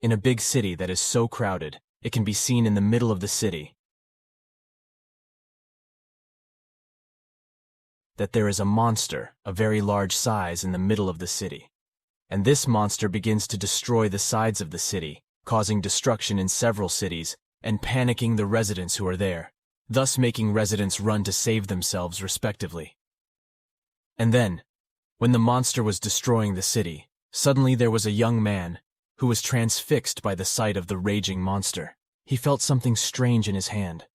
In a big city that is so crowded, it can be seen in the middle of the city that there is a monster, a very large size, in the middle of the city. And this monster begins to destroy the sides of the city, causing destruction in several cities, and panicking the residents who are there, thus making residents run to save themselves respectively. And then, when the monster was destroying the city, suddenly there was a young man who was transfixed by the sight of the raging monster. He felt something strange in his hand,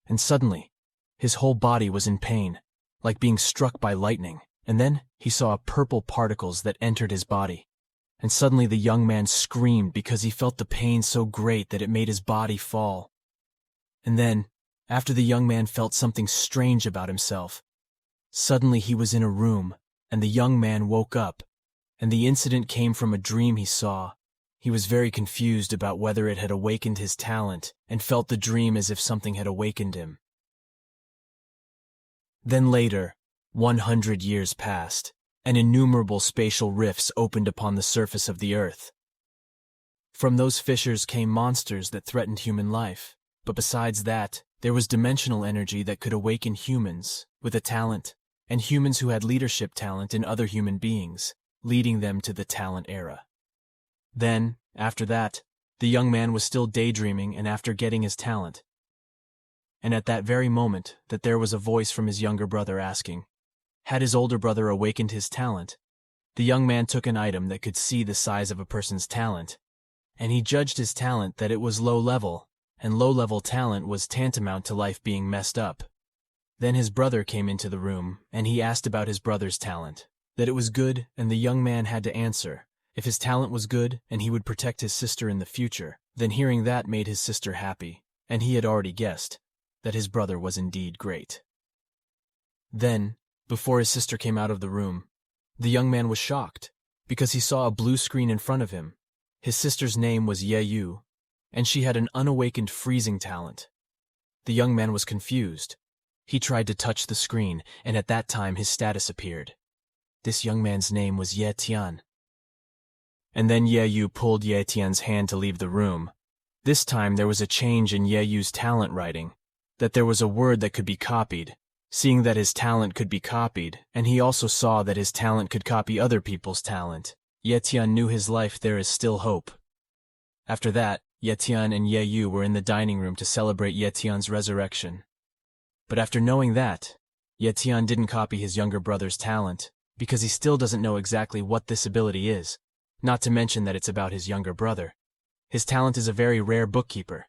and suddenly, his whole body was in pain, like being struck by lightning, and then he saw purple particles that entered his body. And suddenly the young man screamed because he felt the pain so great that it made his body fall. And then, after the young man felt something strange about himself, suddenly he was in a room, and the young man woke up, and the incident came from a dream he saw. He was very confused about whether it had awakened his talent, and felt the dream as if something had awakened him. Then later, 100 years passed, and innumerable spatial rifts opened upon the surface of the earth. From those fissures came monsters that threatened human life, but besides that, there was dimensional energy that could awaken humans with a talent, and humans who had leadership talent in other human beings, leading them to the talent era. Then, after that, the young man was still daydreaming, and after getting his talent, and at that very moment that there was a voice from his younger brother asking, had his older brother awakened his talent? The young man took an item that could see the size of a person's talent, and he judged his talent that it was low level, and low-level talent was tantamount to life being messed up. Then his brother came into the room, and he asked about his brother's talent, that it was good, and the young man had to answer. If his talent was good, and he would protect his sister in the future, then hearing that made his sister happy, and he had already guessed that his brother was indeed great. Then, before his sister came out of the room, the young man was shocked, because he saw a blue screen in front of him. His sister's name was Ye, and she had an unawakened freezing talent. The young man was confused. He tried to touch the screen, and at that time his status appeared. This young man's name was Ye Tian. And then Ye pulled Ye Tian's hand to leave the room. This time there was a change in Ye's talent writing, that there was a word that could be copied. Seeing that his talent could be copied, and he also saw that his talent could copy other people's talent, Ye Tian knew his life there is still hope. After that, Ye Tian and Ye were in the dining room to celebrate Ye Tian's resurrection. But after knowing that, Ye Tian didn't copy his younger brother's talent, because he still doesn't know exactly what this ability is, not to mention that it's about his younger brother. His talent is a very rare bookkeeper.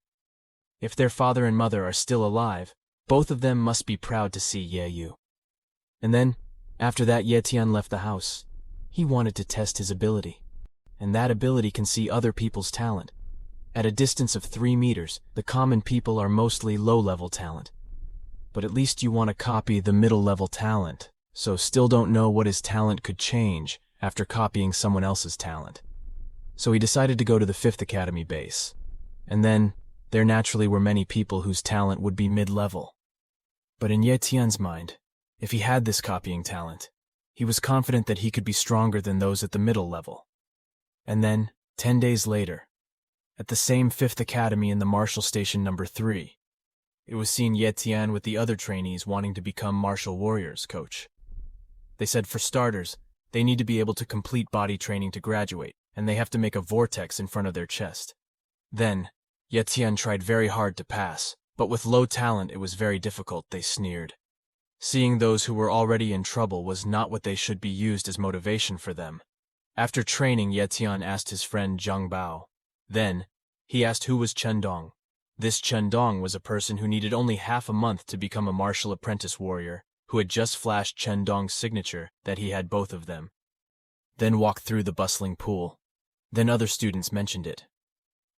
If their father and mother are still alive, both of them must be proud to see Ye. And then, after that, Ye Tian left the house. He wanted to test his ability, and that ability can see other people's talent. At a distance of 3 meters, the common people are mostly low-level talent. But at least you want to copy the middle-level talent, so still don't know what his talent could change after copying someone else's talent. So he decided to go to the 5th Academy base. And then, there naturally were many people whose talent would be mid-level. But in Ye Tian's mind, if he had this copying talent, he was confident that he could be stronger than those at the middle level. And then, 10 days later, at the same 5th Academy in the Martial Station number 3, it was seen Ye Tian with the other trainees wanting to become martial warriors, coach. They said for starters, they need to be able to complete body training to graduate, and they have to make a vortex in front of their chest. Then, Ye Tian tried very hard to pass, but with low talent it was very difficult, they sneered. Seeing those who were already in trouble was not what they should be used as motivation for them. After training, Ye Tian asked his friend Zhang Bao. Then, he asked who was Chen Dong. This Chen Dong was a person who needed only half a month to become a martial apprentice warrior, who had just flashed Chen Dong's signature that he had both of them. Then walked through the bustling pool. Then other students mentioned it.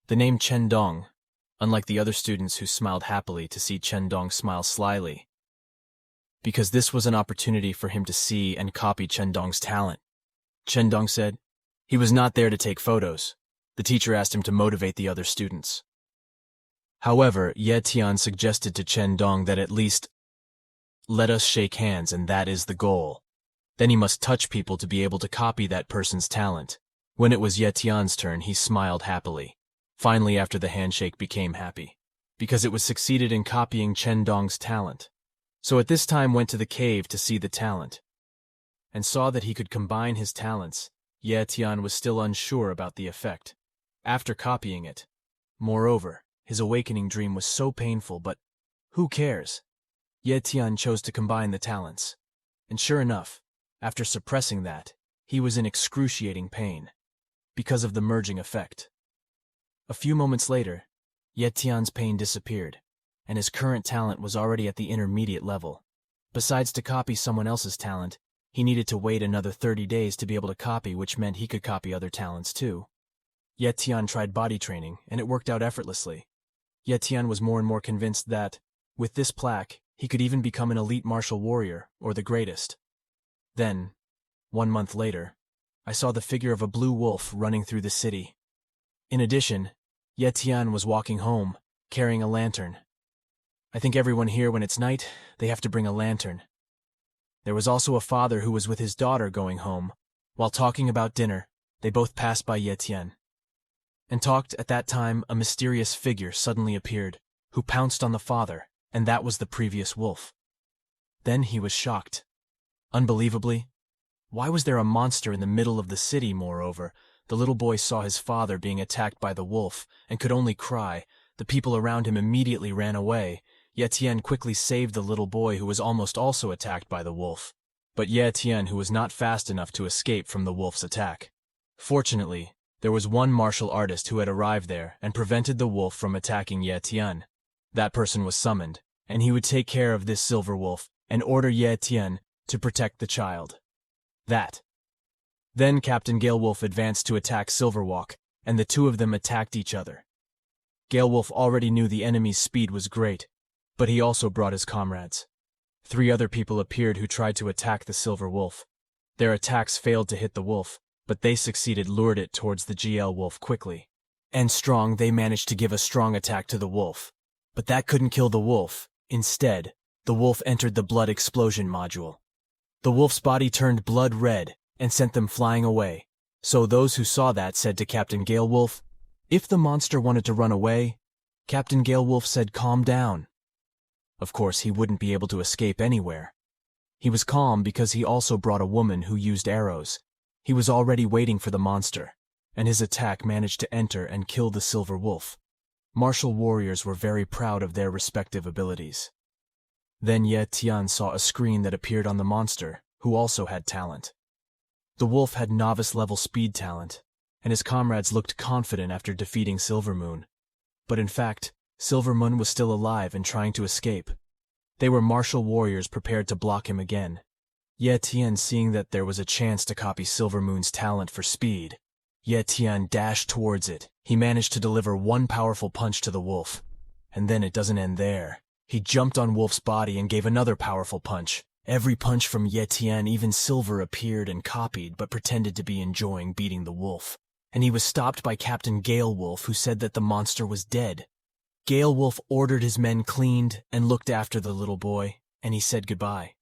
The name Chen Dong, unlike the other students who smiled happily to see Chen Dong smile slyly, because this was an opportunity for him to see and copy Chen Dong's talent. Chen Dong said he was not there to take photos. The teacher asked him to motivate the other students. However, Ye Tian suggested to Chen Dong that at least let us shake hands, and that is the goal. Then he must touch people to be able to copy that person's talent. When it was Ye Tian's turn, he smiled happily. Finally, after the handshake, became happy, because it was succeeded in copying Chen Dong's talent. So at this time went to the cave to see the talent, and saw that he could combine his talents. Ye Tian was still unsure about the effect after copying it. Moreover, his awakening dream was so painful, but who cares? Ye Tian chose to combine the talents. And sure enough, after suppressing that, he was in excruciating pain because of the merging effect. A few moments later, Ye Tian's pain disappeared, and his current talent was already at the intermediate level. Besides, to copy someone else's talent, he needed to wait another 30 days to be able to copy, which meant he could copy other talents too. Ye Tian tried body training, and it worked out effortlessly. Ye Tian was more and more convinced that, with this plaque, he could even become an elite martial warrior, or the greatest. Then, 1 month later, I saw the figure of a blue wolf running through the city. In addition, Ye Tian was walking home, carrying a lantern. I think everyone here, when it's night, they have to bring a lantern. There was also a father who was with his daughter going home. While talking about dinner, they both passed by Ye Tian. And talked. At that time, a mysterious figure suddenly appeared, who pounced on the father, and that was the previous wolf. Then he was shocked. Unbelievably, why was there a monster in the middle of the city? Moreover, the little boy saw his father being attacked by the wolf, and could only cry. The people around him immediately ran away. Ye Tian quickly saved the little boy, who was almost also attacked by the wolf. But Ye Tian, who was not fast enough to escape from the wolf's attack. Fortunately, there was one martial artist who had arrived there and prevented the wolf from attacking Ye Tian. That person was summoned, and he would take care of this silver wolf and order Ye Tian to protect the child. Then Captain Galewolf advanced to attack Silverwalk, and the two of them attacked each other. Galewolf already knew the enemy's speed was great, but he also brought his comrades. 3 other people appeared who tried to attack the silver wolf. Their attacks failed to hit the wolf, but they succeeded, lured it towards the GL wolf quickly. And strong, they managed to give a strong attack to the wolf. But that couldn't kill the wolf. Instead, the wolf entered the blood explosion module. The wolf's body turned blood red and sent them flying away. So those who saw that said to Captain Galewolf, if the monster wanted to run away, Captain Galewolf said calm down. Of course, he wouldn't be able to escape anywhere. He was calm because he also brought a woman who used arrows. He was already waiting for the monster, and his attack managed to enter and kill the silver wolf. Martial warriors were very proud of their respective abilities. Then Ye Tian saw a screen that appeared on the monster, who also had talent. The wolf had novice-level speed talent, and his comrades looked confident after defeating Silver Moon. But in fact, Silver Moon was still alive and trying to escape. They were martial warriors prepared to block him again. Ye Tian, seeing that there was a chance to copy Silver Moon's talent for speed, Ye Tian dashed towards it. He managed to deliver one powerful punch to the wolf. And then it doesn't end there. He jumped on Wolf's body and gave another powerful punch. Every punch from Ye Tian, even Silver appeared and copied, but pretended to be enjoying beating the wolf. And he was stopped by Captain Galewolf, who said that the monster was dead. Galewolf ordered his men cleaned and looked after the little boy, and he said goodbye.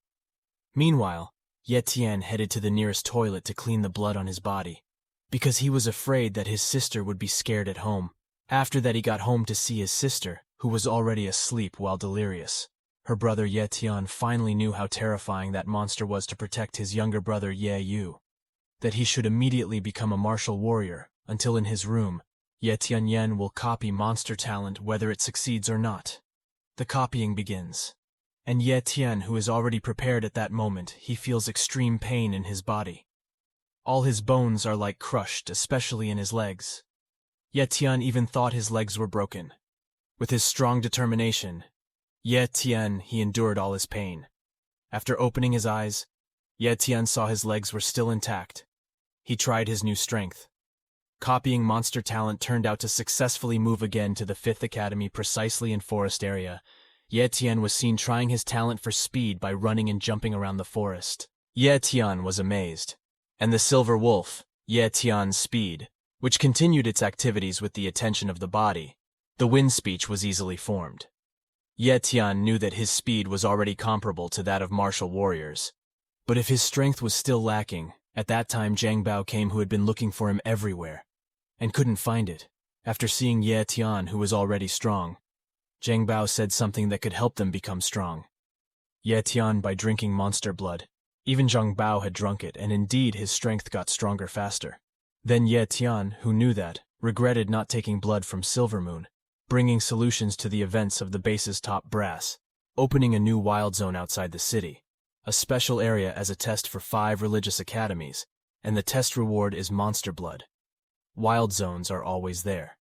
Meanwhile, Ye Tian headed to the nearest toilet to clean the blood on his body, because he was afraid that his sister would be scared at home. After that, he got home to see his sister, who was already asleep while delirious. Her brother Ye Tian finally knew how terrifying that monster was to protect his younger brother Ye Yu, that he should immediately become a martial warrior, until in his room, Ye Tian Yen will copy monster talent whether it succeeds or not. The copying begins. And Ye Tian, who is already prepared at that moment, he feels extreme pain in his body. All his bones are like crushed, especially in his legs. Ye Tian even thought his legs were broken. With his strong determination, Ye Tian, he endured all his pain. After opening his eyes, Ye Tian saw his legs were still intact. He tried his new strength. Copying monster talent turned out to successfully move again to the 5th Academy, precisely in Forest area. Ye Tian was seen trying his talent for speed by running and jumping around the forest. Ye Tian was amazed. And the silver wolf, Ye Tian's speed, which continued its activities with the attention of the body. The wind speech was easily formed. Ye Tian knew that his speed was already comparable to that of martial warriors. But if his strength was still lacking, at that time Zhang Bao came, who had been looking for him everywhere, and couldn't find it. After seeing Ye Tian, who was already strong, Zhang Bao said something that could help them become strong. Ye Tian by drinking monster blood. Even Zhang Bao had drunk it, and indeed his strength got stronger faster. Then Ye Tian, who knew that, regretted not taking blood from Silver Moon, bringing solutions to the events of the base's top brass, opening a new wild zone outside the city, a special area as a test for 5 religious academies, and the test reward is monster blood. Wild zones are always there.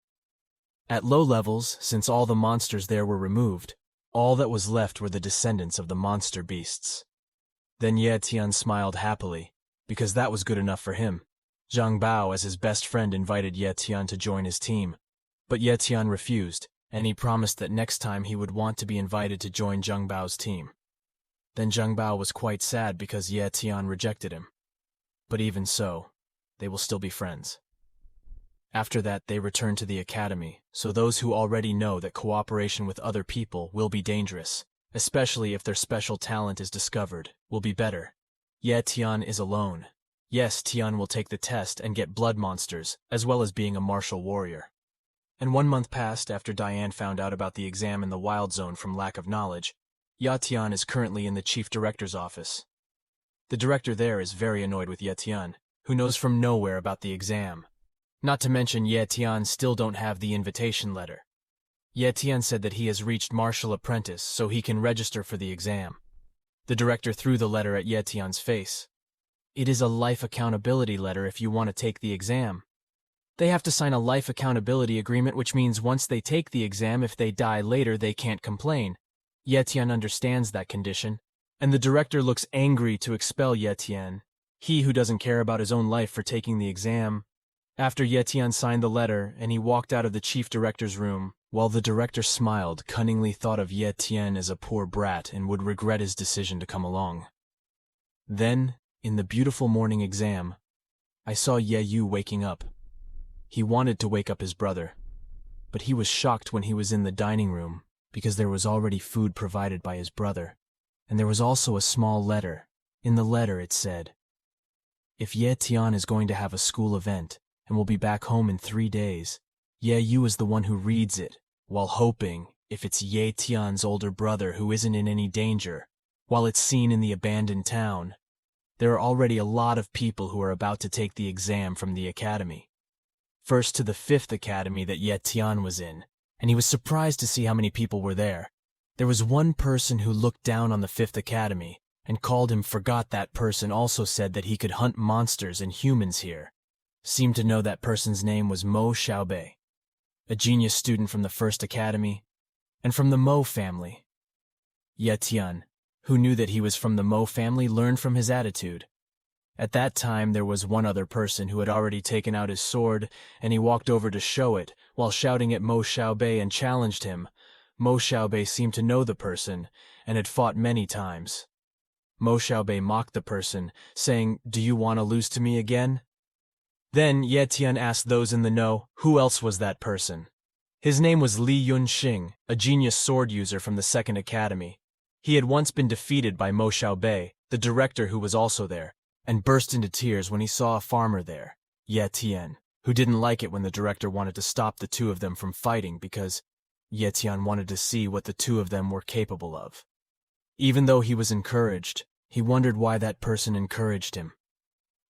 At low levels, since all the monsters there were removed, all that was left were the descendants of the monster beasts. Then Ye Tian smiled happily, because that was good enough for him. Zhang Bao, as his best friend, invited Ye Tian to join his team, but Ye Tian refused, and he promised that next time he would want to be invited to join Zhang Bao's team. Then Zhang Bao was quite sad because Ye Tian rejected him. But even so, they will still be friends. After that, they return to the academy, so those who already know that cooperation with other people will be dangerous, especially if their special talent is discovered, will be better. Ye Tian is alone. Yes, Tian will take the test and get blood monsters, as well as being a martial warrior. And 1 month passed after Diane found out about the exam in the wild zone from lack of knowledge. Ye Tian is currently in the chief director's office. The director there is very annoyed with Ye Tian, who knows from nowhere about the exam. Not to mention Ye Tian still don't have the invitation letter. Ye Tian said that he has reached martial apprentice so he can register for the exam. The director threw the letter at Ye Tian's face. It is a life accountability letter if you want to take the exam. They have to sign a life accountability agreement, which means once they take the exam, if they die later, they can't complain. Ye Tian understands that condition, and the director looks angry to expel Ye Tian, he who doesn't care about his own life for taking the exam. After Ye Tian signed the letter and he walked out of the chief director's room, while the director smiled, cunningly thought of Ye Tian as a poor brat and would regret his decision to come along. Then, in the beautiful morning exam, I saw Ye Yu waking up. He wanted to wake up his brother, but he was shocked when he was in the dining room because there was already food provided by his brother, and there was also a small letter. In the letter it said, "If Ye Tian is going to have a school event and will be back home in 3 days, Ye Yu is the one who reads it, while hoping, if it's Ye Tian's older brother who isn't in any danger, while it's seen in the abandoned town. There are already a lot of people who are about to take the exam from the academy. First to the 5th academy that Ye Tian was in, and he was surprised to see how many people were there. There was one person who looked down on the 5th academy and called him forgot. That person also said that he could hunt monsters and humans here. Seemed to know that person's name was Mo Xiaobei, a genius student from the 1st academy, and from the Mo family. Ye Tian, who knew that he was from the Mo family, learned from his attitude. At that time there was one other person who had already taken out his sword, and he walked over to show it, while shouting at Mo Xiaobei and challenged him. Mo Xiaobei seemed to know the person, and had fought many times. Mo Xiaobei mocked the person, saying, "Do you want to lose to me again?" Then Ye Tian asked those in the know, who else was that person? His name was Li Yunxing, a genius sword user from the 2nd academy. He had once been defeated by Mo Xiaobei, the director who was also there, and burst into tears when he saw a farmer there, Ye Tian, who didn't like it when the director wanted to stop the two of them from fighting because Ye Tian wanted to see what the two of them were capable of. Even though he was encouraged, he wondered why that person encouraged him.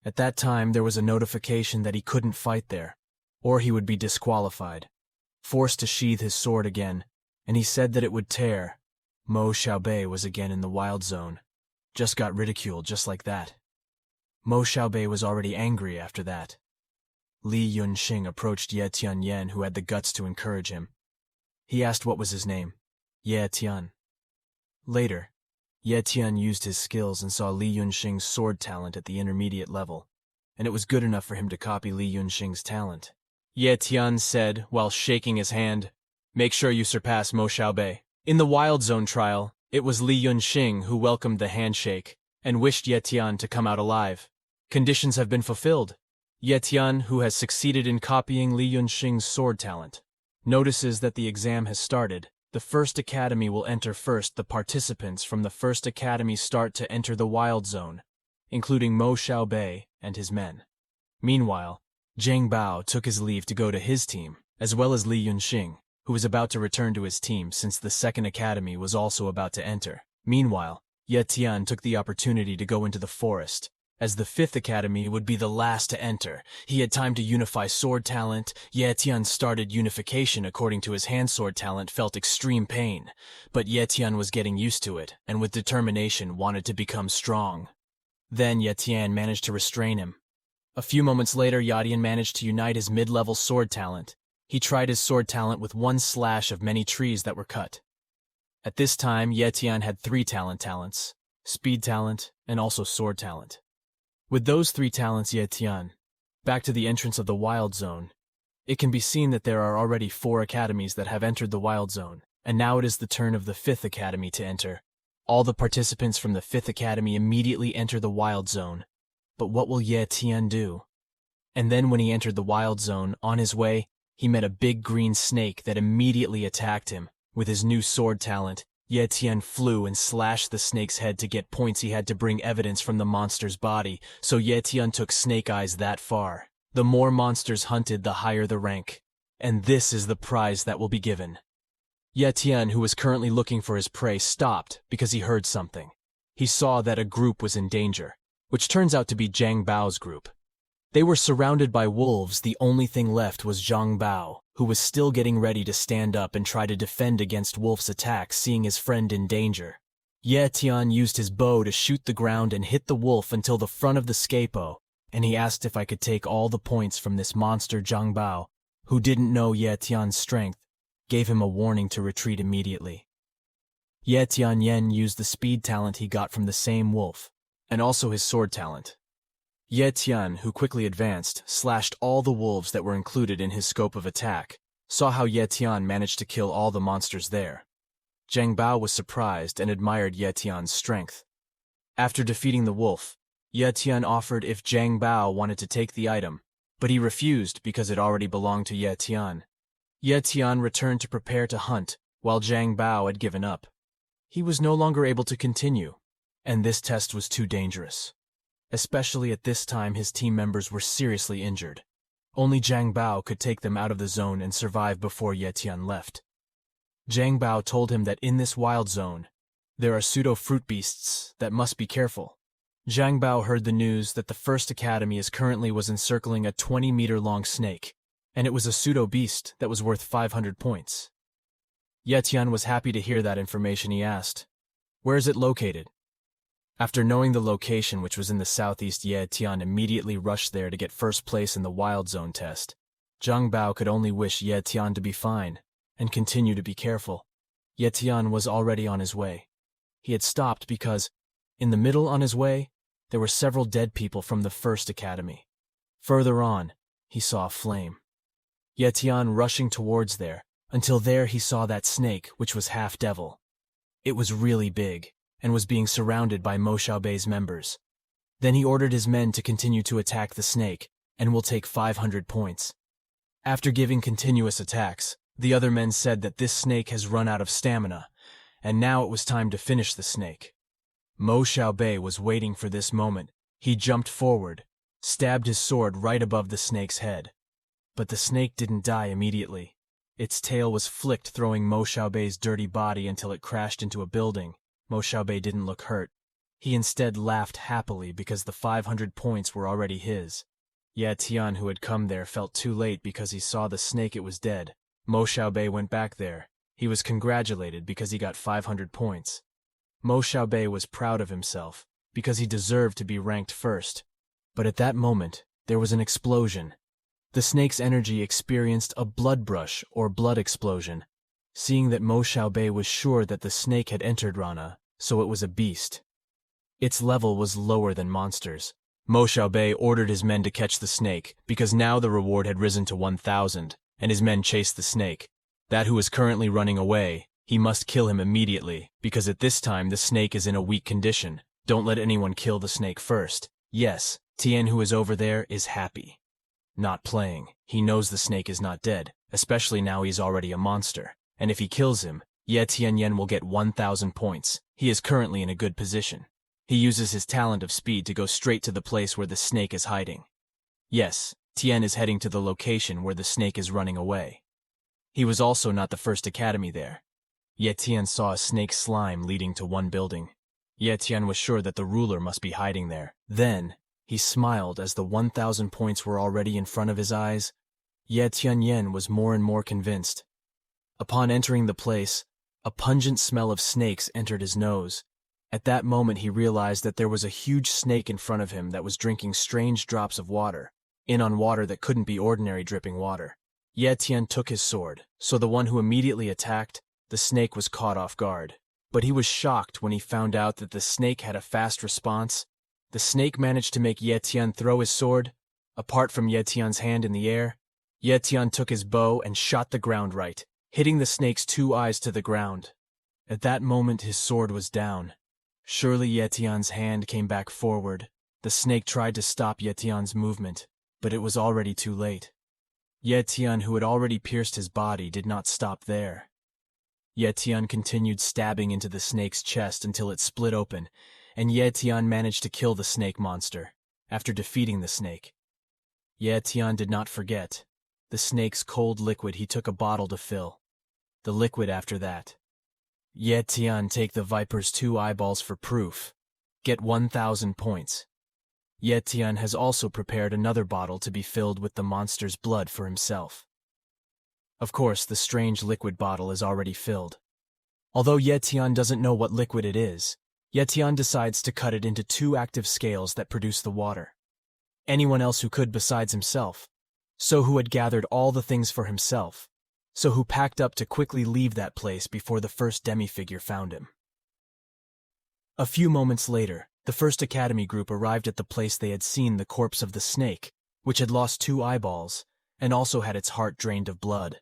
At that time there was a notification that he couldn't fight there, or he would be disqualified, forced to sheathe his sword again, and he said that it would tear. Mo Xiaobei was again in the wild zone, just got ridiculed just like that. Mo Xiaobei was already angry after that. Li Yunxing approached Ye Tian, who had the guts to encourage him. He asked what was his name. Ye Tian. Later, Ye Tian used his skills and saw Li Yunxing's sword talent at the intermediate level, and it was good enough for him to copy Li Yunxing's talent. Ye Tian said, while shaking his hand, "Make sure you surpass Mo Xiaobei." In the Wild Zone trial, it was Li Yunxing who welcomed the handshake and wished Ye Tian to come out alive. Conditions have been fulfilled. Ye Tian, who has succeeded in copying Li Yunxing's sword talent, notices that the exam has started. The 1st academy will enter first. The participants from the 1st academy start to enter the Wild Zone, including Mo Xiaobei and his men. Meanwhile, Zhang Bao took his leave to go to his team. as well as Li Yunxing, who was about to return to his team since the second academy was also about to enter. Meanwhile, Ye Tian took the opportunity to go into the forest. As the fifth academy would be the last to enter, he had time to unify sword talent. Ye Tian started unification according to his hand sword talent, felt extreme pain, but Ye Tian was getting used to it, and with determination wanted to become strong. Then Ye Tian managed to restrain him. A few moments later, Ye Tian managed to unite his mid-level sword talent. He tried his sword talent with one slash of many trees that were cut. At this time, Ye Tian had three talents, speed talent, and also sword talent. With those three talents, Ye Tian, back to the entrance of the Wild Zone. It can be seen that there are already 4 academies that have entered the Wild Zone, and now it is the turn of the 5th academy to enter. All the participants from the 5th academy immediately enter the Wild Zone. But what will Ye Tian do? And then when he entered the Wild Zone, on his way, he met a big green snake that immediately attacked him. With his new sword talent, Ye Tian flew and slashed the snake's head. To get points, he had to bring evidence from the monster's body, so Ye Tian took Snake Eyes that far. The more monsters hunted, the higher the rank. And this is the prize that will be given. Ye Tian, who was currently looking for his prey, stopped because he heard something. He saw that a group was in danger, which turns out to be Zhang Bao's group. They were surrounded by wolves. The only thing left was Zhang Bao, who was still getting ready to stand up and try to defend against Wolf's attacks, seeing his friend in danger. Ye Tian used his bow to shoot the ground and hit the wolf until the front of the scapo, and he asked if I could take all the points from this monster. Zhang Bao, who didn't know Ye Tian's strength, gave him a warning to retreat immediately. Ye Tian Yen used the speed talent he got from the same wolf, and also his sword talent. Ye Tian, who quickly advanced, slashed all the wolves that were included in his scope of attack, saw how Ye Tian managed to kill all the monsters there. Zhang Bao was surprised and admired Ye Tian's strength. After defeating the wolf, Ye Tian offered if Zhang Bao wanted to take the item, but he refused because it already belonged to Ye Tian. Ye Tian returned to prepare to hunt, while Zhang Bao had given up. He was no longer able to continue, and this test was too dangerous. Especially at this time, his team members were seriously injured. Only Zhang Bao could take them out of the zone and survive before Ye Tian left. Zhang Bao told him that in this wild zone, there are pseudo-fruit beasts that must be careful. Zhang Bao heard the news that the first academy currently was encircling a 20-meter-long snake, and it was a pseudo-beast that was worth 500 points. Ye Tian was happy to hear that information. He asked, "Where is it located?" After knowing the location, which was in the southeast, Ye Tian immediately rushed there to get first place in the Wild Zone test. Zhang Bao could only wish Ye Tian to be fine and continue to be careful. Ye Tian was already on his way. He had stopped because, in the middle on his way, there were several dead people from the first academy. Further on, he saw a flame. Ye Tian rushing towards there, until there he saw that snake, which was half devil. It was really big, and was being surrounded by Mo Xiaobei's members. Then he ordered his men to continue to attack the snake, and will take 500 points. After giving continuous attacks, the other men said that this snake has run out of stamina, and now it was time to finish the snake. Mo Xiaobei was waiting for this moment. He jumped forward, stabbed his sword right above the snake's head. But the snake didn't die immediately. Its tail was flicked, throwing Mo Xiaobei's dirty body until it crashed into a building. Mo Xiaobei didn't look hurt. He instead laughed happily because the 500 points were already his. Ye Tian, who had come there, felt too late because he saw the snake. It was dead. Mo Xiaobei went back there. He was congratulated because he got 500 points. Mo Xiaobei was proud of himself because he deserved to be ranked first. But at that moment, there was an explosion. The snake's energy experienced a blood brush or blood explosion. Seeing that Mo Xiaobei was sure that the snake had entered Rana, so it was a beast. Its level was lower than monsters. Mo Xiaobei ordered his men to catch the snake, because now the reward had risen to 1,000, and his men chased the snake. That who is currently running away, he must kill him immediately, because at this time the snake is in a weak condition. Don't let anyone kill the snake first. Yes, Tian, who is over there, is happy. Not playing. He knows the snake is not dead, especially now he's already a monster. And if he kills him, Ye Tian Yen will get 1,000 points. He is currently in a good position. He uses his talent of speed to go straight to the place where the snake is hiding. Yes, Tian is heading to the location where the snake is running away. He was also not the first academy there. Ye Tian saw a snake slime leading to one building. Ye Tian was sure that the ruler must be hiding there. Then, he smiled as the 1,000 points were already in front of his eyes. Ye Tian was more and more convinced. Upon entering the place, a pungent smell of snakes entered his nose. At that moment he realized that there was a huge snake in front of him that was drinking strange drops of water, in on water that couldn't be ordinary dripping water. Ye Tian took his sword, so the one who immediately attacked, the snake was caught off guard. But he was shocked when he found out that the snake had a fast response. The snake managed to make Ye Tian throw his sword. Apart from Ye Tian's hand in the air, Ye Tian took his bow and shot the ground right, hitting the snake's 2 eyes to the ground. At that moment his sword was down. Surely Ye Tian's hand came back forward. The snake tried to stop Ye Tian's movement, but it was already too late. Ye Tian, who had already pierced his body, did not stop there. Ye Tian continued stabbing into the snake's chest until it split open, and Ye Tian managed to kill the snake monster. After defeating the snake, Ye Tian did not forget the snake's cold liquid. He took a bottle to fill the liquid after that. Ye Tian, take the viper's 2 eyeballs for proof. Get 1,000 points. Ye Tian has also prepared another bottle to be filled with the monster's blood for himself. Of course, the strange liquid bottle is already filled. Although Ye Tian doesn't know what liquid it is, Ye Tian decides to cut it into 2 active scales that produce the water. Anyone else who could besides himself, so who had gathered all the things for himself, so who packed up to quickly leave that place before the first demi-figure found him. A few moments later, the first academy group arrived at the place they had seen the corpse of the snake, which had lost 2 eyeballs, and also had its heart drained of blood.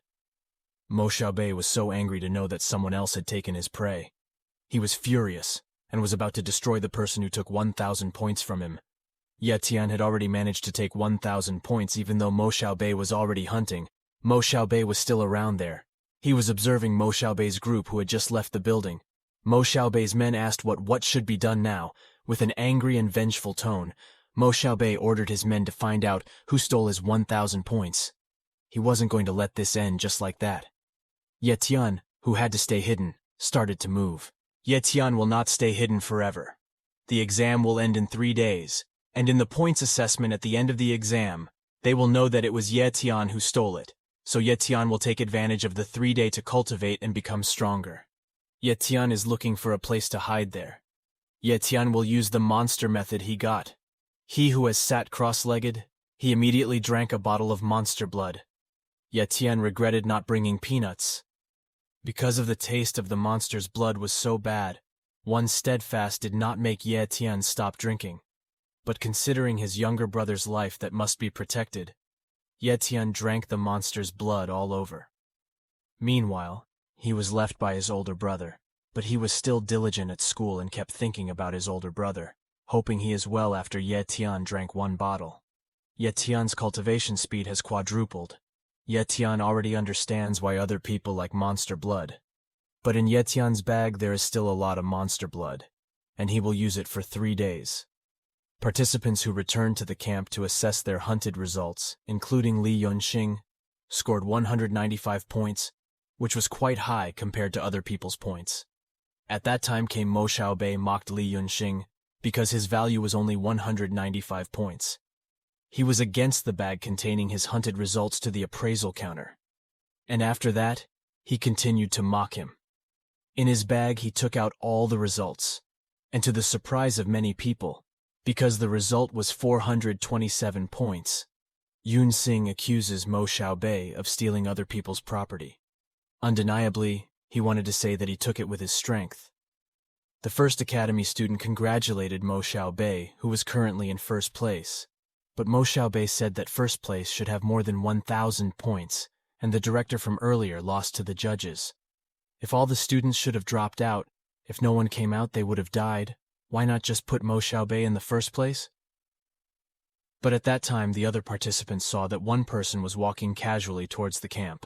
Mo Xiaobei was so angry to know that someone else had taken his prey. He was furious, and was about to destroy the person who took 1,000 points from him. Ye Tian had already managed to take 1,000 points even though Mo Xiaobei was already hunting. Mo Xiaobei was still around there. He was observing Mo Xiaobei's group who had just left the building. Mo Xiaobei's men asked what should be done now. With an angry and vengeful tone, Mo Xiaobei ordered his men to find out who stole his 1,000 points. He wasn't going to let this end just like that. Ye Tian, who had to stay hidden, started to move. Ye Tian will not stay hidden forever. The exam will end in 3 days, and in the points assessment at the end of the exam, they will know that it was Ye Tian who stole it, so Ye Tian will take advantage of the 3-day to cultivate and become stronger. Ye Tian is looking for a place to hide there. Ye Tian will use the monster method he got. He who has sat cross-legged, he immediately drank a bottle of monster blood. Ye Tian regretted not bringing peanuts. Because of the taste of the monster's blood was so bad, one steadfast did not make Ye Tian stop drinking. But considering his younger brother's life that must be protected, Ye Tian drank the monster's blood all over. Meanwhile, he was left by his older brother, but he was still diligent at school and kept thinking about his older brother, hoping he is well after Ye Tian drank 1 bottle. Ye Tian's cultivation speed has quadrupled. Ye Tian already understands why other people like monster blood. But in Ye Tian's bag there is still a lot of monster blood, and he will use it for 3 days. Participants who returned to the camp to assess their hunted results, including Li Yunxing, scored 195 points, which was quite high compared to other people's points. At that time came Mo Xiaobei mocked Li Yunxing because his value was only 195 points. He was against the bag containing his hunted results to the appraisal counter. And after that, he continued to mock him. In his bag he took out all the results, and to the surprise of many people, because the result was 427 points, Yun Xing accuses Mo Xiaobei of stealing other people's property. Undeniably, he wanted to say that he took it with his strength. The first academy student congratulated Mo Xiaobei, who was currently in first place. But Mo Xiaobei said that first place should have more than 1,000 points, and the director from earlier lost to the judges. If all the students should have dropped out, if no one came out they would have died, why not just put Mo Xiaobei in the first place? But at that time the other participants saw that one person was walking casually towards the camp.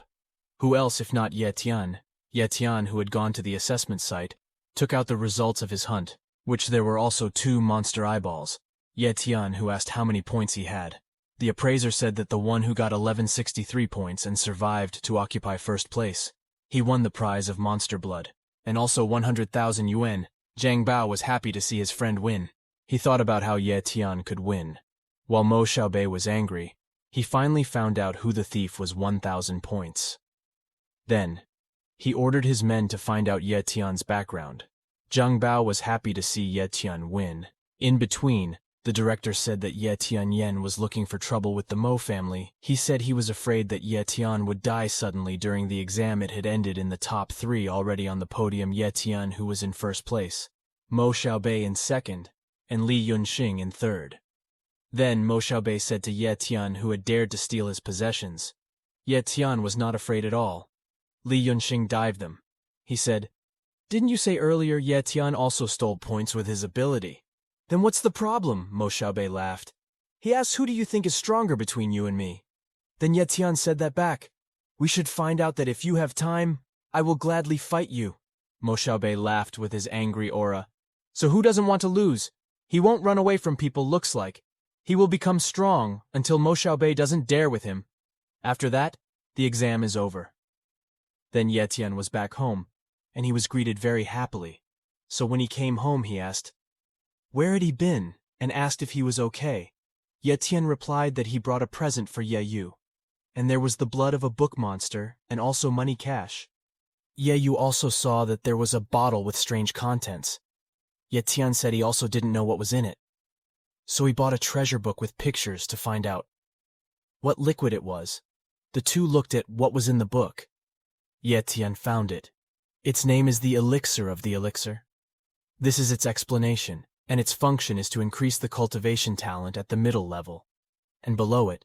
Who else if not Ye Tian? Ye Tian, who had gone to the assessment site, took out the results of his hunt, which there were also 2 monster eyeballs. Ye Tian, who asked how many points he had. The appraiser said that the one who got 1163 points and survived to occupy first place, he won the prize of monster blood, and also 100,000 yuan. Zhang Bao was happy to see his friend win. He thought about how Ye Tian could win. While Mo Xiaobei was angry, he finally found out who the thief was 1,000 points. Then, he ordered his men to find out Ye Tian's background. Zhang Bao was happy to see Ye Tian win. In between, the director said that Ye Tian was looking for trouble with the Mo family. He said he was afraid that Ye Tian would die suddenly during the exam. It had ended in the top 3 already on the podium. Ye Tian, who was in first place, Mo Xiaobei in second, and Li Yunxing in third. Then Mo Xiaobei said to Ye Tian, who had dared to steal his possessions. Ye Tian was not afraid at all. Li Yunxing dived them. He said, "Didn't you say earlier Ye Tian also stole points with his ability? Then what's the problem?" Mo Xiaobei laughed. He asked, "Who do you think is stronger between you and me?" Then Ye Tian said that back. "We should find out that if you have time, I will gladly fight you." Mo Xiaobei laughed with his angry aura. "So who doesn't want to lose? He won't run away from people, looks like. He will become strong until Mo Xiaobei doesn't dare with him. After that, the exam is over." Then Ye Tian was back home, and he was greeted very happily. So when he came home, he asked where had he been, and asked if he was okay. Ye Tian replied that he brought a present for Ye Yu, and there was the blood of a book monster and also money cash. Ye Yu also saw that there was a bottle with strange contents. Ye Tian said he also didn't know what was in it. So he bought a treasure book with pictures to find out what liquid it was. The two looked at what was in the book. Ye Tian found it. Its name is the elixir of the elixir. This is its explanation, and its function is to increase the cultivation talent at the middle level. And below it,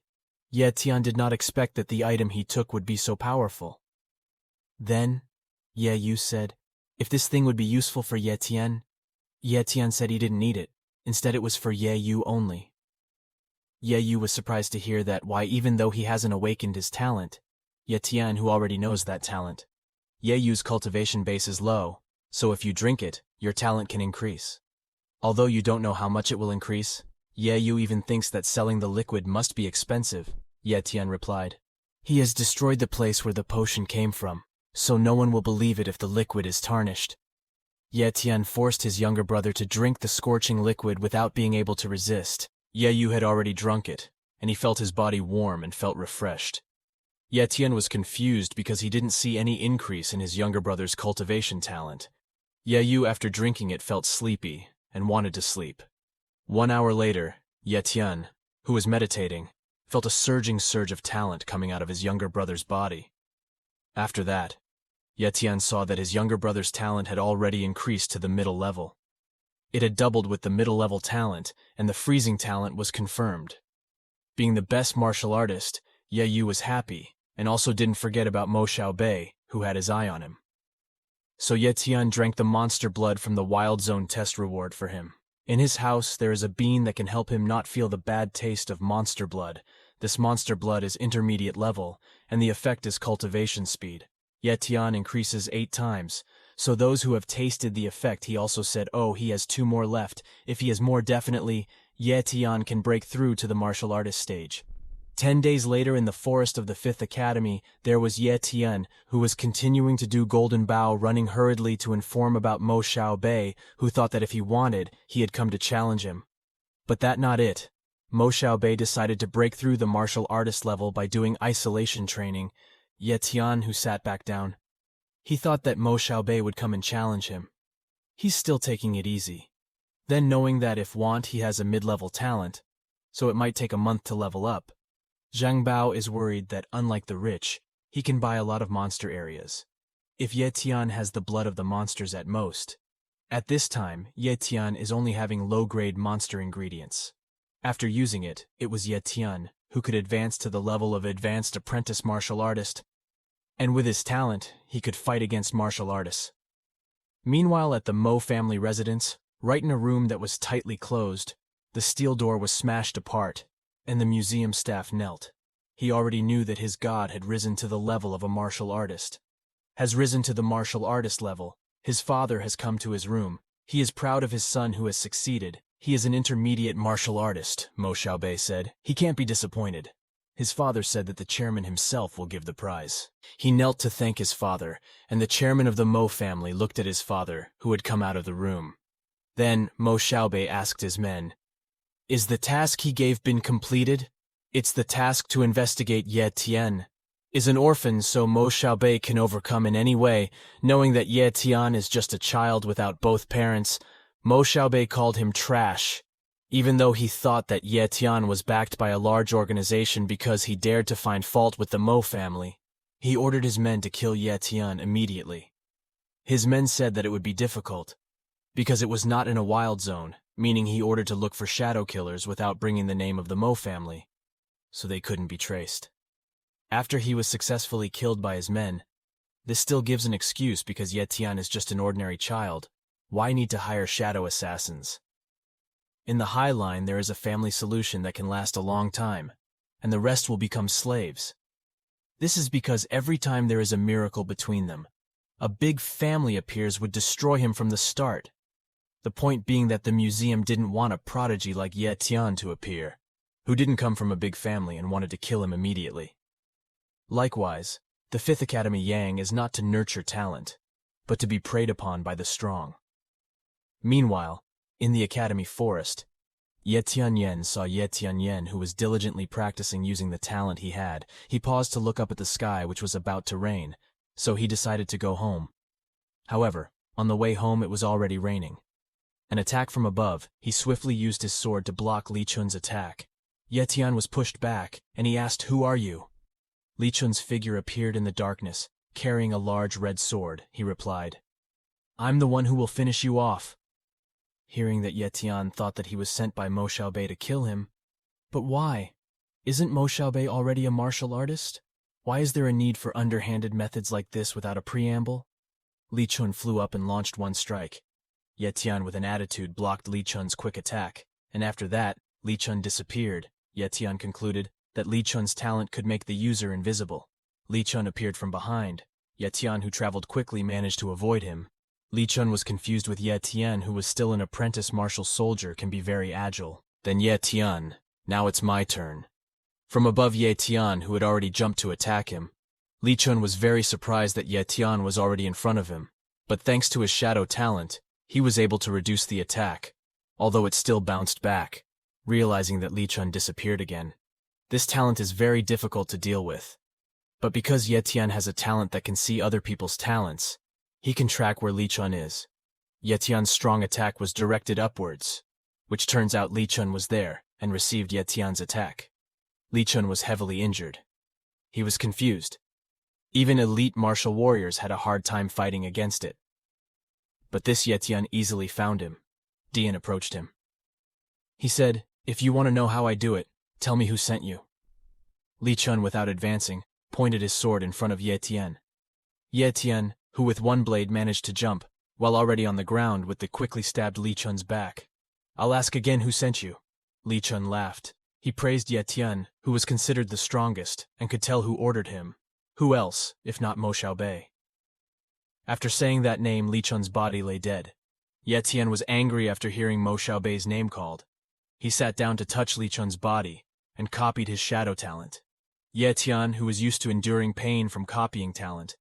Ye Tian did not expect that the item he took would be so powerful. Then, Ye Yu said, if this thing would be useful for Ye Tian said he didn't need it. Instead it was for Ye Yu only. Ye Yu was surprised to hear that even though he hasn't awakened his talent, Ye Tian who already knows that talent. Ye Yu's cultivation base is low, so if you drink it, your talent can increase. Although you don't know how much it will increase, Ye Yu even thinks that selling the liquid must be expensive, Ye Tian replied. He has destroyed the place where the potion came from, so no one will believe it if the liquid is tarnished. Ye Tian forced his younger brother to drink the scorching liquid without being able to resist. Ye Yu had already drunk it, and he felt his body warm and felt refreshed. Ye Tian was confused because he didn't see any increase in his younger brother's cultivation talent. Ye Yu, after drinking it, felt sleepy and wanted to sleep. 1 hour later, Ye Tian, who was meditating, felt a surging surge of talent coming out of his younger brother's body. After that, Ye Tian saw that his younger brother's talent had already increased to the middle level. It had doubled with the middle level talent, and the freezing talent was confirmed. Being the best martial artist, Ye Yu was happy, and also didn't forget about Mo Xiaobei, who had his eye on him. So Ye Tian drank the monster blood from the Wild Zone test reward for him. In his house, there is a bean that can help him not feel the bad taste of monster blood. This monster blood is intermediate level, and the effect is cultivation speed. Ye Tian increases 8 times, so those who have tasted the effect, he also said, oh, he has 2 more left. If he has more, definitely, Ye Tian can break through to the martial artist stage. 10 days later, in the forest of the 5th Academy, there was Ye Tian, who was continuing to do Golden Bow, running hurriedly to inform about Mo Xiaobei, who thought that if he wanted, he had come to challenge him. But that not it. Mo Xiaobei decided to break through the martial artist level by doing isolation training. Ye Tian, who sat back down. He thought that Mo Xiaobei would come and challenge him. He's still taking it easy. Then knowing that if he has a mid-level talent, so it might take a month to level up. Zhang Bao is worried that, unlike the rich, he can buy a lot of monster areas. If Ye Tian has the blood of the monsters at most. At this time, Ye Tian is only having low-grade monster ingredients. After using it, it was Ye Tian who could advance to the level of advanced apprentice martial artist. And with his talent, he could fight against martial artists. Meanwhile, at the Mo family residence, right in a room that was tightly closed, the steel door was smashed apart, and the museum staff knelt. He already knew that his god had risen to the level of a martial artist. Has risen to the martial artist level. His father has come to his room. He is proud of his son who has succeeded. He is an intermediate martial artist, Mo Xiaobei said. He can't be disappointed. His father said that the chairman himself will give the prize. He knelt to thank his father, and the chairman of the Mo family looked at his father, who had come out of the room. Then Mo Xiaobei asked his men, "Is the task he gave been completed?" "It's the task to investigate Ye Tian. Is an orphan so Mo Xiaobei can overcome in any way, knowing that Ye Tian is just a child without both parents. Mo Xiaobei called him trash, even though he thought that Ye Tian was backed by a large organization because he dared to find fault with the Mo family. He ordered his men to kill Ye Tian immediately. His men said that it would be difficult, because it was not in a wild zone, meaning he ordered to look for shadow killers without bringing the name of the Mo family, so they couldn't be traced. After he was successfully killed by his men, this still gives an excuse because Ye Tian is just an ordinary child. Why need to hire shadow assassins? In the High Line, there is a family solution that can last a long time, and the rest will become slaves. This is because every time there is a miracle between them, a big family appears would destroy him from the start. The point being that the museum didn't want a prodigy like Ye Tian to appear, who didn't come from a big family and wanted to kill him immediately. Likewise, the Fifth Academy Yang is not to nurture talent, but to be preyed upon by the strong. Meanwhile, in the Academy Forest, Ye Tian Yen saw Ye Tian Yen, who was diligently practicing using the talent he had. He paused to look up at the sky, which was about to rain, so he decided to go home. However, on the way home it was already raining. An attack from above, he swiftly used his sword to block Li Chun's attack. Ye Tian was pushed back, and he asked, "Who are you?" Li Chun's figure appeared in the darkness, carrying a large red sword. He replied, "I'm the one who will finish you off." Hearing that Ye Tian thought that he was sent by Mo Xiaobei to kill him. But why? Isn't Mo Xiaobei already a martial artist? Why is there a need for underhanded methods like this without a preamble? Li Chun flew up and launched one strike. Ye Tian with an attitude blocked Li Chun's quick attack, and after that, Li Chun disappeared. Ye Tian concluded that Li Chun's talent could make the user invisible. Li Chun appeared from behind. Ye Tian, who traveled quickly, managed to avoid him. Li Chun was confused with Ye Tian, who was still an apprentice martial soldier, can be very agile. Then Ye Tian, "Now it's my turn." From above Ye Tian, who had already jumped to attack him, Li Chun was very surprised that Ye Tian was already in front of him, but thanks to his shadow talent, he was able to reduce the attack, although it still bounced back, realizing that Li Chun disappeared again. This talent is very difficult to deal with, but because Ye Tian has a talent that can see other people's talents, he can track where Li Chun is. Ye Tian's strong attack was directed upwards, which turns out Li Chun was there and received Ye Tian's attack. Li Chun was heavily injured. He was confused. Even elite martial warriors had a hard time fighting against it. But this Ye Tian easily found him. dAnime approached him. He said, "If you want to know how I do it, tell me who sent you." Li Chun, without advancing, pointed his sword in front of Ye Tian. Ye Tian, who with one blade managed to jump, while already on the ground with the quickly stabbed Li Chun's back. "I'll ask again who sent you." Li Chun laughed. He praised Ye Tian, who was considered the strongest, and could tell who ordered him. Who else, if not Mo Xiaobei? After saying that name, Li Chun's body lay dead. Ye Tian was angry after hearing Mo Xiaobei's name called. He sat down to touch Li Chun's body, and copied his shadow talent. Ye Tian, who was used to enduring pain from copying talent,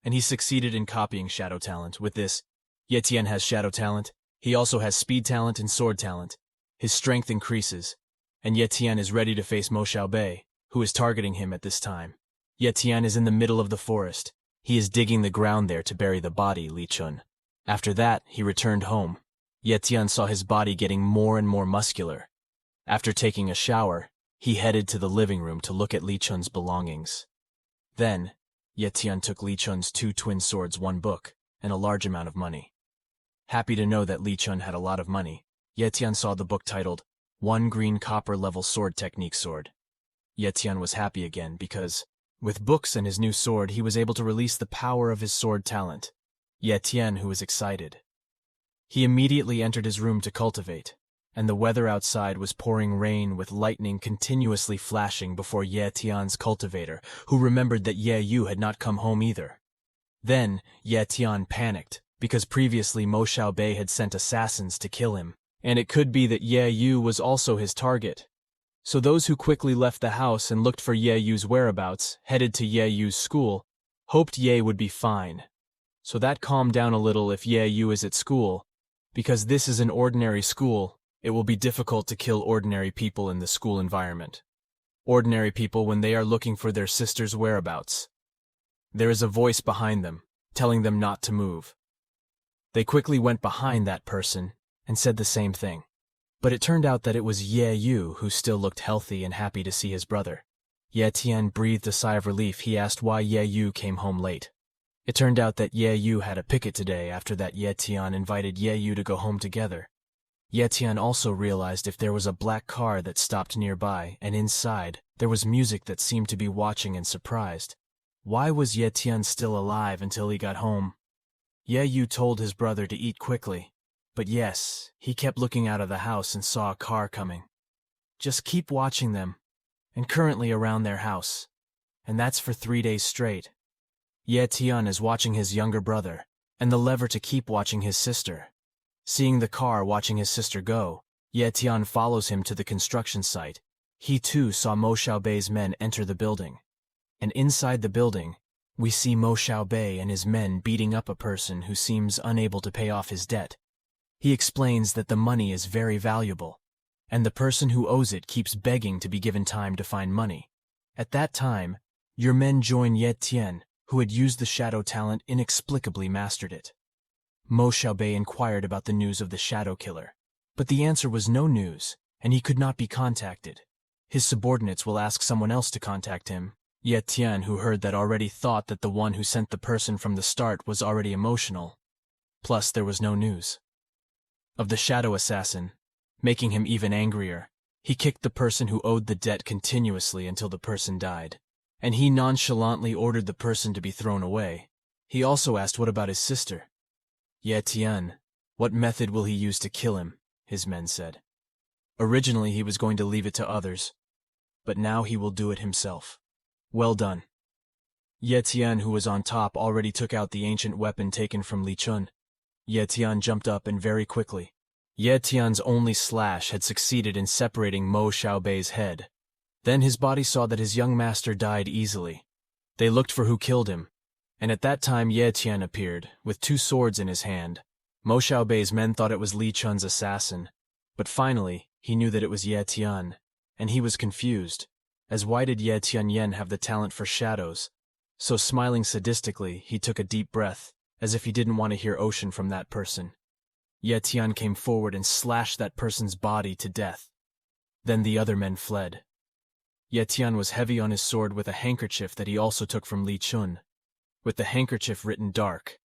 and he succeeded in copying shadow talent. With this, Ye Tian has shadow talent. He also has speed talent and sword talent. His strength increases, and Ye Tian is ready to face Mo Xiaobei, who is targeting him at this time. Ye Tian is in the middle of the forest. He is digging the ground there to bury the body, Li Chun. After that, he returned home. Ye Tian saw his body getting more and more muscular. After taking a shower, he headed to the living room to look at Li Chun's belongings. Then, Ye Tian took Li Chun's 2 twin swords, 1 book, and a large amount of money. Happy to know that Li Chun had a lot of money, Ye Tian saw the book titled 1 Green Copper Level Sword Technique Sword. Ye Tian was happy again because, with books and his new sword, he was able to release the power of his sword talent. Ye Tian, who was excited. He immediately entered his room to cultivate, and the weather outside was pouring rain with lightning continuously flashing before Ye Tian's cultivator, who remembered that Ye Yu had not come home either. Then, Ye Tian panicked, because previously Mo Xiaobei had sent assassins to kill him. and it could be that Ye Yu was also his target. So those who quickly left the house and looked for Ye Yu's whereabouts, headed to Ye Yu's school, hoped Ye would be fine. So that calmed down a little if Ye Yu is at school. Because this is an ordinary school, it will be difficult to kill ordinary people in the school environment. Ordinary people when they are looking for their sister's whereabouts. There is a voice behind them, telling them not to move. They quickly went behind that person and said the same thing. But it turned out that it was Ye Yu who still looked healthy and happy to see his brother. Ye Tian breathed a sigh of relief. He asked why Ye Yu came home late. It turned out that Ye Yu had a picket today. After that, Ye Tian invited Ye Yu to go home together. Ye Tian also realized if there was a black car that stopped nearby, and inside, there was music that seemed to be watching and surprised. Why was Ye Tian still alive until he got home? Ye Yu told his brother to eat quickly. But yes, he kept looking out of the house and saw a car coming. Just keep watching them, and currently around their house. And that's for 3 days straight. Ye Tian is watching his younger brother, and the lever to keep watching his sister. Seeing the car watching his sister go, Ye Tian follows him to the construction site. He too saw Mo Xiaobei's men enter the building. And inside the building, we see Mo Xiaobei and his men beating up a person who seems unable to pay off his debt. He explains that the money is very valuable, and the person who owes it keeps begging to be given time to find money. At that time, your men join Ye Tian, who had used the shadow talent inexplicably mastered it. Mo Xiaobei inquired about the news of the shadow killer, but the answer was no news, and he could not be contacted. His subordinates will ask someone else to contact him. Ye Tian, who heard that, already thought that the one who sent the person from the start was already emotional. Plus, there was no news of the shadow assassin, making him even angrier. He kicked the person who owed the debt continuously until the person died, and he nonchalantly ordered the person to be thrown away. He also asked what about his sister. Ye Tian, what method will he use to kill him? His men said. Originally he was going to leave it to others, but now he will do it himself. Well done. Ye Tian, who was on top, already took out the ancient weapon taken from Li Chun. Ye Tian jumped up and very quickly. Ye Tian's only slash had succeeded in separating Mo Xiaobei's head. Then his body saw that his young master died easily. They looked for who killed him, and at that time Ye Tian appeared, with 2 swords in his hand. Mo Xiaobei's men thought it was Li Chun's assassin, but finally he knew that it was Ye Tian, and he was confused, as why did Ye Tian Yen have the talent for shadows? So smiling sadistically, he took a deep breath, as if he didn't want to hear ocean from that person. Ye Tian came forward and slashed that person's body to death. Then the other men fled. Ye Tian was heavy on his sword with a handkerchief that he also took from Li Chun. With the handkerchief written dark,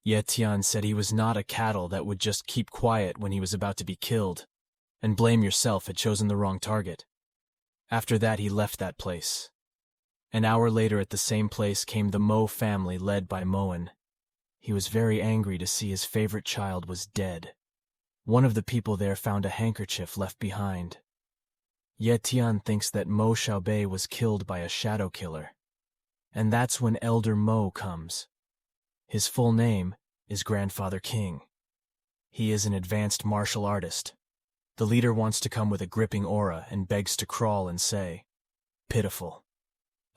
Ye Tian said he was not a cattle that would just keep quiet when he was about to be killed, and blame yourself had chosen the wrong target. After that he left that place. An hour later at the same place came the Mo family led by Moen. He was very angry to see his favorite child was dead. One of the people there found a handkerchief left behind. Ye Tian thinks that Mo Xiaobei was killed by a shadow killer. And that's when Elder Mo comes. His full name is Grandfather King. He is an advanced martial artist. The leader wants to come with a gripping aura and begs to crawl and say, pitiful.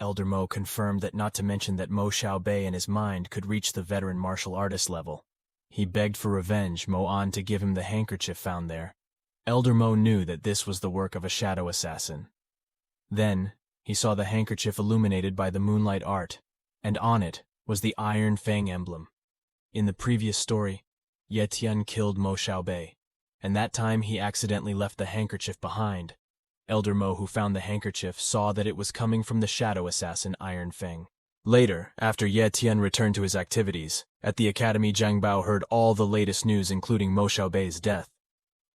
Elder Mo confirmed that not to mention that Mo Xiaobei in his mind could reach the veteran martial artist level. He begged for revenge Mo An to give him the handkerchief found there. Elder Mo knew that this was the work of a shadow assassin. Then, he saw the handkerchief illuminated by the moonlight art, and on it was the Iron Fang emblem. In the previous story, Ye Tian killed Mo Xiaobei, and that time he accidentally left the handkerchief behind. Elder Mo, who found the handkerchief, saw that it was coming from the shadow assassin Iron Fang. Later, after Ye Tian returned to his activities, at the academy Zhang Bao heard all the latest news including Mo Xiaobei's death.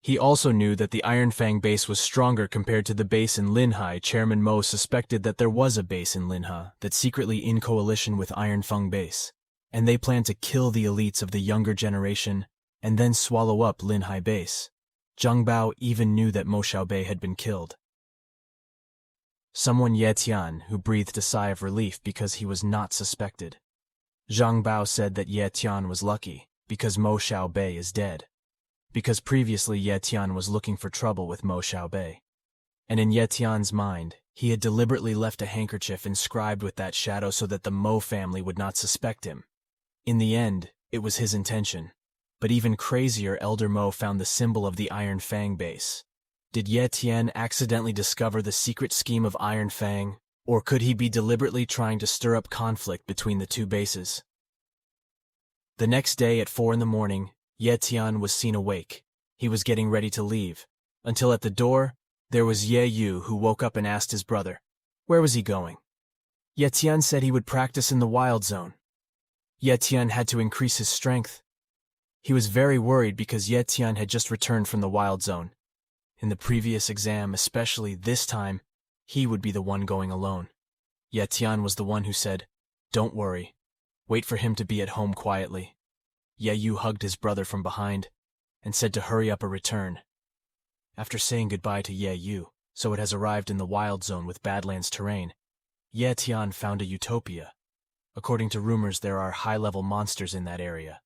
He also knew that the Iron Fang base was stronger compared to the base in Linhai. Chairman Mo suspected that there was a base in Linhai that secretly in coalition with Iron Fang base, and they planned to kill the elites of the younger generation and then swallow up Linhai base. Zhang Bao even knew that Mo Xiaobei had been killed. Someone Ye Tian, who breathed a sigh of relief because he was not suspected. Zhang Bao said that Ye Tian was lucky because Mo Xiaobei is dead. because previously Ye Tian was looking for trouble with Mo Xiaobei. And in Ye Tian's mind, he had deliberately left a handkerchief inscribed with that shadow so that the Mo family would not suspect him. In the end, it was his intention. But even crazier, Elder Mo found the symbol of the Iron Fang base. Did Ye Tian accidentally discover the secret scheme of Iron Fang, or could he be deliberately trying to stir up conflict between the two bases? The next day at 4 in the morning, Ye Tian was seen awake. He was getting ready to leave, until at the door, there was Ye Yu, who woke up and asked his brother, where was he going? Ye Tian said he would practice in the wild zone. Ye Tian had to increase his strength. He was very worried because Ye Tian had just returned from the wild zone. In the previous exam, especially this time, he would be the one going alone. Ye Tian was the one who said, "Don't worry. Wait for him to be at home quietly." Ye Yu hugged his brother from behind and said to hurry up a return. After saying goodbye to Ye Yu, so it has arrived in the wild zone with Badlands terrain, Ye Tian found a utopia. According to rumors, there are high-level monsters in that area.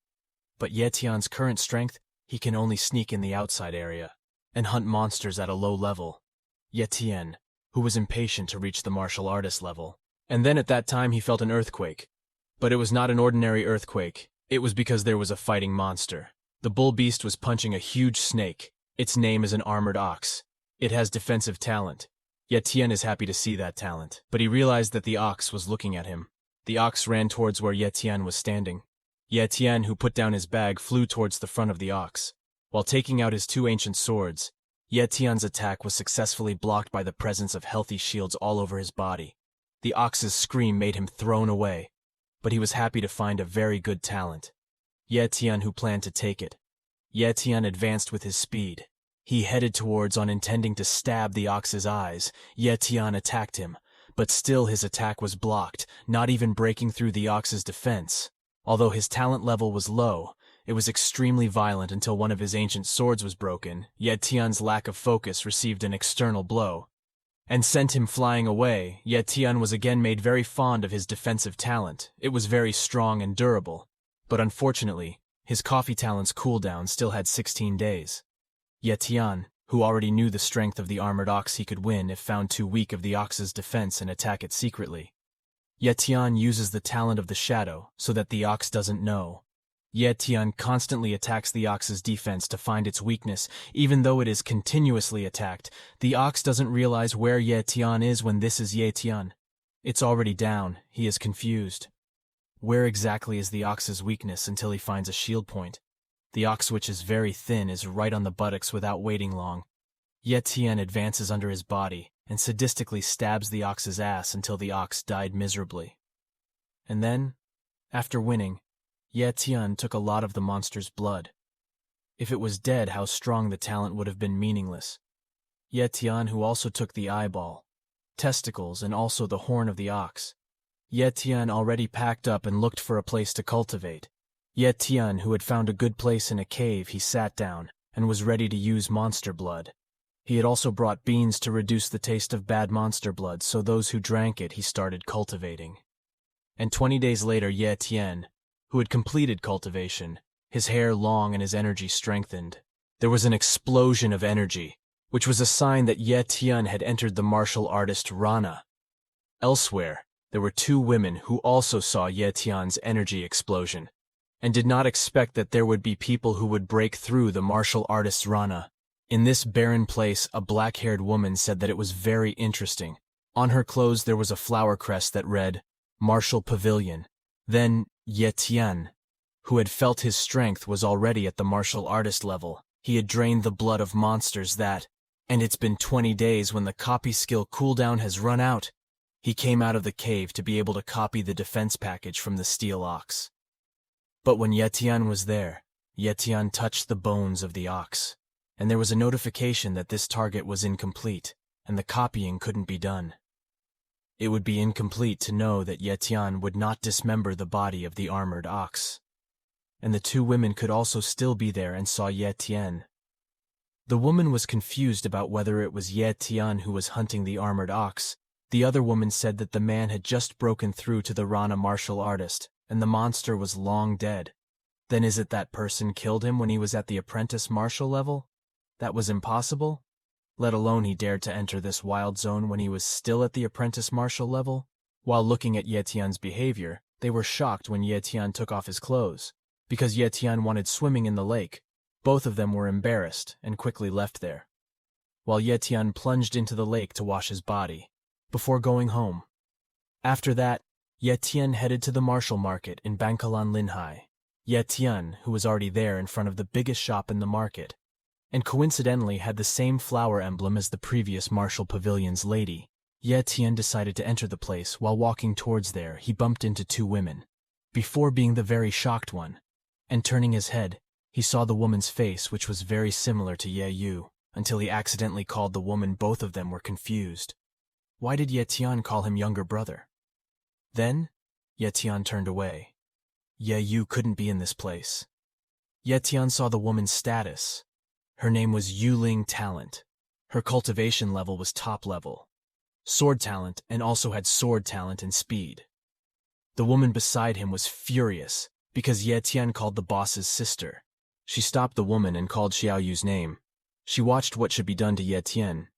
But Ye Tian's current strength, he can only sneak in the outside area and hunt monsters at a low level. Ye Tian, who was impatient to reach the martial artist level. And then at that time he felt an earthquake. But it was not an ordinary earthquake. It was because there was a fighting monster. The bull beast was punching a huge snake. Its name is an armored ox. It has defensive talent. Ye Tian is happy to see that talent. But he realized that the ox was looking at him. The ox ran towards where Ye Tian was standing. Ye Tian, who put down his bag, flew towards the front of the ox. While taking out his two ancient swords, Ye Tian's attack was successfully blocked by the presence of healthy shields all over his body. The ox's scream made him thrown away, but he was happy to find a very good talent. Ye Tian, who planned to take it. Ye Tian advanced with his speed. He headed towards on intending to stab the ox's eyes. Ye Tian attacked him, but still his attack was blocked, not even breaking through the ox's defense. Although his talent level was low, it was extremely violent until one of his ancient swords was broken. Ye Tian's lack of focus received an external blow and sent him flying away. Ye Tian was again made very fond of his defensive talent. It was very strong and durable, but unfortunately, his coffee talent's cooldown still had 16 days. Ye Tian, who already knew the strength of the armored ox he could win if found too weak of the ox's defense and attack it secretly. Ye Tian uses the talent of the shadow so that the ox doesn't know. Ye Tian constantly attacks the ox's defense to find its weakness. Even though it is continuously attacked, the ox doesn't realize where Ye Tian is when this is Ye Tian. It's already down. He is confused. Where exactly is the ox's weakness until he finds a shield point? The ox, which is very thin, is right on the buttocks without waiting long. Ye Tian advances under his body and sadistically stabs the ox's ass until the ox died miserably. And then, after winning, Ye Tian took a lot of the monster's blood. If it was dead, how strong the talent would have been meaningless. Ye Tian, who also took the eyeball, testicles, and also the horn of the ox. Ye Tian already packed up and looked for a place to cultivate. Ye Tian, who had found a good place in a cave, he sat down and was ready to use monster blood. He had also brought beans to reduce the taste of bad monster blood, so those who drank it he started cultivating. And 20 days later, Ye Tian, who had completed cultivation, his hair long and his energy strengthened. There was an explosion of energy, which was a sign that Ye Tian had entered the martial artist Rana. Elsewhere, there were two women who also saw Ye Tian's energy explosion, and did not expect that there would be people who would break through the martial artist's Rana. In this barren place, a black-haired woman said that it was very interesting. On her clothes there was a flower crest that read, "Martial Pavilion." Then Ye Tian, who had felt his strength, was already at the martial artist level. He had drained the blood of monsters and it's been 20 days when the copy skill cooldown has run out. He came out of the cave to be able to copy the defense package from the steel ox. But when Ye Tian was there, Ye Tian touched the bones of the ox, and there was a notification that this target was incomplete, and the copying couldn't be done. It would be incomplete to know that Ye Tian would not dismember the body of the armored ox. And the two women could also still be there and saw Ye Tian. The woman was confused about whether it was Ye Tian who was hunting the armored ox. The other woman said that the man had just broken through to the Rana martial artist, and the monster was long dead. Then is it that person killed him when he was at the apprentice martial level? That was impossible? Let alone he dared to enter this wild zone when he was still at the apprentice martial level? While looking at Ye Tian's behavior, they were shocked when Ye Tian took off his clothes. Because Ye Tian wanted swimming in the lake, both of them were embarrassed and quickly left there. While Ye Tian plunged into the lake to wash his body, before going home. After that, Ye Tian headed to the martial market in Bangkalan Linhai. Ye Tian, who was already there in front of the biggest shop in the market, and coincidentally had the same flower emblem as the previous martial pavilion's lady, Ye Tian decided to enter the place. While walking towards there, he bumped into two women, before being the very shocked one, and turning his head, he saw the woman's face, which was very similar to Ye Yu, until he accidentally called the woman. Both of them were confused. Why did Ye Tian call him younger brother? Then, Ye Tian turned away. Ye Yu couldn't be in this place. Ye Tian saw the woman's status. Her name was Yuling Talent. Her cultivation level was top level. Sword talent, and also had sword talent and speed. The woman beside him was furious, because Ye Tian called the boss's sister. She stopped the woman and called Xiao Yu's name. She watched what should be done to Ye Tian.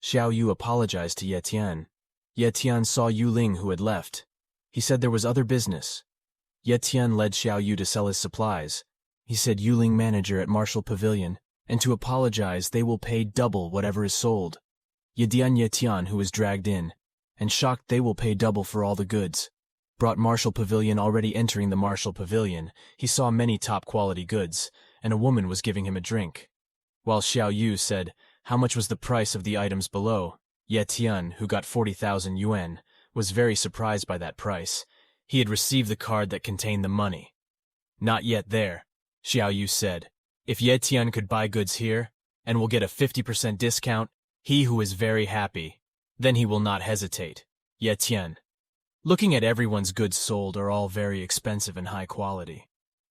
Xiao Yu apologized to Ye Tian. Ye Tian saw Yuling, who had left. He said there was other business. Ye Tian led Xiao Yu to sell his supplies. He said Yuling manager at Martial Pavilion, and to apologize they will pay double whatever is sold. Ye Tian, who was dragged in, and shocked they will pay double for all the goods, brought Martial Pavilion. Already entering the Martial Pavilion, he saw many top-quality goods, and a woman was giving him a drink. While Xiao Yu said, how much was the price of the items below? Ye Tian, who got 40,000 yuan, was very surprised by that price. He had received the card that contained the money. Not yet there, Xiao Yu said. If Ye Tian could buy goods here, and will get a 50% discount, he who is very happy, then he will not hesitate. Ye Tian. Looking at everyone's goods sold are all very expensive and high quality.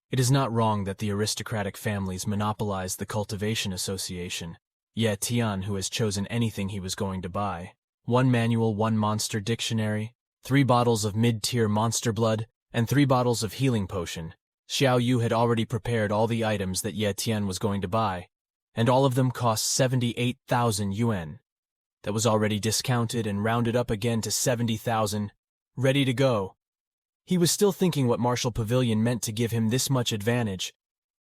It is not wrong that the aristocratic families monopolize the cultivation association. Ye Tian, who has chosen anything he was going to buy. 1 manual, 1 monster dictionary, 3 bottles of mid-tier monster blood, and 3 bottles of healing potion. Xiao Yu had already prepared all the items that Ye Tian was going to buy, and all of them cost 78,000 yuan. That was already discounted and rounded up again to 70,000, ready to go. He was still thinking what Martial Pavilion meant to give him this much advantage,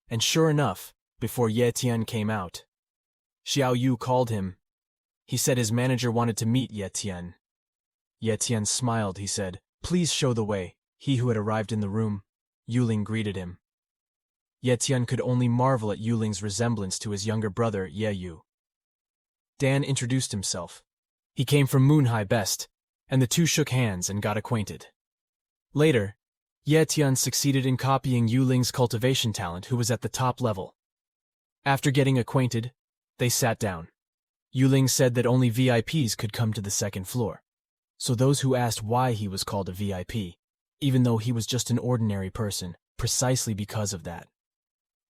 and sure enough, before Ye Tian came out, Xiao Yu called him. He said his manager wanted to meet Ye Tian. Ye Tian smiled. He said, please show the way. He who had arrived in the room, Yuling, greeted him. Ye Tian could only marvel at Yuling's resemblance to his younger brother, Ye Yu. Dan introduced himself. He came from Moonhai Best, and the two shook hands and got acquainted. Later, Ye Tian succeeded in copying Yuling's cultivation talent, who was at the top level. After getting acquainted, they sat down. Yuling said that only VIPs could come to the second floor, so those who asked why he was called a VIP, even though he was just an ordinary person, precisely because of that.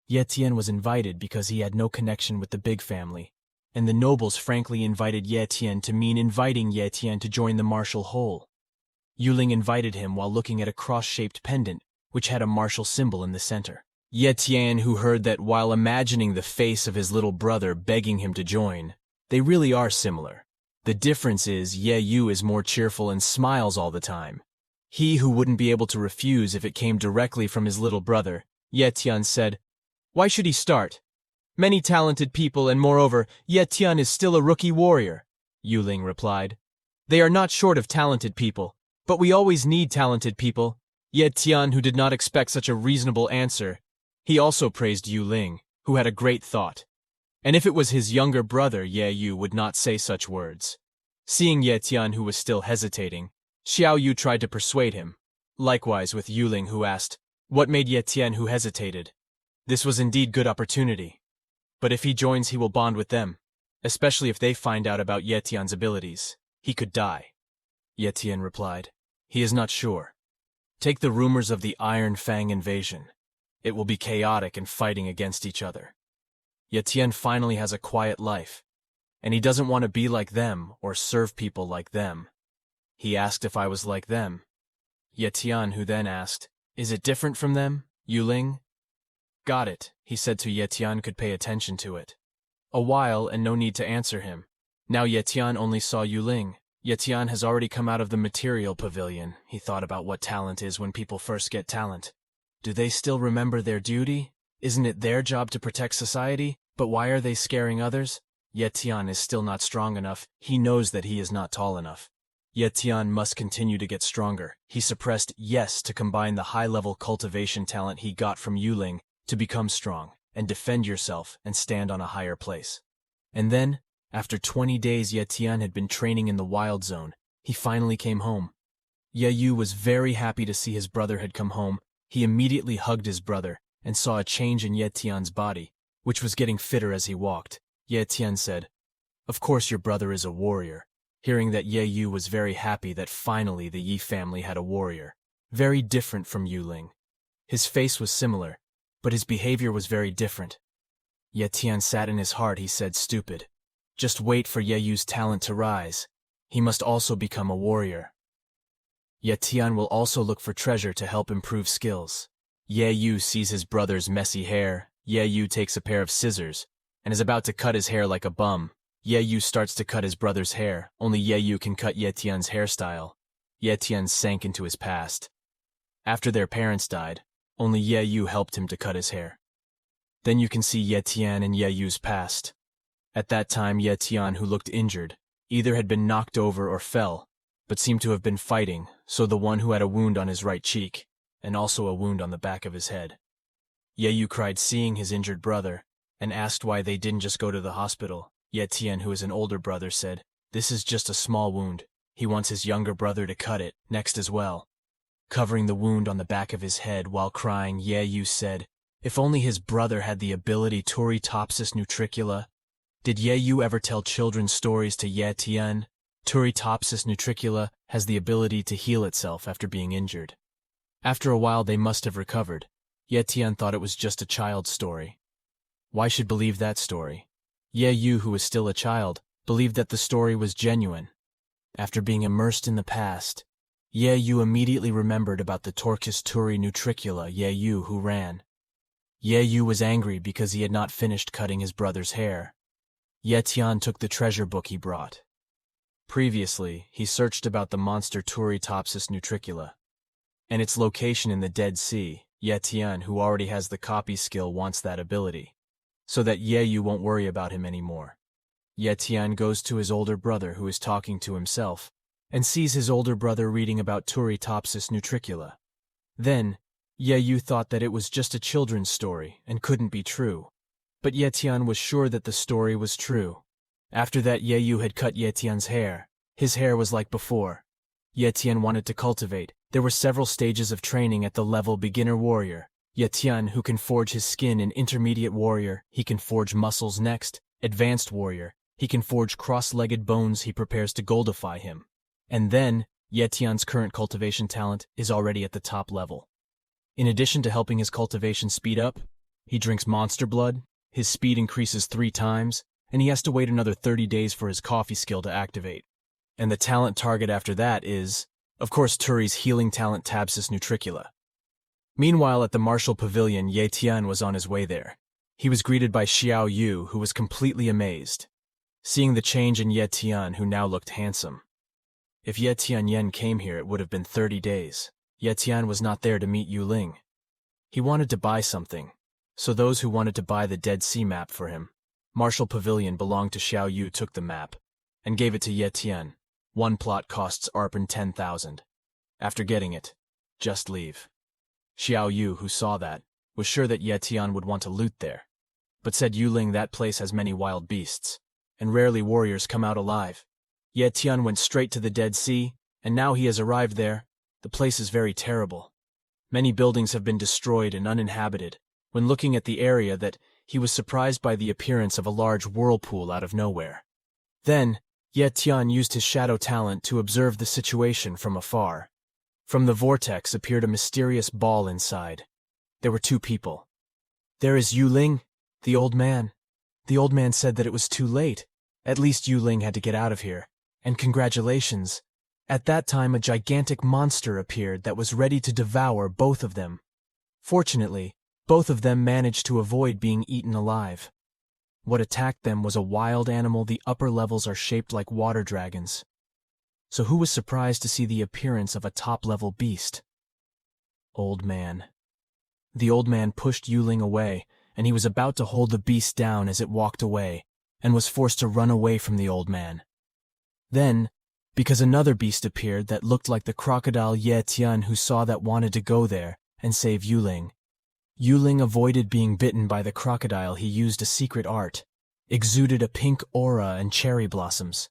Ye Tian was invited because he had no connection with the big family, and the nobles frankly invited Ye Tian to mean inviting Ye Tian to join the martial whole. Yuling invited him while looking at a cross-shaped pendant, which had a martial symbol in the center. Ye Tian, who heard that while imagining the face of his little brother begging him to join, they really are similar. The difference is Ye Yu is more cheerful and smiles all the time. He who wouldn't be able to refuse if it came directly from his little brother, Ye Tian said, why should he start? Many talented people, and moreover, Ye Tian is still a rookie warrior, Yuling replied. They are not short of talented people, but we always need talented people. Ye Tian, who did not expect such a reasonable answer, he also praised Yuling, who had a great thought. And if it was his younger brother, Ye Yu would not say such words. Seeing Ye Tian, who was still hesitating, Xiao Yu tried to persuade him. Likewise with Yuling, who asked, what made Ye Tian, who hesitated? This was indeed good opportunity. But if he joins, he will bond with them, especially if they find out about Ye Tian's abilities. He could die. Ye Tian replied, he is not sure. Take the rumors of the Iron Fang invasion. It will be chaotic and fighting against each other. Ye Tian finally has a quiet life, and he doesn't want to be like them or serve people like them. He asked if I was like them. Ye Tian, who then asked, is it different from them, Yuling? Got it, he said to Ye Tian could pay attention to it. A while and no need to answer him. Now Ye Tian only saw Yuling. Ye Tian has already come out of the material pavilion. He thought about what talent is when people first get talent. Do they still remember their duty? Isn't it their job to protect society? But why are they scaring others? Ye Tian is still not strong enough. He knows that he is not tall enough. Ye Tian must continue to get stronger. He suppressed yes to combine the high-level cultivation talent he got from Yuling to become strong and defend yourself and stand on a higher place. And then, after 20 days Ye Tian had been training in the wild zone, he finally came home. Ye Yu was very happy to see his brother had come home. He immediately hugged his brother and saw a change in Ye Tian's body, which was getting fitter as he walked. Ye Tian said, "Of course your brother is a warrior." Hearing that, Ye Yu was very happy that finally the Yi family had a warrior, very different from Yuling. His face was similar, but his behavior was very different. Ye Tian sat in his heart. He said, "Stupid. Just wait for Ye Yu's talent to rise. He must also become a warrior." Ye Tian will also look for treasure to help improve skills. Ye Yu sees his brother's messy hair. Ye Yu takes a pair of scissors and is about to cut his hair like a bum. Ye Yu starts to cut his brother's hair. Only Ye Yu can cut Ye Tian's hairstyle. Ye Tian sank into his past. After their parents died, only Ye Yu helped him to cut his hair. Then you can see Ye Tian and Ye Yu's past. At that time, Ye Tian, who looked injured, either had been knocked over or fell, but seemed to have been fighting, so the one who had a wound on his right cheek, and also a wound on the back of his head. Ye Yu cried seeing his injured brother, and asked why they didn't just go to the hospital. Ye Tian, who is an older brother, said, "This is just a small wound. He wants his younger brother to cut it next as well." Covering the wound on the back of his head while crying, Ye Yu said, if only his brother had the ability Turritopsis nutricula. Did Ye Yu ever tell children's stories to Ye Tian? Turritopsis nutricula has the ability to heal itself after being injured. After a while they must have recovered. Ye Tian thought it was just a child's story. Why should believe that story? Ye Yu, who was still a child, believed that the story was genuine. After being immersed in the past, Ye Yu immediately remembered about the Torquus Turi nutricula Ye Yu who ran. Ye Yu was angry because he had not finished cutting his brother's hair. Ye Tian took the treasure book he brought. Previously, he searched about the monster Turritopsis nutricula and its location in the Dead Sea. Ye Tian, who already has the copy skill, wants that ability, so that Ye Yu won't worry about him anymore. Ye Tian goes to his older brother, who is talking to himself, and sees his older brother reading about Turritopsis nutricula. Then, Ye Yu thought that it was just a children's story and couldn't be true. But Ye Tian was sure that the story was true. After that, Ye Yu had cut Ye Tian's hair. His hair was like before. Ye Tian wanted to cultivate. There were several stages of training at the level beginner warrior. Ye Tian, who can forge his skin, in intermediate warrior, he can forge muscles next. Advanced warrior, he can forge cross-legged bones. He prepares to goldify him. And then, Ye Tian's current cultivation talent is already at the top level. In addition to helping his cultivation speed up, he drinks monster blood, his speed increases 3 times, and he has to wait another 30 days for his coffee skill to activate. And the talent target after that is, of course, Turi's healing talent Tabsis nutricula. Meanwhile, at the martial pavilion, Ye Tian was on his way there. He was greeted by Xiao Yu, who was completely amazed, seeing the change in Ye Tian, who now looked handsome. If Ye Tian Yen came here, it would have been 30 days. Ye Tian was not there to meet Yuling. He wanted to buy something, so those who wanted to buy the Dead Sea map for him. Martial Pavilion belonged to Xiao Yu took the map and gave it to Ye Tian. 1 plot costs Arpin 10,000. After getting it, just leave. Xiao Yu, who saw that, was sure that Ye Tian would want to loot there, but said Yuling that place has many wild beasts, and rarely warriors come out alive. Ye Tian went straight to the Dead Sea, and now he has arrived there. The place is very terrible. Many buildings have been destroyed and uninhabited. When looking at the area, that he was surprised by the appearance of a large whirlpool out of nowhere. Then, Ye Tian used his shadow talent to observe the situation from afar. From the vortex appeared a mysterious ball inside. There were 2 people. "There is Yuling, the old man." The old man said that it was too late. At least Yuling had to get out of here. And congratulations. At that time, a gigantic monster appeared that was ready to devour both of them. Fortunately, Both of them managed to avoid being eaten alive. What attacked them was a wild animal. The upper levels are shaped like water dragons. So who was surprised to see the appearance of a top-level beast? Old Man. The old man pushed Yuling away, and he was about to hold the beast down as it walked away, and was forced to run away from the old man. Then, because another beast appeared that looked like the crocodile Ye Tian, who saw that wanted to go there and save Yuling. Yuling avoided being bitten by the crocodile. He used a secret art, exuded a pink aura and cherry blossoms.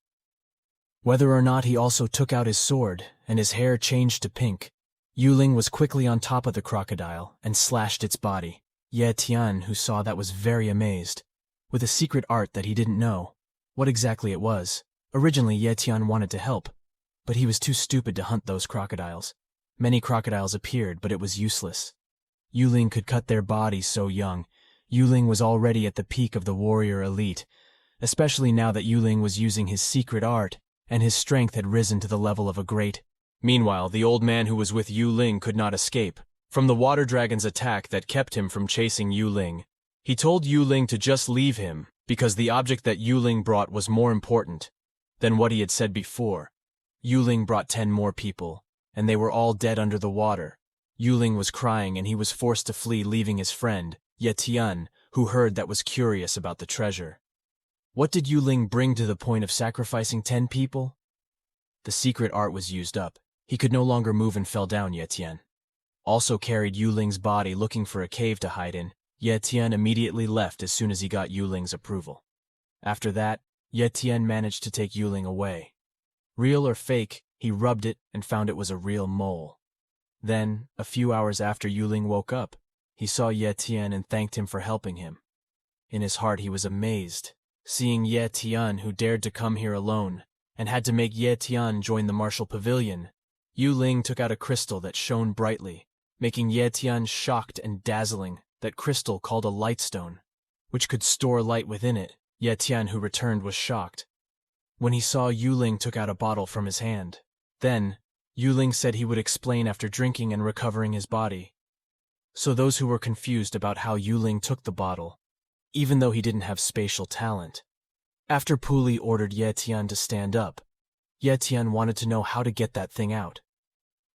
Whether or not he also took out his sword, and his hair changed to pink, Yuling was quickly on top of the crocodile and slashed its body. Ye Tian, who saw that, was very amazed, with a secret art that he didn't know what exactly it was. Originally, Ye Tian wanted to help, but he was too stupid to hunt those crocodiles. Many crocodiles appeared, but it was useless. Yuling could cut their bodies so young. Yuling was already at the peak of the warrior elite, especially now that Yuling was using his secret art, and his strength had risen to the level of a great. Meanwhile, the old man who was with Yuling could not escape from the water dragon's attack that kept him from chasing Yuling. He told Yuling to just leave him, because the object that Yuling brought was more important than what he had said before. Yuling brought 10 more people, and they were all dead under the water. Yuling was crying, and he was forced to flee, leaving his friend, Ye Tian, who heard that, was curious about the treasure. What did Yuling bring to the point of sacrificing 10 people? The secret art was used up. He could no longer move and fell down. Ye Tian also carried Yuling's body, looking for a cave to hide in. Ye Tian immediately left as soon as he got Yuling's approval. After that, Ye Tian managed to take Yuling away. Real or fake, he rubbed it and found it was a real mole. Then, a few hours after Yuling woke up, he saw Ye Tian and thanked him for helping him. In his heart he was amazed, seeing Ye Tian, who dared to come here alone, and had to make Ye Tian join the martial pavilion. Yuling took out a crystal that shone brightly, making Ye Tian shocked and dazzling. That crystal, called a lightstone, which could store light within it. Ye Tian, who returned, was shocked when he saw Yuling took out a bottle from his hand. Then, Yuling said he would explain after drinking and recovering his body. So those who were confused about how Yuling took the bottle, even though he didn't have spatial talent. After Puli ordered Ye Tian to stand up, Ye Tian wanted to know how to get that thing out.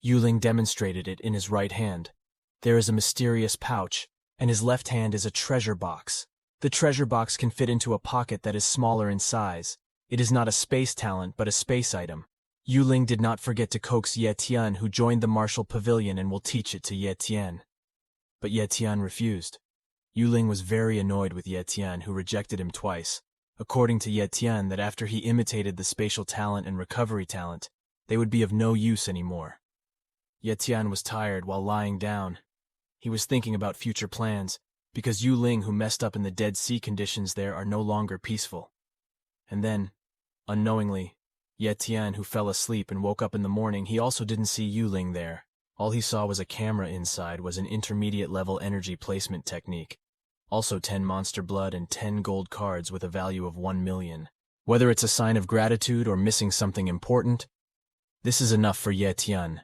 Yuling demonstrated it in his right hand. There is a mysterious pouch, and his left hand is a treasure box. The treasure box can fit into a pocket that is smaller in size. It is not a space talent, but a space item. Yuling did not forget to coax Ye Tian, who joined the martial pavilion, and will teach it to Ye Tian. But Ye Tian refused. Yuling was very annoyed with Ye Tian, who rejected him twice. According to Ye Tian, that after he imitated the spatial talent and recovery talent, they would be of no use anymore. Ye Tian was tired while lying down. He was thinking about future plans, because Yuling, who messed up in the Dead Sea conditions there, are no longer peaceful. And then, unknowingly, Ye Tian, who fell asleep and woke up in the morning, he also didn't see Yuling there. All he saw was a camera inside, was an intermediate-level energy placement technique. Also 10 monster blood and 10 gold cards with a value of 1 million. Whether it's a sign of gratitude or missing something important, this is enough for Ye Tian.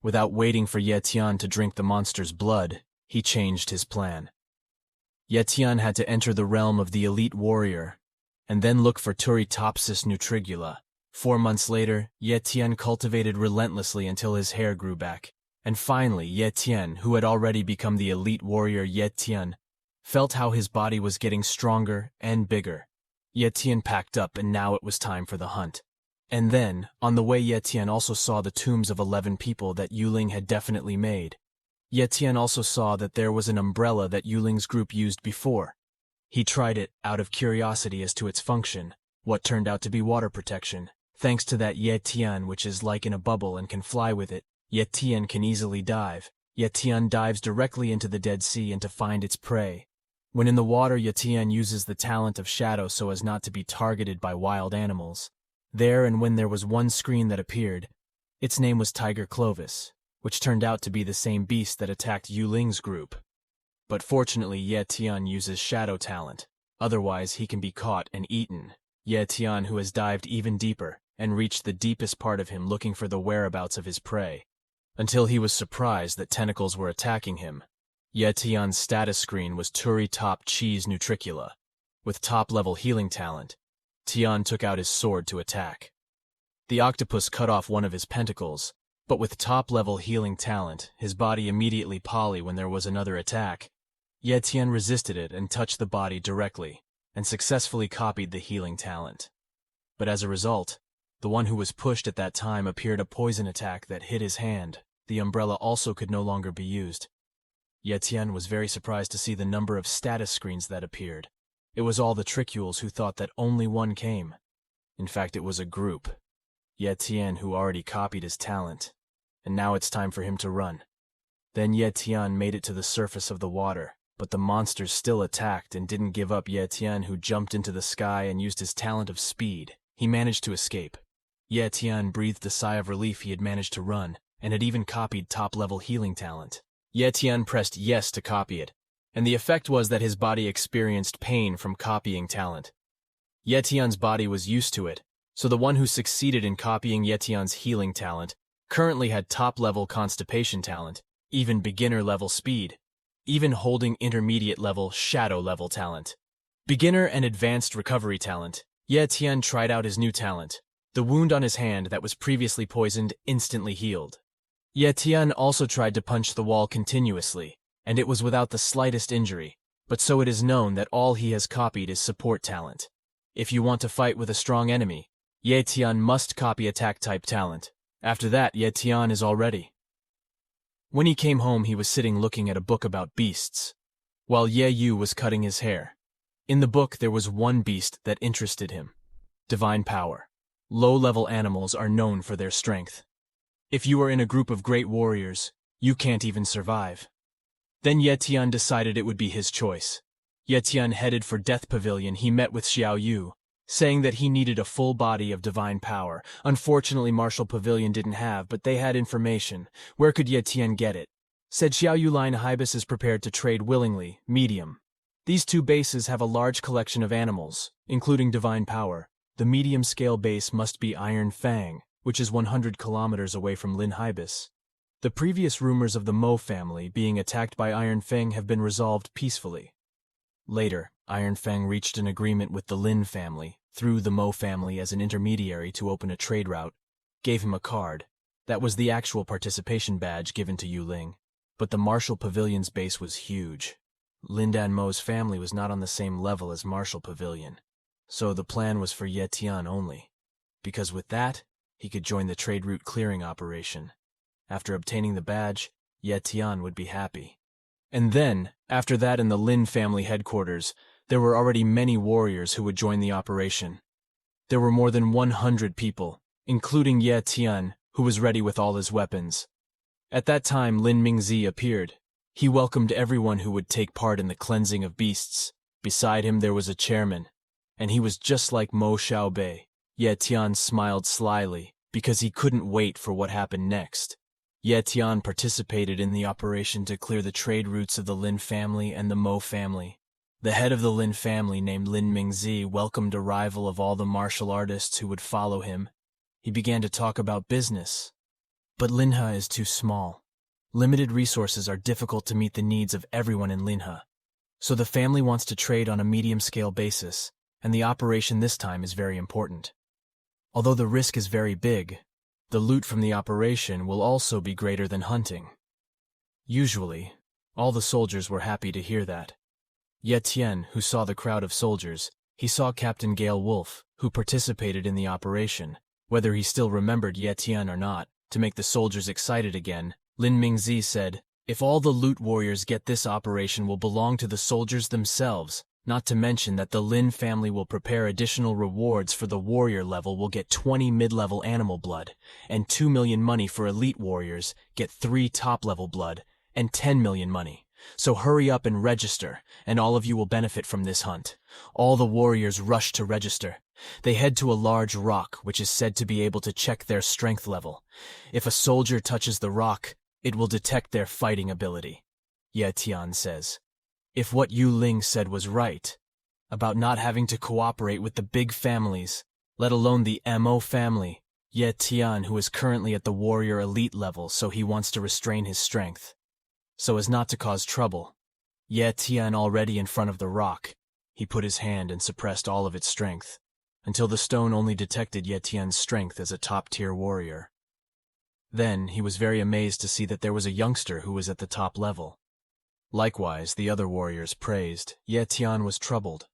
Without waiting for Ye Tian to drink the monster's blood, he changed his plan. Ye Tian had to enter the realm of the elite warrior, and then look for Turritopsis nutrigula. 4 months later, Ye Tian cultivated relentlessly until his hair grew back. And finally, Ye Tian, who had already become the elite warrior Ye Tian, felt how his body was getting stronger and bigger. Ye Tian packed up, and now it was time for the hunt. And then, on the way, Ye Tian also saw the tombs of 11 people that Yuling had definitely made. Ye Tian also saw that there was an umbrella that Yuling's group used before. He tried it, out of curiosity as to its function, what turned out to be water protection. Thanks to that Ye Tian, which is like in a bubble and can fly with it, Ye Tian can easily dive. Ye Tian dives directly into the Dead Sea and to find its prey. When in the water, Ye Tian uses the talent of shadow so as not to be targeted by wild animals. There and when there was one screen that appeared, its name was Tiger Clovis, which turned out to be the same beast that attacked Yuling's group. But fortunately, Ye Tian uses shadow talent, otherwise he can be caught and eaten. Ye Tian, who has dived even deeper, and reached the deepest part of him looking for the whereabouts of his prey, until he was surprised that tentacles were attacking him. Ye Tian's status screen was Turi Top Cheese Nutricula. With top-level healing talent, Tian took out his sword to attack. The octopus cut off one of his pentacles, but with top-level healing talent, his body immediately poly when there was another attack. Ye Tian resisted it and touched the body directly, and successfully copied the healing talent. But as a result, the one who was pushed at that time appeared a poison attack that hit his hand. The umbrella also could no longer be used. Ye Tian was very surprised to see the number of status screens that appeared. It was all the tricules who thought that only one came. In fact, it was a group. Ye Tian who already copied his talent, and now it's time for him to run. Then Ye Tian made it to the surface of the water, but the monsters still attacked and didn't give up. Ye Tian who jumped into the sky and used his talent of speed. He managed to escape. Ye Tian breathed a sigh of relief. He had managed to run, and had even copied top-level healing talent. Ye Tian pressed yes to copy it, and the effect was that his body experienced pain from copying talent. Ye Tian's body was used to it, so the one who succeeded in copying Ye Tian's healing talent currently had top-level constipation talent, even beginner-level speed, even holding intermediate-level shadow-level talent. Beginner and advanced recovery talent. Ye Tian tried out his new talent. The wound on his hand that was previously poisoned instantly healed. Ye Tian also tried to punch the wall continuously, and it was without the slightest injury, but so it is known that all he has copied is support talent. If you want to fight with a strong enemy, Ye Tian must copy attack-type talent. After that, Ye Tian is all ready. When he came home, he was sitting looking at a book about beasts, while Ye Yu was cutting his hair. In the book, there was one beast that interested him: divine power. Low-level animals are known for their strength. If you are in a group of great warriors, you can't even survive. Then Ye Tian decided it would be his choice. Ye Tian headed for Death Pavilion. He met with Xiao Yu, saying that he needed a full body of divine power. Unfortunately, Martial Pavilion didn't have, but they had information. Where could Ye Tian get it? Said Xiao Yu. Line Hibis is prepared to trade willingly, medium. These two bases have a large collection of animals, including divine power. The medium-scale base must be Iron Fang, which is 100 kilometers away from Lin Hibis. The previous rumors of the Mo family being attacked by Iron Fang have been resolved peacefully. Later, Iron Fang reached an agreement with the Lin family, through the Mo family as an intermediary to open a trade route, gave him a card. That was the actual participation badge given to Yu Ling. But the Martial Pavilion's base was huge. Lindan Mo's family was not on the same level as Martial Pavilion, so the plan was for Ye Tian only, because with that, he could join the trade route clearing operation. After obtaining the badge, Ye Tian would be happy. And then, after that in the Lin family headquarters, there were already many warriors who would join the operation. There were more than 100 people, including Ye Tian, who was ready with all his weapons. At that time, Lin Mingzi appeared. He welcomed everyone who would take part in the cleansing of beasts. Beside him there was a chairman, and he was just like Mo Xiaobei. Ye Tian smiled slyly, because he couldn't wait for what happened next. Ye Tian participated in the operation to clear the trade routes of the Lin family and the Mo family. The head of the Lin family, named Lin Mingzi, welcomed arrival of all the martial artists who would follow him. He began to talk about business. But Linha is too small. Limited resources are difficult to meet the needs of everyone in Linha. So the family wants to trade on a medium-scale basis, and the operation this time is very important. Although the risk is very big, the loot from the operation will also be greater than hunting. Usually, all the soldiers were happy to hear that. Ye Tian, who saw the crowd of soldiers, he saw Captain Gale Wolf, who participated in the operation. Whether he still remembered Ye Tian or not, to make the soldiers excited again, Lin Mingzi said, "If all the loot warriors get this operation will belong to the soldiers themselves, not to mention that the Lin family will prepare additional rewards for the warrior level will get 20 mid-level animal blood, and 2 million money for elite warriors, get 3 top-level blood, and 10 million money. So hurry up and register, and all of you will benefit from this hunt." All the warriors rush to register. They head to a large rock, which is said to be able to check their strength level. If a soldier touches the rock, it will detect their fighting ability. Ye Tian says, if what Yu Ling said was right, about not having to cooperate with the big families, let alone the Mo family, Ye Tian, who is currently at the warrior elite level, so he wants to restrain his strength. so as not to cause trouble. Ye Tian already in front of the rock, he put his hand and suppressed all of its strength, until the stone only detected Ye Tian's strength as a top-tier warrior. Then he was very amazed to see that there was a youngster who was at the top level. Likewise, the other warriors praised. Ye Tian was troubled.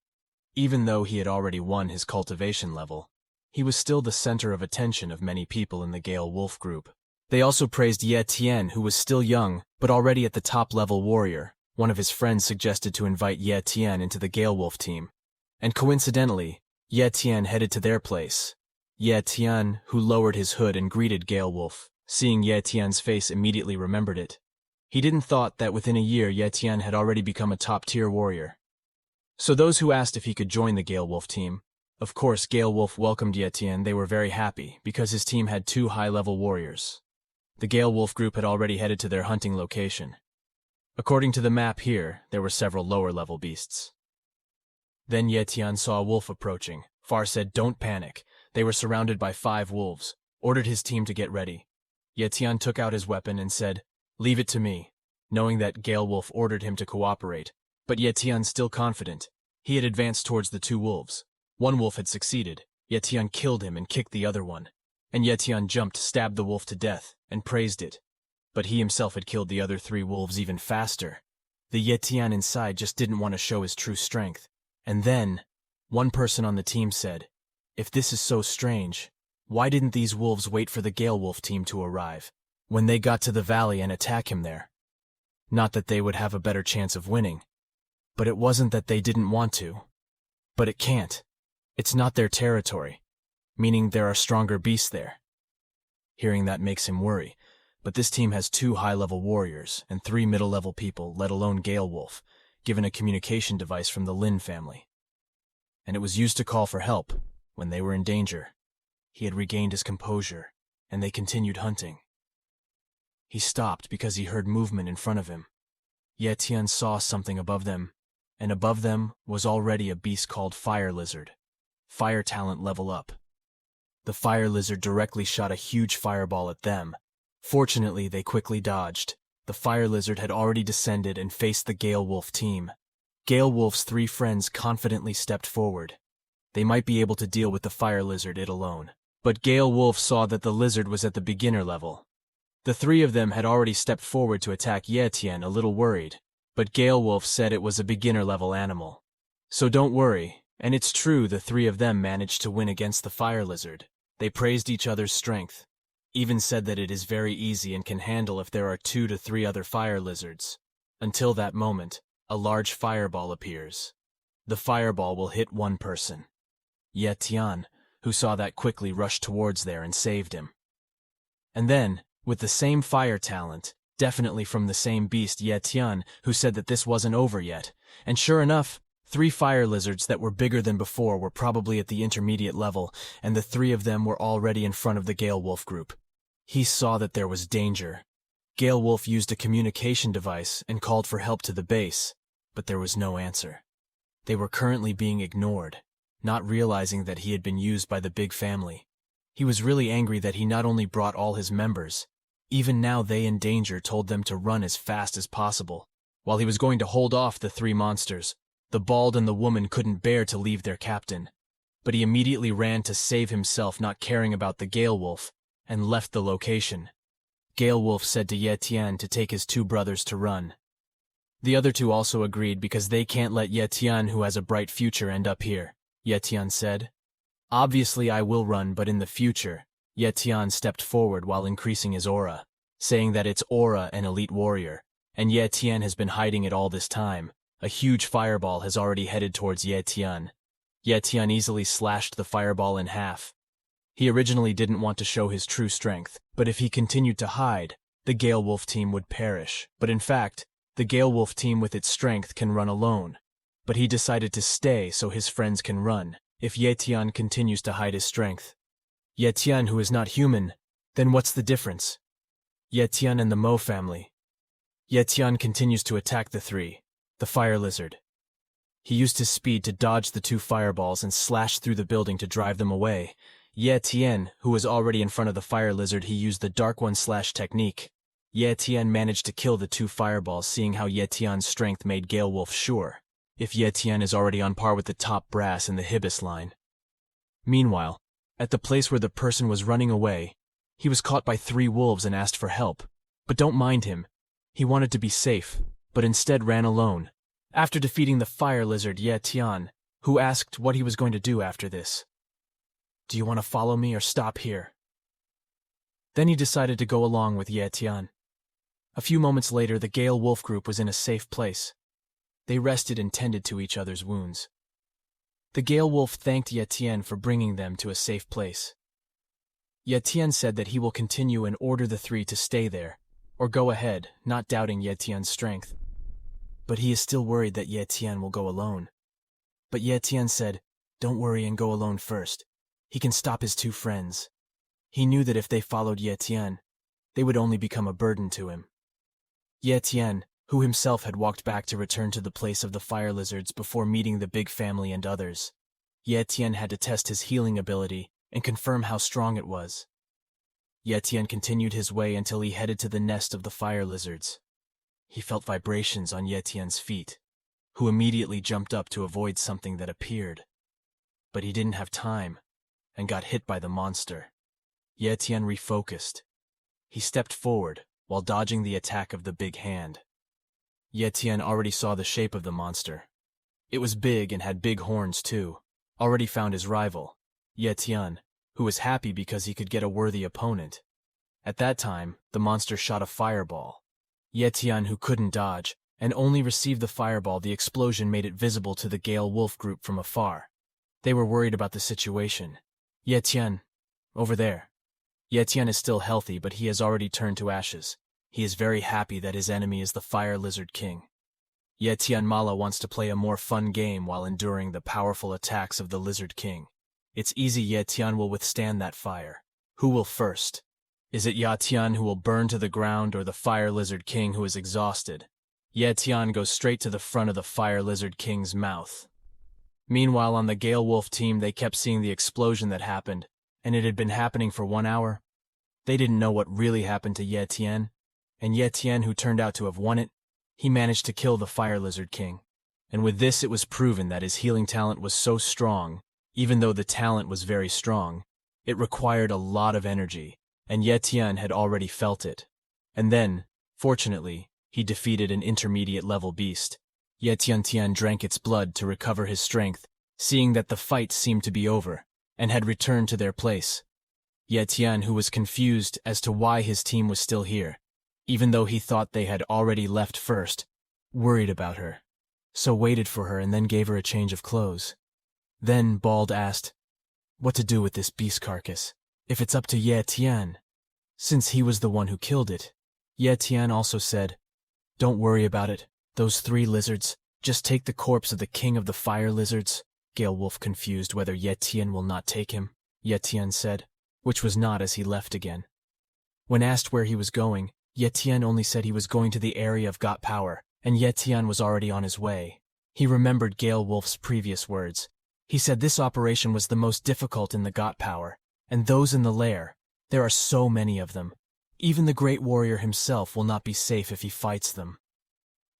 Even though he had already won his cultivation level, he was still the center of attention of many people in the Gale Wolf group. They also praised Ye Tian, who was still young, but already at the top-level warrior. One of his friends suggested to invite Ye Tian into the Gale Wolf team. And coincidentally, Ye Tian headed to their place. Ye Tian, who lowered his hood and greeted Gale Wolf, seeing Ye Tian's face, immediately remembered it. He didn't thought that within a year Ye Tian had already become a top-tier warrior. So those who asked if he could join the Gale Wolf team, of course Gale Wolf welcomed Ye Tian. They were very happy, because his team had 2 high-level warriors. The Gale Wolf group had already headed to their hunting location. According to the map here, there were several lower-level beasts. Then Ye Tian saw a wolf approaching. Far said, "Don't panic." They were surrounded by 5 wolves, ordered his team to get ready. Ye Tian took out his weapon and said, "Leave it to me," knowing that Gale Wolf ordered him to cooperate. But Ye Tian, still confident, he had advanced towards the 2 wolves. One wolf had succeeded. Ye Tian killed him and kicked the other one. And Ye Tian jumped, stabbed the wolf to death, and praised it. But he himself had killed the other 3 wolves even faster. The Ye Tian inside just didn't want to show his true strength. And then, one person on the team said, "If this is so strange, why didn't these wolves wait for the Gale Wolf team to arrive, when they got to the valley, and attack him there? Not that they would have a better chance of winning. But it wasn't that they didn't want to. But it can't. It's not their territory, meaning there are stronger beasts there." Hearing that makes him worry. But this team has 2 high-level warriors and 3 middle-level people, let alone Gale Wolf, given a communication device from the Lin family. And it was used to call for help when they were in danger. He had regained his composure, and they continued hunting. He stopped because he heard movement in front of him. Ye Tian saw something above them, and above them was already a beast called Fire Lizard. Fire talent level up. The Fire Lizard directly shot a huge fireball at them. Fortunately, they quickly dodged. The Fire Lizard had already descended and faced the Gale Wolf team. Gale Wolf's 3 friends confidently stepped forward. They might be able to deal with the Fire Lizard it alone. But Gale Wolf saw that the lizard was at the beginner level. The 3 of them had already stepped forward to attack Ye Tian, a little worried. But Gale Wolf said it was a beginner-level animal. So don't worry, and it's true the 3 of them managed to win against the Fire Lizard. They praised each other's strength. Even said that it is very easy and can handle if there are 2 to 3 other fire lizards. Until that moment, a large fireball appears. The fireball will hit one person. Ye Tian, who saw that, quickly rushed towards there and saved him. And then, with the same fire talent, definitely from the same beast, Ye Tian, who said that this wasn't over yet, and sure enough, 3 fire lizards that were bigger than before were probably at the intermediate level, and the 3 of them were already in front of the Gale Wolf group. He saw that there was danger. Gale Wolf used a communication device and called for help to the base, but there was no answer. They were currently being ignored, not realizing that he had been used by the big family. He was really angry that he not only brought all his members, even now they in danger told them to run as fast as possible. While he was going to hold off the 3 monsters, the bald and the woman couldn't bear to leave their captain. But he immediately ran to save himself, not caring about the Gale Wolf, and left the location. Gale Wolf said to Ye Tian to take his 2 brothers to run. The other 2 also agreed because they can't let Ye Tian, who has a bright future, end up here. Ye Tian said, "Obviously I will run, but in the future." Ye Tian stepped forward while increasing his aura, saying that it's aura an elite warrior, and Ye Tian has been hiding it all this time. A huge fireball has already headed towards Ye Tian. Ye Tian easily slashed the fireball in half. He originally didn't want to show his true strength, but if he continued to hide, the Gale Wolf team would perish. But in fact, the Gale Wolf team with its strength can run alone. But he decided to stay so his friends can run, if Ye Tian continues to hide his strength. Ye Tian, who is not human, then what's the difference? Ye Tian and the Mo family. Ye Tian continues to attack the 3, the Fire Lizard. He used his speed to dodge the 2 fireballs and slash through the building to drive them away. Ye Tian, who was already in front of the Fire Lizard, he used the Dark One slash technique. Ye Tian managed to kill the two fireballs, seeing how Ye Tian's strength made Gale Wolf sure if Ye Tian is already on par with the top brass in the Hibis line. Meanwhile, at the place where the person was running away, he was caught by 3 wolves and asked for help. But don't mind him. He wanted to be safe, but instead ran alone. After defeating the fire lizard Ye Tian, who asked what he was going to do after this. Do you want to follow me or stop here? Then he decided to go along with Ye Tian. A few moments later, the Gale Wolf group was in a safe place. They rested and tended to each other's wounds. The Gale Wolf thanked Ye Tian for bringing them to a safe place. Ye Tian said that he will continue and order the 3 to stay there, or go ahead, not doubting Ye Tian's strength. But he is still worried that Ye Tian will go alone. But Ye Tian said, don't worry and go alone first. He can stop his 2 friends. He knew that if they followed Ye Tian, they would only become a burden to him. Ye Tian, who himself had walked back to return to the place of the fire lizards before meeting the big family and others. Ye Tian had to test his healing ability and confirm how strong it was. Ye Tian continued his way until he headed to the nest of the fire lizards. He felt vibrations on Ye Tian's feet, who immediately jumped up to avoid something that appeared. But he didn't have time, and got hit by the monster. Ye Tian refocused. He stepped forward, while dodging the attack of the big hand. Ye Tian already saw the shape of the monster. It was big and had big horns too. Already found his rival, Ye Tian, who was happy because he could get a worthy opponent. At that time, the monster shot a fireball. Ye Tian, who couldn't dodge, and only received the fireball, the explosion made it visible to the Gale Wolf group from afar. They were worried about the situation. Ye Tian, over there. Ye Tian is still healthy, but he has already turned to ashes. He is very happy that his enemy is the Fire Lizard King. Ye Tian Mala wants to play a more fun game while enduring the powerful attacks of the Lizard King. It's easy Ye Tian will withstand that fire. Who will first? Is it Ye Tian who will burn to the ground, or the Fire Lizard King who is exhausted? Ye Tian goes straight to the front of the Fire Lizard King's mouth. Meanwhile, on the Gale Wolf team, they kept seeing the explosion that happened, and it had been happening for 1 hour. They didn't know what really happened to Ye Tian, and Ye Tian, who turned out to have won it, he managed to kill the Fire Lizard King. And with this, it was proven that his healing talent was so strong. Even though the talent was very strong, it required a lot of energy, and Ye Tian had already felt it. And then, fortunately, he defeated an intermediate-level beast. Ye Tian drank its blood to recover his strength, seeing that the fight seemed to be over, and had returned to their place. Ye Tian, who was confused as to why his team was still here, even though he thought they had already left first, worried about her, so waited for her and then gave her a change of clothes. Then Bald asked, what to do with this beast carcass, if it's up to Ye Tian, since he was the one who killed it. Ye Tian also said, don't worry about it, those 3 lizards, just take the corpse of the king of the fire lizards. Gale Wolf confused whether Ye Tian will not take him, Ye Tian said, which was not, as he left again. When asked where he was going, Ye Tian only said he was going to the area of Got Power, and Ye Tian was already on his way. He remembered Gale Wolf's previous words. He said this operation was the most difficult in the Got Power, and those in the lair, there are so many of them. Even the great warrior himself will not be safe if he fights them.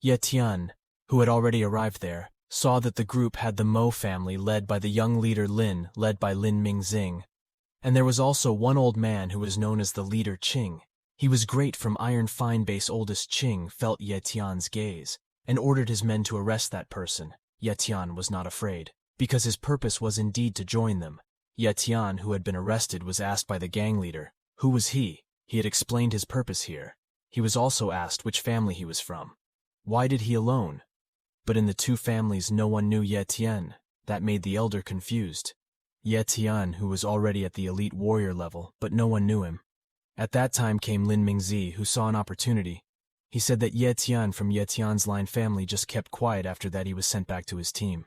Ye Tian, who had already arrived there, saw that the group had the Mo family led by the young leader Lin, led by Lin Mingxing. And there was also one old man who was known as the leader Qing. He was great from Iron Fine Base. Oldest Qing felt Ye Tian's gaze, and ordered his men to arrest that person. Ye Tian was not afraid, because his purpose was indeed to join them. Ye Tian, who had been arrested, was asked by the gang leader, who was he? He had explained his purpose here. He was also asked which family he was from. Why did he alone? But in the 2 families no one knew Ye Tian. That made the elder confused. Ye Tian, who was already at the elite warrior level, but no one knew him. At that time came Lin Mingzi, who saw an opportunity. He said that Ye Tian from Ye Tian's line family just kept quiet. After that he was sent back to his team.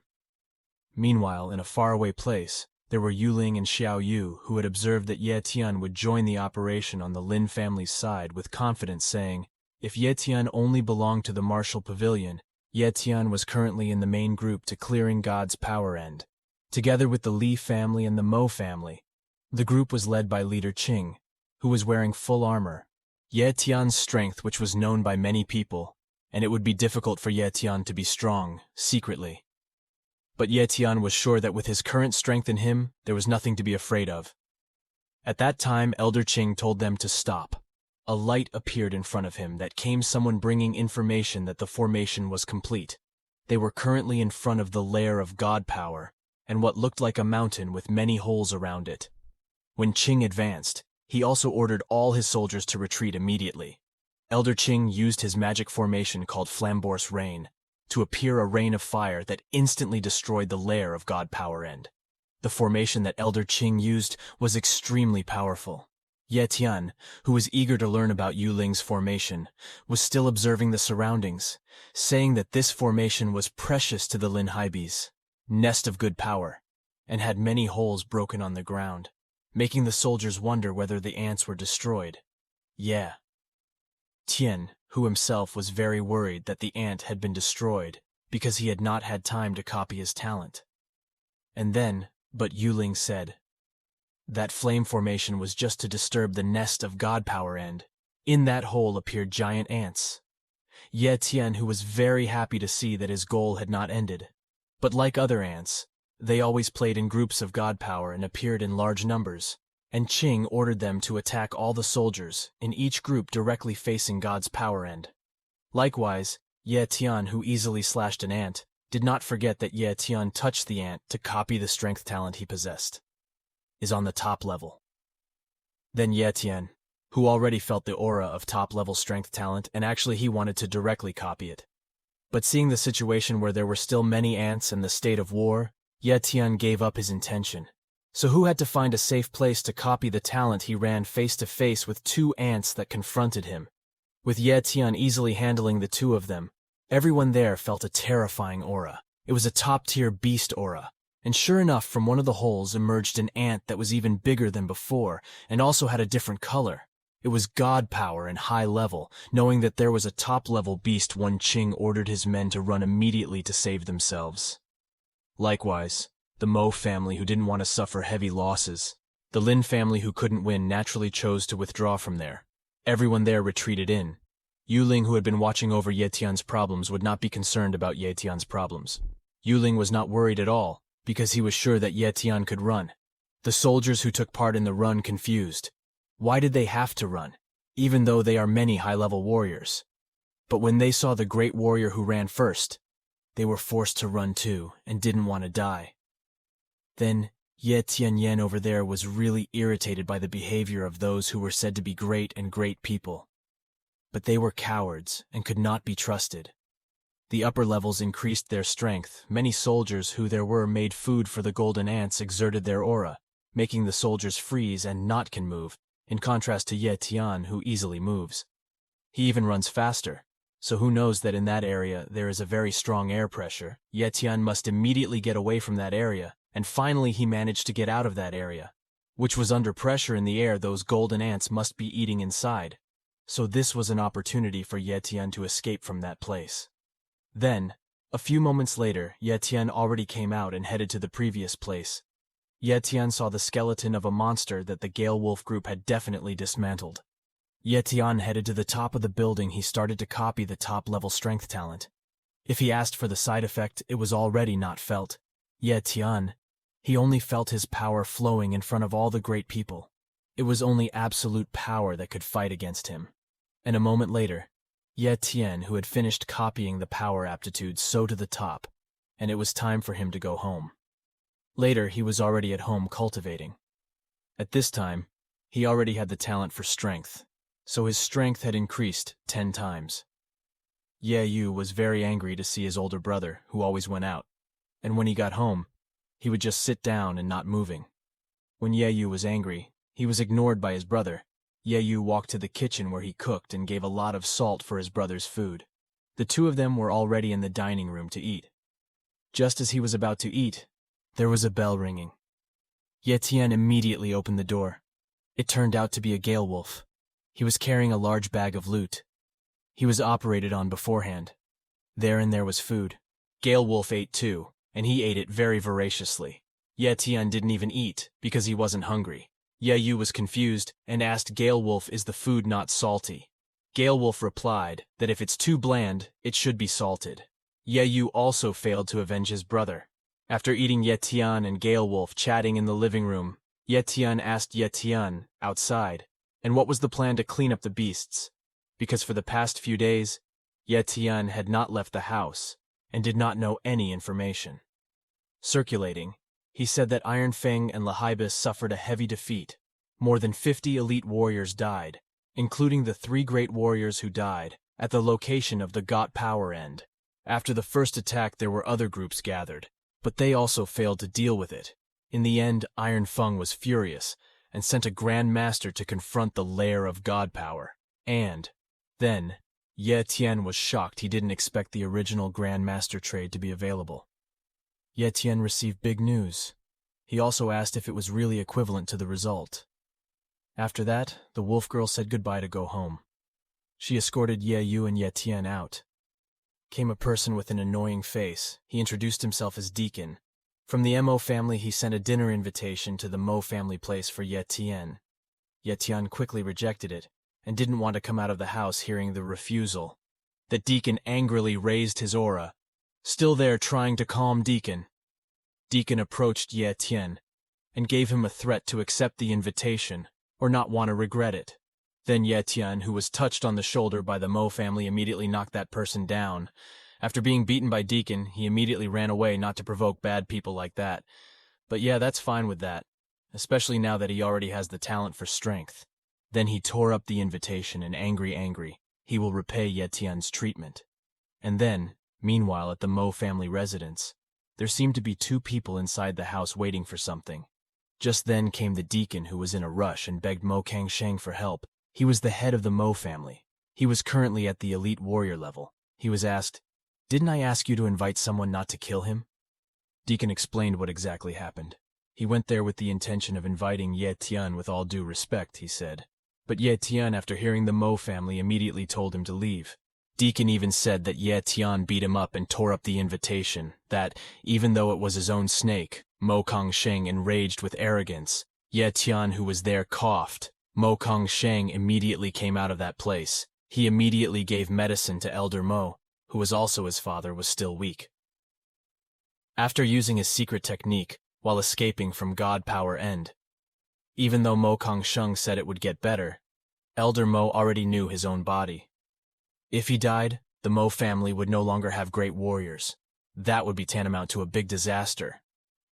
Meanwhile, in a faraway place, there were Yuling and Xiao Yu, who had observed that Ye Tian would join the operation on the Lin family's side with confidence, saying, if Ye Tian only belonged to the martial pavilion, Ye Tian was currently in the main group to clearing God's power end. Together with the Li family and the Mo family, the group was led by leader Qing, who was wearing full armor. Ye Tian's strength, which was known by many people, and it would be difficult for Ye Tian to be strong, secretly. But Ye Tian was sure that with his current strength in him, there was nothing to be afraid of. At that time, Elder Qing told them to stop. A light appeared in front of him that came someone bringing information that the formation was complete. They were currently in front of the lair of God power, and what looked like a mountain with many holes around it. When Qing advanced, he also ordered all his soldiers to retreat immediately. Elder Qing used his magic formation called Flambour's Rain to appear a rain of fire that instantly destroyed the lair of God power end. The formation that Elder Qing used was extremely powerful. Ye Tian, who was eager to learn about Yuling's formation, was still observing the surroundings, saying that this formation was precious to the Lin Haibis, nest of good power, and had many holes broken on the ground, making the soldiers wonder whether the ants were destroyed. Ye Tian, who himself was very worried that the ant had been destroyed because he had not had time to copy his talent. And then, but Yuling said, that flame formation was just to disturb the nest of God power end. In that hole appeared giant ants. Ye Tian, who was very happy to see that his goal had not ended. But like other ants, they always played in groups of God power and appeared in large numbers, and Qing ordered them to attack all the soldiers, in each group directly facing God's power end. Likewise, Ye Tian, who easily slashed an ant, did not forget that Ye Tian touched the ant to copy the strength talent he possessed, is on the top level. Then Ye Tian, who already felt the aura of top-level strength talent, and actually he wanted to directly copy it. But seeing the situation where there were still many ants and the state of war, Ye Tian gave up his intention. So who had to find a safe place to copy the talent, he ran face-to-face with two ants that confronted him. With Ye Tian easily handling the two of them, everyone there felt a terrifying aura. It was a top-tier beast aura. And sure enough, from one of the holes emerged an ant that was even bigger than before, and also had a different color. It was God power and high level. Knowing that there was a top-level beast, Qing ordered his men to run immediately to save themselves. Likewise, the Mo family, who didn't want to suffer heavy losses. The Lin family, who couldn't win, naturally chose to withdraw from there. Everyone there retreated in. Yuling, who had been watching over Ye Tian's problems, would not be concerned about Ye Tian's problems. Yuling was not worried at all, because he was sure that Ye Tian could run. The soldiers who took part in the run confused. Why did they have to run, even though they are many high-level warriors? But when they saw the great warrior who ran first, they were forced to run too, and didn't want to die. Then, Ye Tian over there was really irritated by the behavior of those who were said to be great and great people. But they were cowards and could not be trusted. The upper levels increased their strength. Many soldiers who there were made food for the golden ants exerted their aura, making the soldiers freeze and not can move, in contrast to Ye Tian, who easily moves. He even runs faster, so who knows that in that area there is a very strong air pressure. Ye Tian must immediately get away from that area, and finally he managed to get out of that area, which was under pressure in the air. Those golden ants must be eating inside. So this was an opportunity for Ye Tian to escape from that place. Then, a few moments later, Ye Tian already came out and headed to the previous place. Ye Tian saw the skeleton of a monster that the Gale Wolf group had definitely dismantled. Ye Tian headed to the top of the building. He started to copy the top-level strength talent. If he asked for the side effect, it was already not felt. Ye Tian, he only felt his power flowing in front of all the great people. It was only absolute power that could fight against him. And a moment later, Ye Tian, who had finished copying the power aptitude so to the top, and it was time for him to go home. Later, he was already at home cultivating. At this time, he already had the talent for strength, so his strength had increased 10 times. Ye Yu was very angry to see his older brother, who always went out, and when he got home, he would just sit down and not moving. When Ye Yu was angry, he was ignored by his brother. Ye Yu walked to the kitchen where he cooked and gave a lot of salt for his brother's food. The two of them were already in the dining room to eat. Just as he was about to eat, there was a bell ringing. Ye Tian immediately opened the door. It turned out to be a Gale Wolf. He was carrying a large bag of loot. He was operated on beforehand. Therein there was food. Gale Wolf ate too, and he ate it very voraciously. Ye Tian didn't even eat because he wasn't hungry. Ye Yu was confused and asked Gale Wolf, is the food not salty? Gale Wolf replied that if it's too bland, it should be salted. Ye Yu also failed to avenge his brother. After eating, Ye Tian and Gale Wolf chatting in the living room, Ye Tian asked Ye Tian, outside, and what was the plan to clean up the beasts? Because for the past few days, Ye Tian had not left the house and did not know any information. Circulating, he said that Iron Fang and Lahaibus suffered a heavy defeat. More than 50 elite warriors died, including the 3 great warriors who died at the location of the God Power End. After the first attack, there were other groups gathered, but they also failed to deal with it. In the end, Iron Fang was furious and sent a Grand Master to confront the lair of God Power. And then, Ye Tian was shocked. He didn't expect the original Grand Master trade to be available. Ye Tian received big news. He also asked if it was really equivalent to the result. After that, the wolf girl said goodbye to go home. She escorted Ye Yu and Ye Tian out. Came a person with an annoying face. He introduced himself as Deacon. From the Mo family, he sent a dinner invitation to the Mo family place for Ye Tian. Ye Tian quickly rejected it and didn't want to come out of the house hearing the refusal. The Deacon angrily raised his aura, still there trying to calm Deacon. Deacon approached Ye Tian and gave him a threat to accept the invitation or not want to regret it. Then Ye Tian, who was touched on the shoulder by the Mo family, immediately knocked that person down. After being beaten by Deacon, he immediately ran away, not to provoke bad people like that. But yeah, that's fine with that, especially now that he already has the talent for strength. Then he tore up the invitation and angry, he will repay Ye Tian's treatment. And then, meanwhile, at the Mo family residence, there seemed to be 2 people inside the house waiting for something. Just then came the Deacon, who was in a rush and begged Mo Kangsheng for help. He was the head of the Mo family. He was currently at the elite warrior level. He was asked, "Didn't I ask you to invite someone not to kill him?" Deacon explained what exactly happened. He went there with the intention of inviting Ye Tian with all due respect, he said. But Ye Tian, after hearing the Mo family, immediately told him to leave. Deacon even said that Ye Tian beat him up and tore up the invitation, that, even though it was his own snake, Mo Kangsheng, enraged with arrogance, Ye Tian, who was there, coughed. Mo Kangsheng immediately came out of that place. He immediately gave medicine to Elder Mo, who was also his father, was still weak. After using his secret technique while escaping from God Power End, even though Mo Kangsheng said it would get better, Elder Mo already knew his own body. If he died, the Mo family would no longer have great warriors. That would be tantamount to a big disaster.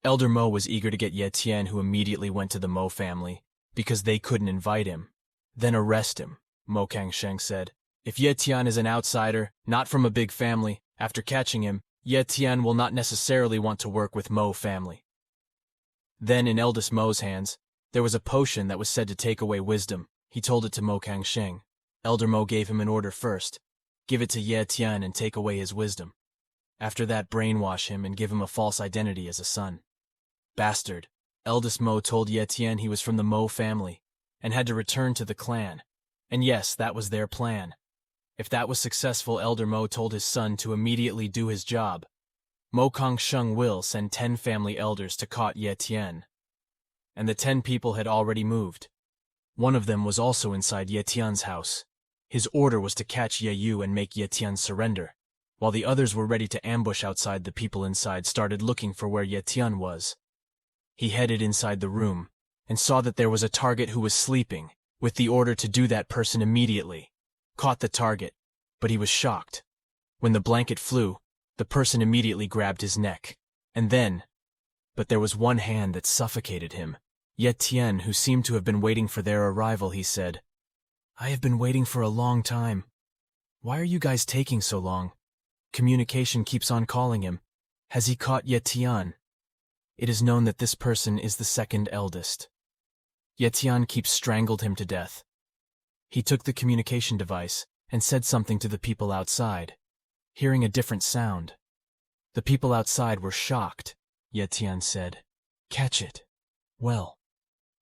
Elder Mo was eager to get Ye Tian, who immediately went to the Mo family, because they couldn't invite him. Then arrest him, Mo Kangsheng said. If Ye Tian is an outsider, not from a big family, after catching him, Ye Tian will not necessarily want to work with Mo family. Then in eldest Mo's hands, there was a potion that was said to take away wisdom. He told it to Mo Kangsheng. Elder Mo gave him an order first. Give it to Ye Tian and take away his wisdom. After that, brainwash him and give him a false identity as a son. Bastard. Eldest Mo told Ye Tian he was from the Mo family and had to return to the clan. And yes, that was their plan. If that was successful, Elder Mo told his son to immediately do his job. Mo Kangsheng will send 10 family elders to caught Ye Tian. And the 10 people had already moved. One of them was also inside Ye Tian's house. His order was to catch Ye Yu and make Ye Tian surrender, while the others were ready to ambush outside. The people inside started looking for where Ye Tian was. He headed inside the room and saw that there was a target who was sleeping, with the order to do that person immediately. Caught the target, but he was shocked. When the blanket flew, the person immediately grabbed his neck. And then, but there was one hand that suffocated him. Ye Tian, who seemed to have been waiting for their arrival, he said, "I have been waiting for a long time. Why are you guys taking so long? Communication keeps on calling him. Has he caught Ye Tian? It is known that this person is the second eldest. Ye Tian keeps strangled him to death." He took the communication device and said something to the people outside, hearing a different sound. The people outside were shocked. Ye Tian said, "Catch it." Well,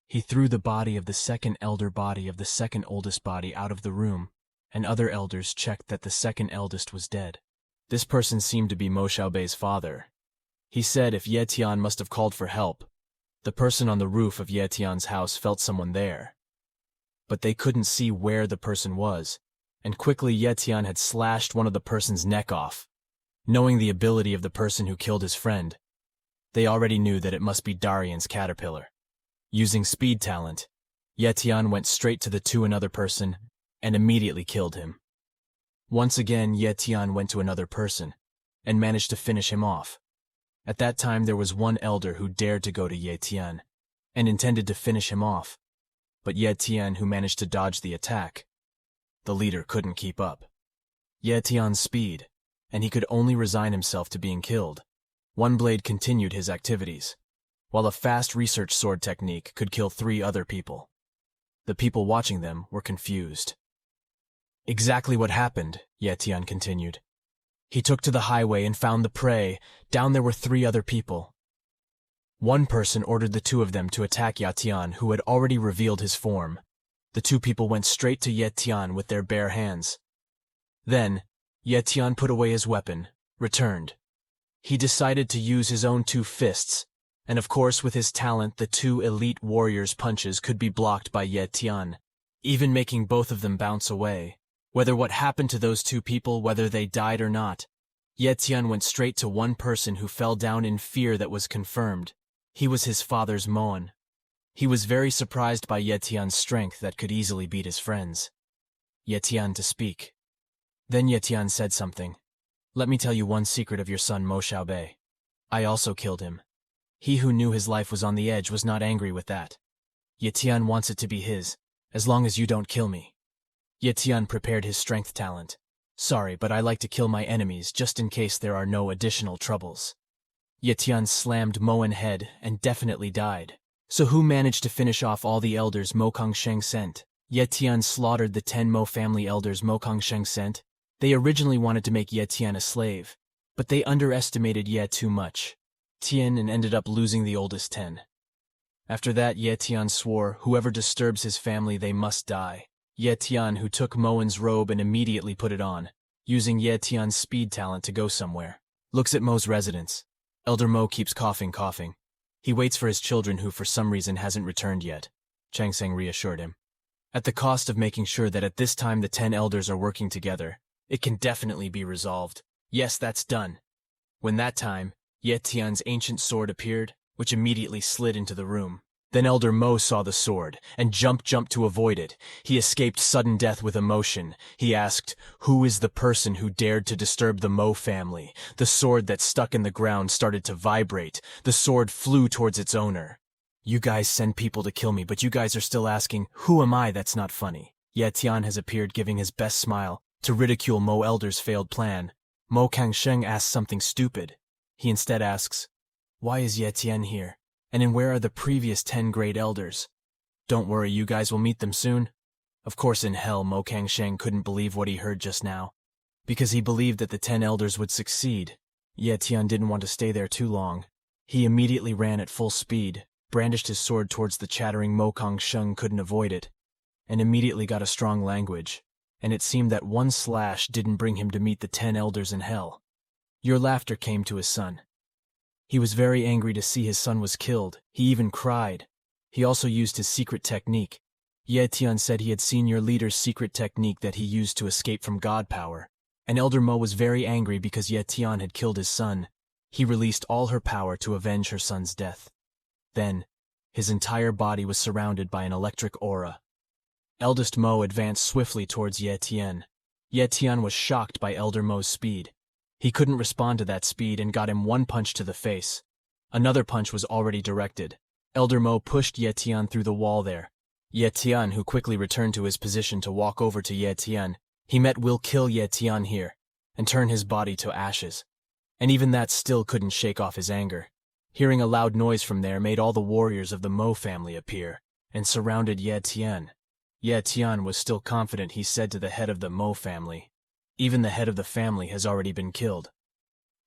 he threw the body of the second elder body of the second oldest body out of the room, and other elders checked that the second eldest was dead. This person seemed to be Mo Xiaobei's father. He said if Ye Tian must have called for help, The person on the roof of Ye Tian's house felt someone there, but they couldn't see where the person was, and quickly Ye Tian had slashed one of the person's neck off. Knowing the ability of the person who killed his friend, they already knew that it must be Darian's caterpillar. Using speed talent, Ye Tian went straight to the another person and immediately killed him. Once again, Ye Tian went to another person and managed to finish him off. At that time, there was one elder who dared to go to Ye Tian and intended to finish him off, but Ye Tian who managed to dodge the attack. The leader couldn't keep up. Ye Tian's speed, and he could only resign himself to being killed. One blade continued his activities, while a fast research sword technique could kill 3 other people. The people watching them were confused. Exactly what happened, Ye Tian continued. He took to the highway and found the prey. Down there were 3 other people. One person ordered the 2 of them to attack Ye Tian, who had already revealed his form. The 2 people went straight to Ye Tian with their bare hands. Then, Ye Tian put away his weapon, returned. He decided to use his own 2 fists, and of course with his talent the 2 elite warriors' punches could be blocked by Ye Tian, even making both of them bounce away. Whether what happened to those 2 people, whether they died or not, Ye Tian went straight to one person who fell down in fear that was confirmed. He was his father's Moan. He was very surprised by Ye Tian's strength that could easily beat his friends. Ye Tian to speak. Then Ye Tian said something. Let me tell you one secret of your son Mo Xiaobei. I also killed him. He who knew his life was on the edge was not angry with that. Ye Tian wants it to be his, as long as you don't kill me. Ye Tian prepared his strength talent. Sorry, but I like to kill my enemies just in case there are no additional troubles. Ye Tian slammed Mo in head and definitely died. So who managed to finish off all the elders Mo Kongsheng sent? Ye Tian slaughtered the 10 Mo family elders Mo Kongsheng sent. They originally wanted to make Ye Tian a slave, but they underestimated Ye too much. Tian and ended up losing the oldest 10. After that, Ye Tian swore, whoever disturbs his family, they must die. Ye Tian, who took Moen's robe and immediately put it on, using Ye Tian's speed talent to go somewhere. Looks at Mo's residence. Elder Mo keeps coughing. He waits for his children who for some reason hasn't returned yet. Chang Seng reassured him. At the cost of making sure that at this time the 10 elders are working together, it can definitely be resolved. Yes, that's done. When that time, Ye Tian's ancient sword appeared, which immediately slid into the room. Then Elder Mo saw the sword, and jumped to avoid it. He escaped sudden death with emotion. He asked, who is the person who dared to disturb the Mo family? The sword that stuck in the ground started to vibrate. The sword flew towards its owner. You guys send people to kill me, but you guys are still asking, who am I? That's not funny. Ye Tian has appeared giving his best smile to ridicule Mo Elder's failed plan. Mo Kangsheng asks something stupid. He instead asks, why is Ye Tian here? And where are the previous 10 great elders? Don't worry, you guys will meet them soon. Of course in hell, Mo Kangsheng couldn't believe what he heard just now, because he believed that the 10 elders would succeed. Ye Tian didn't want to stay there too long. He immediately ran at full speed, brandished his sword towards the chattering Mo Kangsheng couldn't avoid it, and immediately got a strong language, and it seemed that one slash didn't bring him to meet the 10 elders in hell. Your laughter came to his son. He was very angry to see his son was killed. He even cried. He also used his secret technique. Ye Tian said he had seen your leader's secret technique that he used to escape from God power. And Elder Mo was very angry because Ye Tian had killed his son. He released all her power to avenge her son's death. Then, his entire body was surrounded by an electric aura. Eldest Mo advanced swiftly towards Ye Tian. Ye Tian was shocked by Elder Mo's speed. He couldn't respond to that speed and got him one punch to the face. Another punch was already directed. Elder Mo pushed Ye Tian through the wall there. Ye Tian, who quickly returned to his position to walk over to Ye Tian, he met will kill Ye Tian here, and turn his body to ashes. And even that still couldn't shake off his anger. Hearing a loud noise from there made all the warriors of the Mo family appear, and surrounded Ye Tian. Ye Tian was still confident. He said to the head of the Mo family, even the head of the family has already been killed.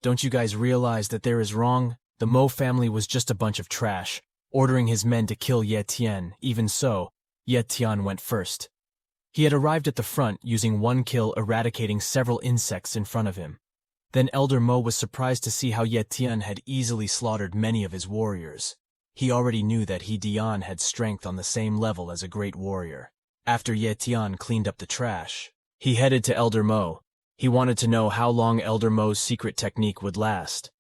Don't you guys realize that there is wrong? The Mo family was just a bunch of trash, ordering his men to kill Ye Tian. Even so, Ye Tian went first. He had arrived at the front using one kill, eradicating several insects in front of him. Then Elder Mo was surprised to see how Ye Tian had easily slaughtered many of his warriors. He already knew that Ye Tian had strength on the same level as a great warrior. After Ye Tian cleaned up the trash, he headed to Elder Mo. He wanted to know how long Elder Mo's secret technique would last.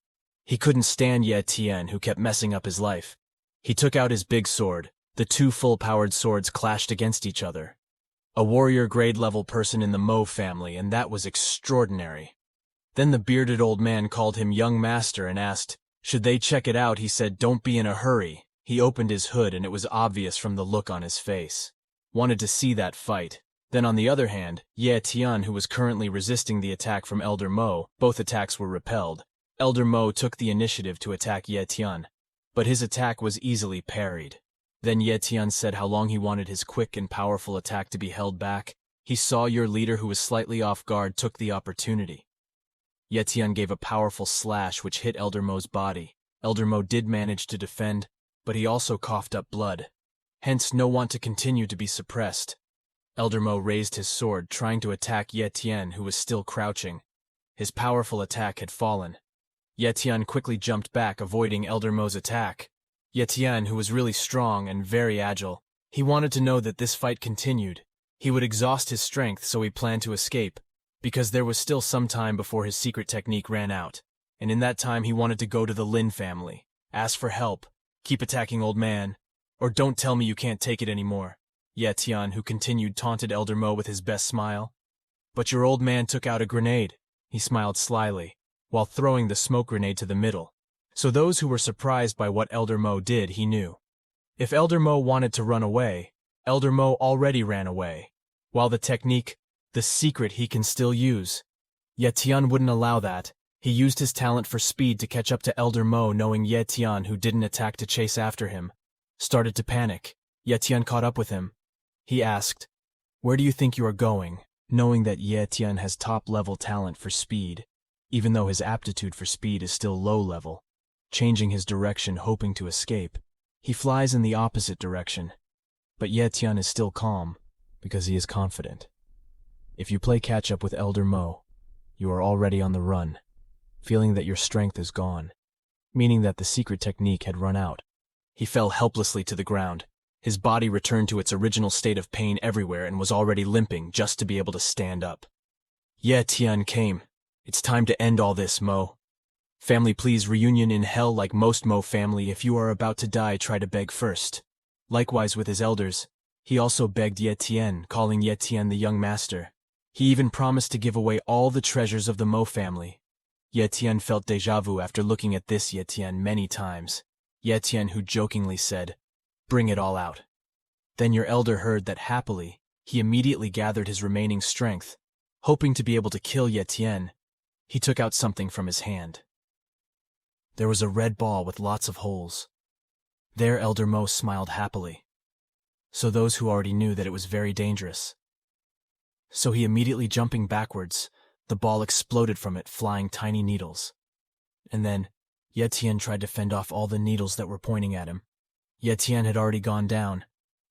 He couldn't stand Ye Tian, who kept messing up his life. He took out his big sword. The two full-powered swords clashed against each other. A warrior grade-level person in the Mo family, and that was extraordinary. Then the bearded old man called him young master and asked, should they check it out? He said, don't be in a hurry. He opened his hood and it was obvious from the look on his face. Wanted to see that fight. Then on the other hand, Ye Tian, who was currently resisting the attack from Elder Mo, both attacks were repelled. Elder Mo took the initiative to attack Ye Tian, but his attack was easily parried. Then Ye Tian said how long he wanted his quick and powerful attack to be held back. He saw your leader, who was slightly off guard, took the opportunity. Ye Tian gave a powerful slash which hit Elder Mo's body. Elder Mo did manage to defend, but he also coughed up blood. Hence no want to continue to be suppressed. Elder Mo raised his sword, trying to attack Ye Tian, who was still crouching. His powerful attack had fallen. Ye Tian quickly jumped back, avoiding Elder Mo's attack. Ye Tian, who was really strong and very agile, he wanted to know that this fight continued. He would exhaust his strength, so he planned to escape, because there was still some time before his secret technique ran out, and in that time he wanted to go to the Lin family, ask for help, keep attacking old man, or don't tell me you can't take it anymore. Ye Tian, who continued, taunted Elder Mo with his best smile. But your old man took out a grenade. He smiled slyly, while throwing the smoke grenade to the middle. So those who were surprised by what Elder Mo did, he knew. If Elder Mo wanted to run away, Elder Mo already ran away, while the technique, the secret, he can still use. Ye Tian wouldn't allow that. He used his talent for speed to catch up to Elder Mo, knowing Ye Tian, who didn't attack to chase after him, started to panic. Ye Tian caught up with him. He asked, where do you think you are going? Knowing that Ye Tian has top-level talent for speed, even though his aptitude for speed is still low-level. Changing his direction, hoping to escape, he flies in the opposite direction. But Ye Tian is still calm, because he is confident. If you play catch-up with Elder Mo, you are already on the run, feeling that your strength is gone, meaning that the secret technique had run out. He fell helplessly to the ground. His body returned to its original state of pain everywhere and was already limping just to be able to stand up. Ye Tian came. It's time to end all this, Mo. Family, please, reunion in hell like most Mo family. If you are about to die, try to beg first. Likewise with his elders. He also begged Ye Tian, calling Ye Tian the young master. He even promised to give away all the treasures of the Mo family. Ye Tian felt deja vu after looking at this Ye Tian many times. Ye Tian, who jokingly said, bring it all out. Then your elder heard that happily. He immediately gathered his remaining strength. Hoping to be able to kill Ye Tian, he took out something from his hand. There was a red ball with lots of holes. There Elder Mo smiled happily. So those who already knew that it was very dangerous. So he immediately jumping backwards, the ball exploded from it, flying tiny needles. And then, Ye Tian tried to fend off all the needles that were pointing at him. Ye Tian had already gone down.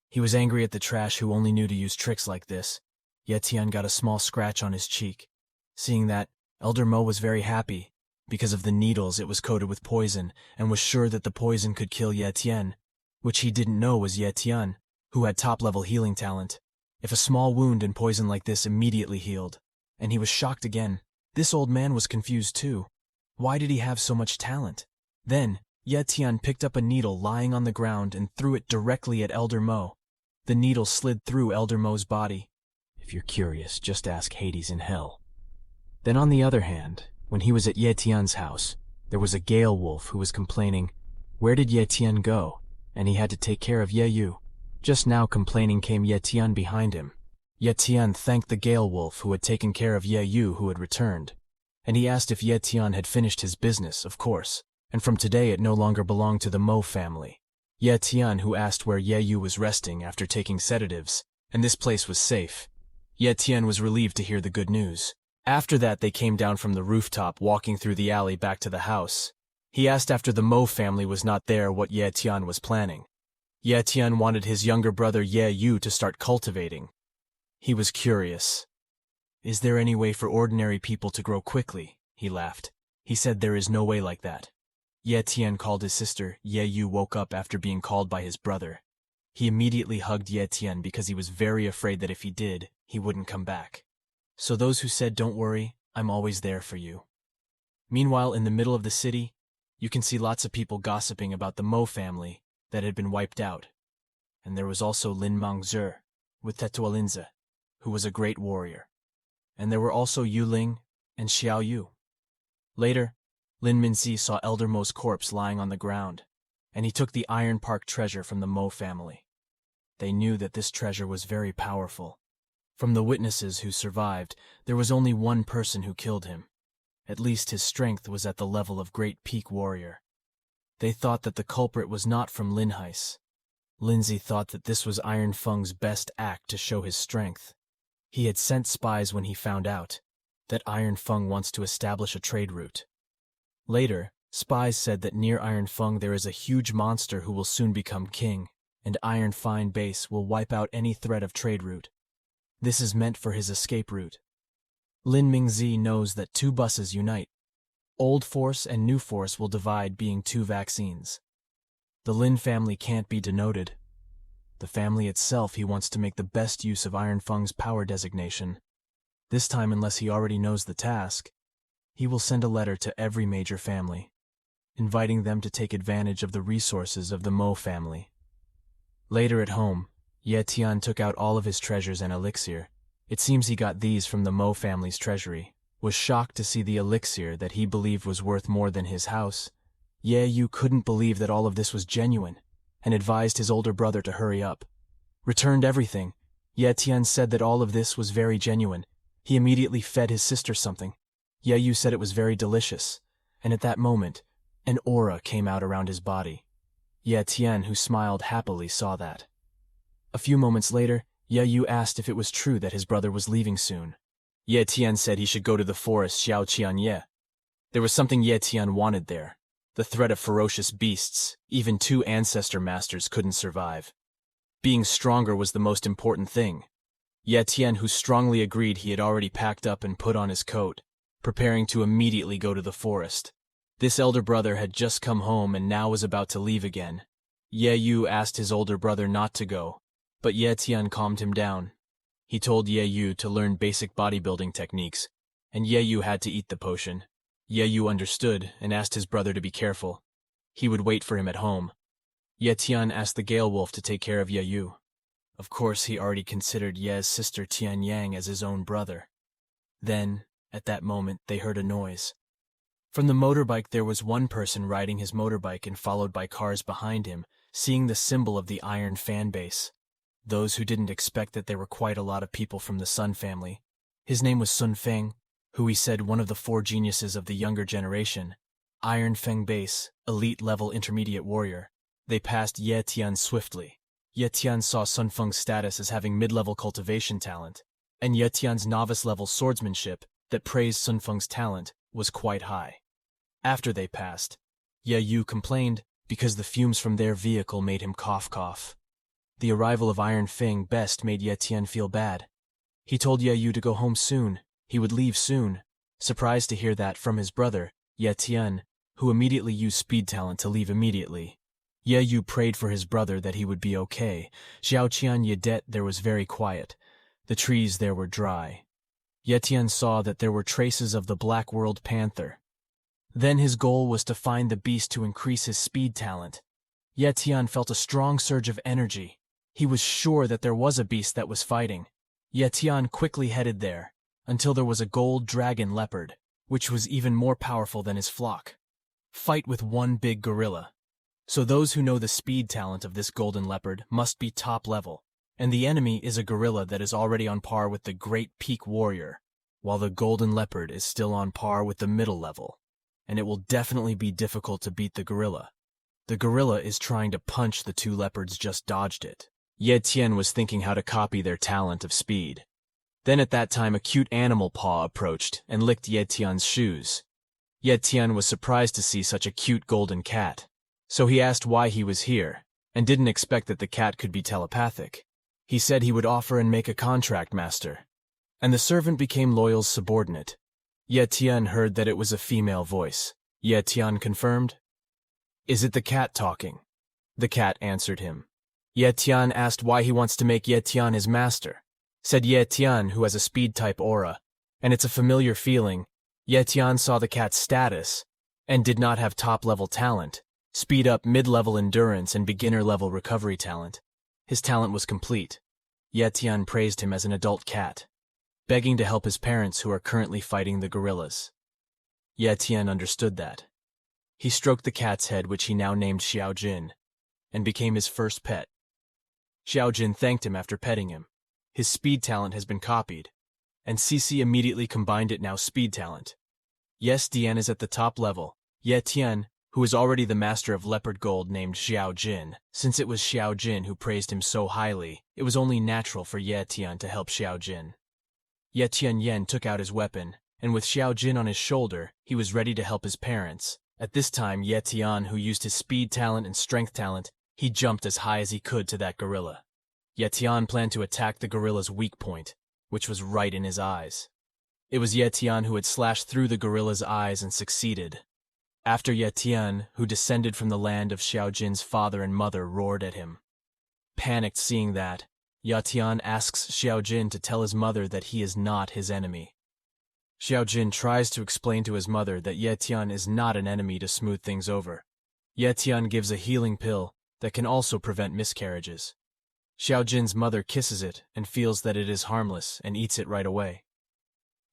He was angry at the trash who only knew to use tricks like this. Ye Tian got a small scratch on his cheek. Seeing that, Elder Mo was very happy. Because of the needles, it was coated with poison, and was sure that the poison could kill Ye Tian, which he didn't know was Ye Tian, who had top-level healing talent. If a small wound and poison like this immediately healed. And he was shocked again. This old man was confused too. Why did he have so much talent? Then, Ye Tian picked up a needle lying on the ground and threw it directly at Elder Mo. The needle slid through Elder Mo's body. If you're curious, just ask Hades in hell. Then on the other hand, when he was at Ye Tian's house, there was a Gale Wolf who was complaining, where did Ye Tian go? And he had to take care of Ye Yu. Just now complaining came Ye Tian behind him. Ye Tian thanked the Gale Wolf who had taken care of Ye Yu, who had returned. And he asked if Ye Tian had finished his business, of course, and from today it no longer belonged to the Mo family. Ye Tian, who asked where Ye Yu was resting after taking sedatives, and this place was safe. Ye Tian was relieved to hear the good news. After that they came down from the rooftop, walking through the alley back to the house. He asked after the Mo family was not there what Ye Tian was planning. Ye Tian wanted his younger brother Ye Yu to start cultivating. He was curious. Is there any way for ordinary people to grow quickly? He laughed. He said there is no way like that. Ye Tian called his sister. Ye Yu woke up after being called by his brother. He immediately hugged Ye Tian because he was very afraid that if he did, he wouldn't come back. So those who said, "Don't worry, I'm always there for you." Meanwhile, in the middle of the city, you can see lots of people gossiping about the Mo family that had been wiped out. And there was also Lin Mangzhe with Tetualinze, who was a great warrior. And there were also Yu Ling and Xiao Yu. Later, Lin Minzi saw Elder Mo's corpse lying on the ground, and he took the Iron Park treasure from the Mo family. They knew that this treasure was very powerful. From the witnesses who survived, there was only one person who killed him. At least his strength was at the level of great peak warrior. They thought that the culprit was not from Lin Heis. Lindsay thought that this was Iron Feng's best act to show his strength. He had sent spies when he found out that Iron Feng wants to establish a trade route. Later, spies said that near Iron Feng there is a huge monster who will soon become king, and Iron Fine Base will wipe out any threat of trade route. This is meant for his escape route. Lin Mingzi knows that two buses unite. Old Force and New Force will divide, being two vaccines. The Lin family can't be denoted. The family itself, he wants to make the best use of Iron Feng's power designation. This time, unless he already knows the task, he will send a letter to every major family, inviting them to take advantage of the resources of the Mo family. Later at home, Ye Tian took out all of his treasures and elixir. It seems he got these from the Mo family's treasury. Was shocked to see the elixir that he believed was worth more than his house. Ye Yu couldn't believe that all of this was genuine, and advised his older brother to hurry up. Returned everything. Ye Tian said that all of this was very genuine. He immediately fed his sister something. Ye Yu said it was very delicious, and at that moment, an aura came out around his body. Ye Tian, who smiled happily, saw that. A few moments later, Ye Yu asked if it was true that his brother was leaving soon. Ye Tian said he should go to the forest Xiao Qianye. There was something Ye Tian wanted there. The threat of ferocious beasts. Even two ancestor masters couldn't survive. Being stronger was the most important thing. Ye Tian, who strongly agreed, he had already packed up and put on his coat, preparing to immediately go to the forest. This elder brother had just come home and now was about to leave again. Ye Yu asked his older brother not to go, but Ye Tian calmed him down. He told Ye Yu to learn basic bodybuilding techniques, and Ye Yu had to eat the potion. Ye Yu understood and asked his brother to be careful. He would wait for him at home. Ye Tian asked the Gale Wolf to take care of Ye Yu. Of course, he already considered Ye's sister Tian Yang as his own brother. Then, at that moment, they heard a noise. From the motorbike there was one person riding his motorbike and followed by cars behind him, seeing the symbol of the Iron fan base. Those who didn't expect that there were quite a lot of people from the Sun family. His name was Sun Feng, who he said one of the four geniuses of the younger generation. Iron Feng base, elite level intermediate warrior. They passed Ye Tian swiftly. Ye Tian saw Sun Feng's status as having mid-level cultivation talent, and Ye Tian's novice-level swordsmanship that praised Sun Feng's talent was quite high. After they passed, Ye Yu complained because the fumes from their vehicle made him cough. The arrival of Iron Feng best made Ye Tian feel bad. He told Ye Yu to go home soon. He would leave soon. Surprised to hear that from his brother, Ye Tian, who immediately used speed talent to leave immediately. Ye Yu prayed for his brother that he would be okay. Xiao Qian Yedet there was very quiet. The trees there were dry. Ye Tian saw that there were traces of the Black World Panther. Then his goal was to find the beast to increase his speed talent. Ye Tian felt a strong surge of energy. He was sure that there was a beast that was fighting. Ye Tian quickly headed there, until there was a gold dragon leopard, which was even more powerful than his flock. Fight with one big gorilla. So those who know the speed talent of this golden leopard must be top level, and the enemy is a gorilla that is already on par with the great peak warrior, while the golden leopard is still on par with the middle level, and it will definitely be difficult to beat the gorilla. The gorilla is trying to punch the two leopards just dodged it. Ye Tian was thinking how to copy their talent of speed. Then at that time a cute animal paw approached and licked Ye Tian's shoes. Ye Tian was surprised to see such a cute golden cat. So he asked why he was here, and didn't expect that the cat could be telepathic. He said he would offer and make a contract master. And the servant became Loyal's subordinate. Ye Tian heard that it was a female voice. Ye Tian confirmed, "Is it the cat talking?" The cat answered him. Ye Tian asked why he wants to make Ye Tian his master. Said Ye Tian, who has a speed-type aura, and it's a familiar feeling. Ye Tian saw the cat's status, and did not have top-level talent, speed-up, mid-level endurance, and beginner-level recovery talent. His talent was complete. Ye Tian praised him as an adult cat, begging to help his parents who are currently fighting the gorillas. Ye Tian understood that. He stroked the cat's head, which he now named Xiao Jin, and became his first pet. Xiao Jin thanked him after petting him. His speed talent has been copied, and CC immediately combined it now speed talent. Yes, Dian is at the top level. Ye Tian, who is already the master of leopard gold, named Xiao Jin. Since it was Xiao Jin who praised him so highly, it was only natural for Ye Tian to help Xiao Jin. Ye Tian Yen took out his weapon, and with Xiao Jin on his shoulder, he was ready to help his parents. At this time, Ye Tian, who used his speed talent and strength talent, he jumped as high as he could to that gorilla. Ye Tian planned to attack the gorilla's weak point, which was right in his eyes. It was Ye Tian who had slashed through the gorilla's eyes and succeeded. After Ye Tian, who descended from the land of Xiao Jin's father and mother, roared at him. Panicked seeing that, Ye Tian asks Xiao Jin to tell his mother that he is not his enemy. Xiao Jin tries to explain to his mother that Ye Tian is not an enemy to smooth things over. Ye Tian gives a healing pill that can also prevent miscarriages. Xiao Jin's mother kisses it and feels that it is harmless and eats it right away.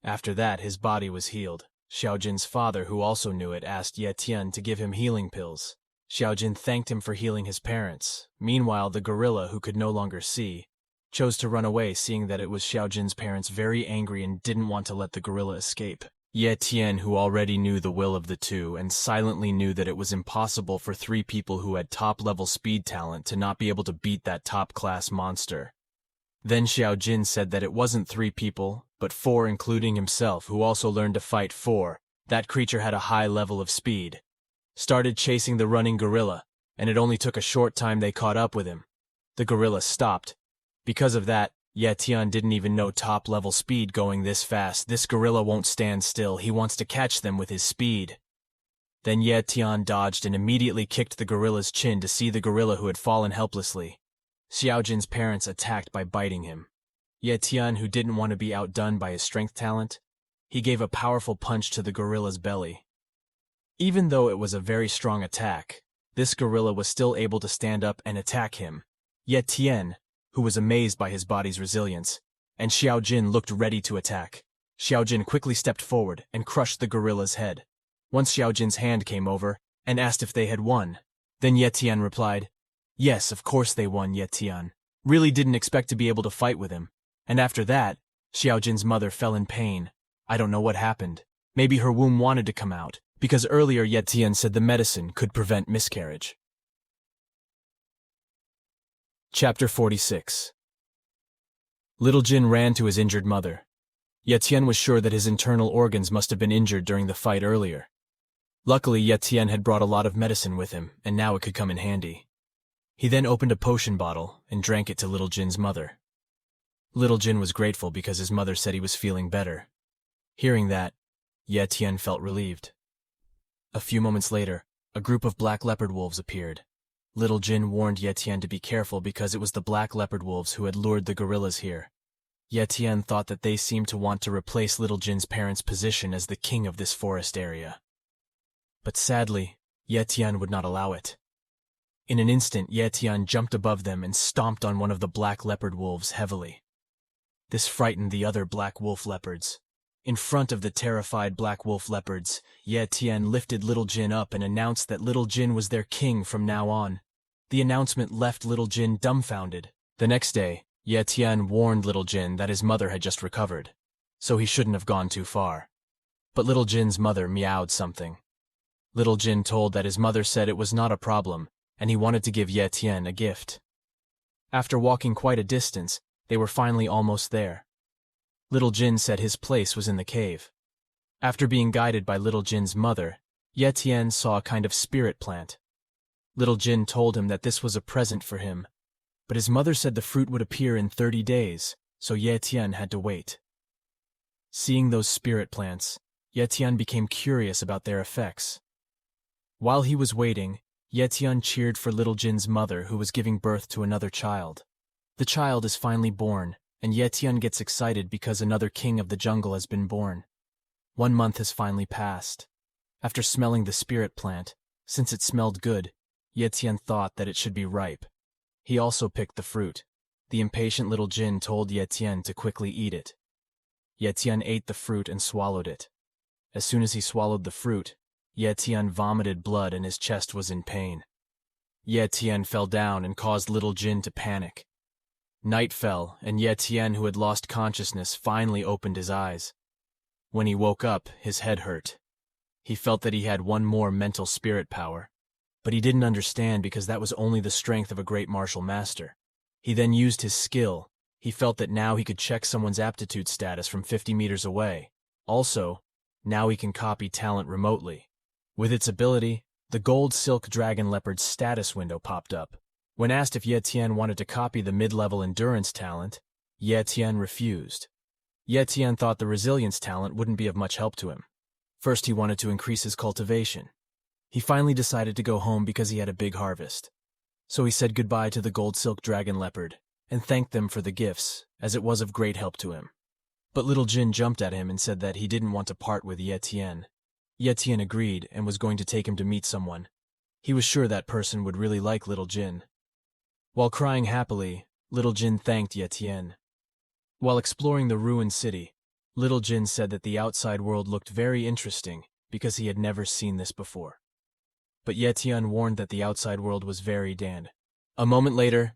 After that, his body was healed. Xiao Jin's father, who also knew it, asked Ye Tian to give him healing pills. Xiao Jin thanked him for healing his parents. Meanwhile, the gorilla, who could no longer see, chose to run away, seeing that it was Xiao Jin's parents very angry and didn't want to let the gorilla escape. Ye Tian, who already knew the will of the two and silently knew that it was impossible for three people who had top-level speed talent to not be able to beat that top-class monster. Then Xiao Jin said that it wasn't three people, but four, including himself, who also learned to fight four. That creature had a high level of speed. Started chasing the running gorilla, and it only took a short time they caught up with him. The gorilla stopped. Because of that, Ye Tian didn't even know top-level speed going this fast. This gorilla won't stand still. He wants to catch them with his speed. Then Ye Tian dodged and immediately kicked the gorilla's chin to see the gorilla, who had fallen helplessly. Xiao Jin's parents attacked by biting him. Ye Tian, who didn't want to be outdone by his strength talent, he gave a powerful punch to the gorilla's belly. Even though it was a very strong attack, this gorilla was still able to stand up and attack him. Ye Tian, who was amazed by his body's resilience, and Xiao Jin looked ready to attack. Xiao Jin quickly stepped forward and crushed the gorilla's head. Once Xiao Jin's hand came over and asked if they had won. Then Ye Tian replied, "Yes, of course they won." Ye Tian really didn't expect to be able to fight with him. And after that, Xiao Jin's mother fell in pain. I don't know what happened. Maybe her womb wanted to come out, because earlier Ye Tian said the medicine could prevent miscarriage. Chapter 46. Little Jin ran to his injured mother. Ye Tian was sure that his internal organs must have been injured during the fight earlier. Luckily, Ye Tian had brought a lot of medicine with him, and now it could come in handy. He then opened a potion bottle and drank it to Little Jin's mother. Little Jin was grateful because his mother said he was feeling better. Hearing that, Ye Tian felt relieved. A few moments later, a group of black leopard wolves appeared. Little Jin warned Ye Tian to be careful because it was the black leopard wolves who had lured the gorillas here. Ye Tian thought that they seemed to want to replace Little Jin's parents' position as the king of this forest area. But sadly, Ye Tian would not allow it. In an instant, Ye Tian jumped above them and stomped on one of the black leopard wolves heavily. This frightened the other black wolf leopards. In front of the terrified black wolf leopards, Ye Tian lifted Little Jin up and announced that Little Jin was their king from now on. The announcement left Little Jin dumbfounded. The next day, Ye Tian warned Little Jin that his mother had just recovered, so he shouldn't have gone too far. But Little Jin's mother meowed something. Little Jin told that his mother said it was not a problem, and he wanted to give Ye Tian a gift. After walking quite a distance, they were finally almost there. Little Jin said his place was in the cave. After being guided by Little Jin's mother, Ye Tian saw a kind of spirit plant. Little Jin told him that this was a present for him, but his mother said the fruit would appear in 30 days, so Ye Tian had to wait. Seeing those spirit plants, Ye Tian became curious about their effects. While he was waiting, Ye Tian cheered for little Jin's mother who was giving birth to another child. The child is finally born, and Ye Tian gets excited because another king of the jungle has been born. 1 month has finally passed. After smelling the spirit plant, since it smelled good, Ye Tian thought that it should be ripe. He also picked the fruit. The impatient little Jin told Ye Tian to quickly eat it. Ye Tian ate the fruit and swallowed it. As soon as he swallowed the fruit, Ye Tian vomited blood and his chest was in pain. Ye Tian fell down and caused little Jin to panic. Night fell, and Ye Tian, who had lost consciousness, finally opened his eyes. When he woke up, his head hurt. He felt that he had one more mental spirit power, but he didn't understand because that was only the strength of a great martial master. He then used his skill. He felt that now he could check someone's aptitude status from 50 meters away. Also, now he can copy talent remotely. With its ability, the gold silk dragon leopard's status window popped up. When asked if Ye Tian wanted to copy the mid-level endurance talent, Ye Tian refused. Ye Tian thought the resilience talent wouldn't be of much help to him. First, he wanted to increase his cultivation. He finally decided to go home because he had a big harvest. So he said goodbye to the gold silk dragon leopard and thanked them for the gifts, as it was of great help to him. But little Jin jumped at him and said that he didn't want to part with Ye Tian. Ye Tian agreed and was going to take him to meet someone. He was sure that person would really like little Jin. While crying happily, little Jin thanked Ye Tian. While exploring the ruined city, little Jin said that the outside world looked very interesting because he had never seen this before. But Ye Tian warned that the outside world was very damned. A moment later,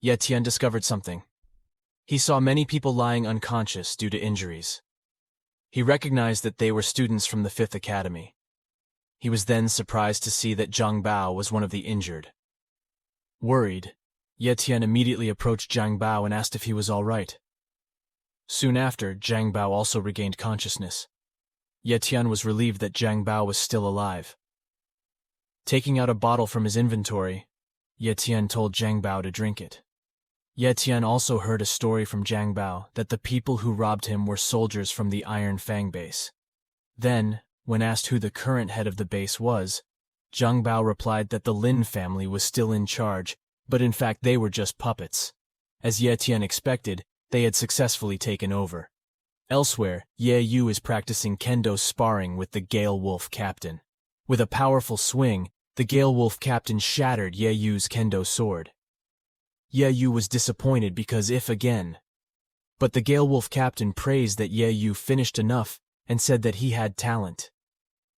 Ye Tian discovered something. He saw many people lying unconscious due to injuries. He recognized that they were students from the 5th Academy. He was then surprised to see that Zhang Bao was one of the injured. Worried, Ye Tian immediately approached Zhang Bao and asked if he was all right. Soon after, Zhang Bao also regained consciousness. Ye Tian was relieved that Zhang Bao was still alive. Taking out a bottle from his inventory, Ye Tian told Zhang Bao to drink it. Ye Tian also heard a story from Zhang Bao that the people who robbed him were soldiers from the Iron Fang base. Then, when asked who the current head of the base was, Zhang Bao replied that the Lin family was still in charge, but in fact they were just puppets. As Ye Tian expected, they had successfully taken over. Elsewhere, Ye Yu is practicing kendo sparring with the Gale Wolf captain. With a powerful swing, the Gale Wolf captain shattered Ye Yu's kendo sword. Ye Yu was disappointed because if again. But the Gale Wolf captain praised that Ye Yu finished enough and said that he had talent.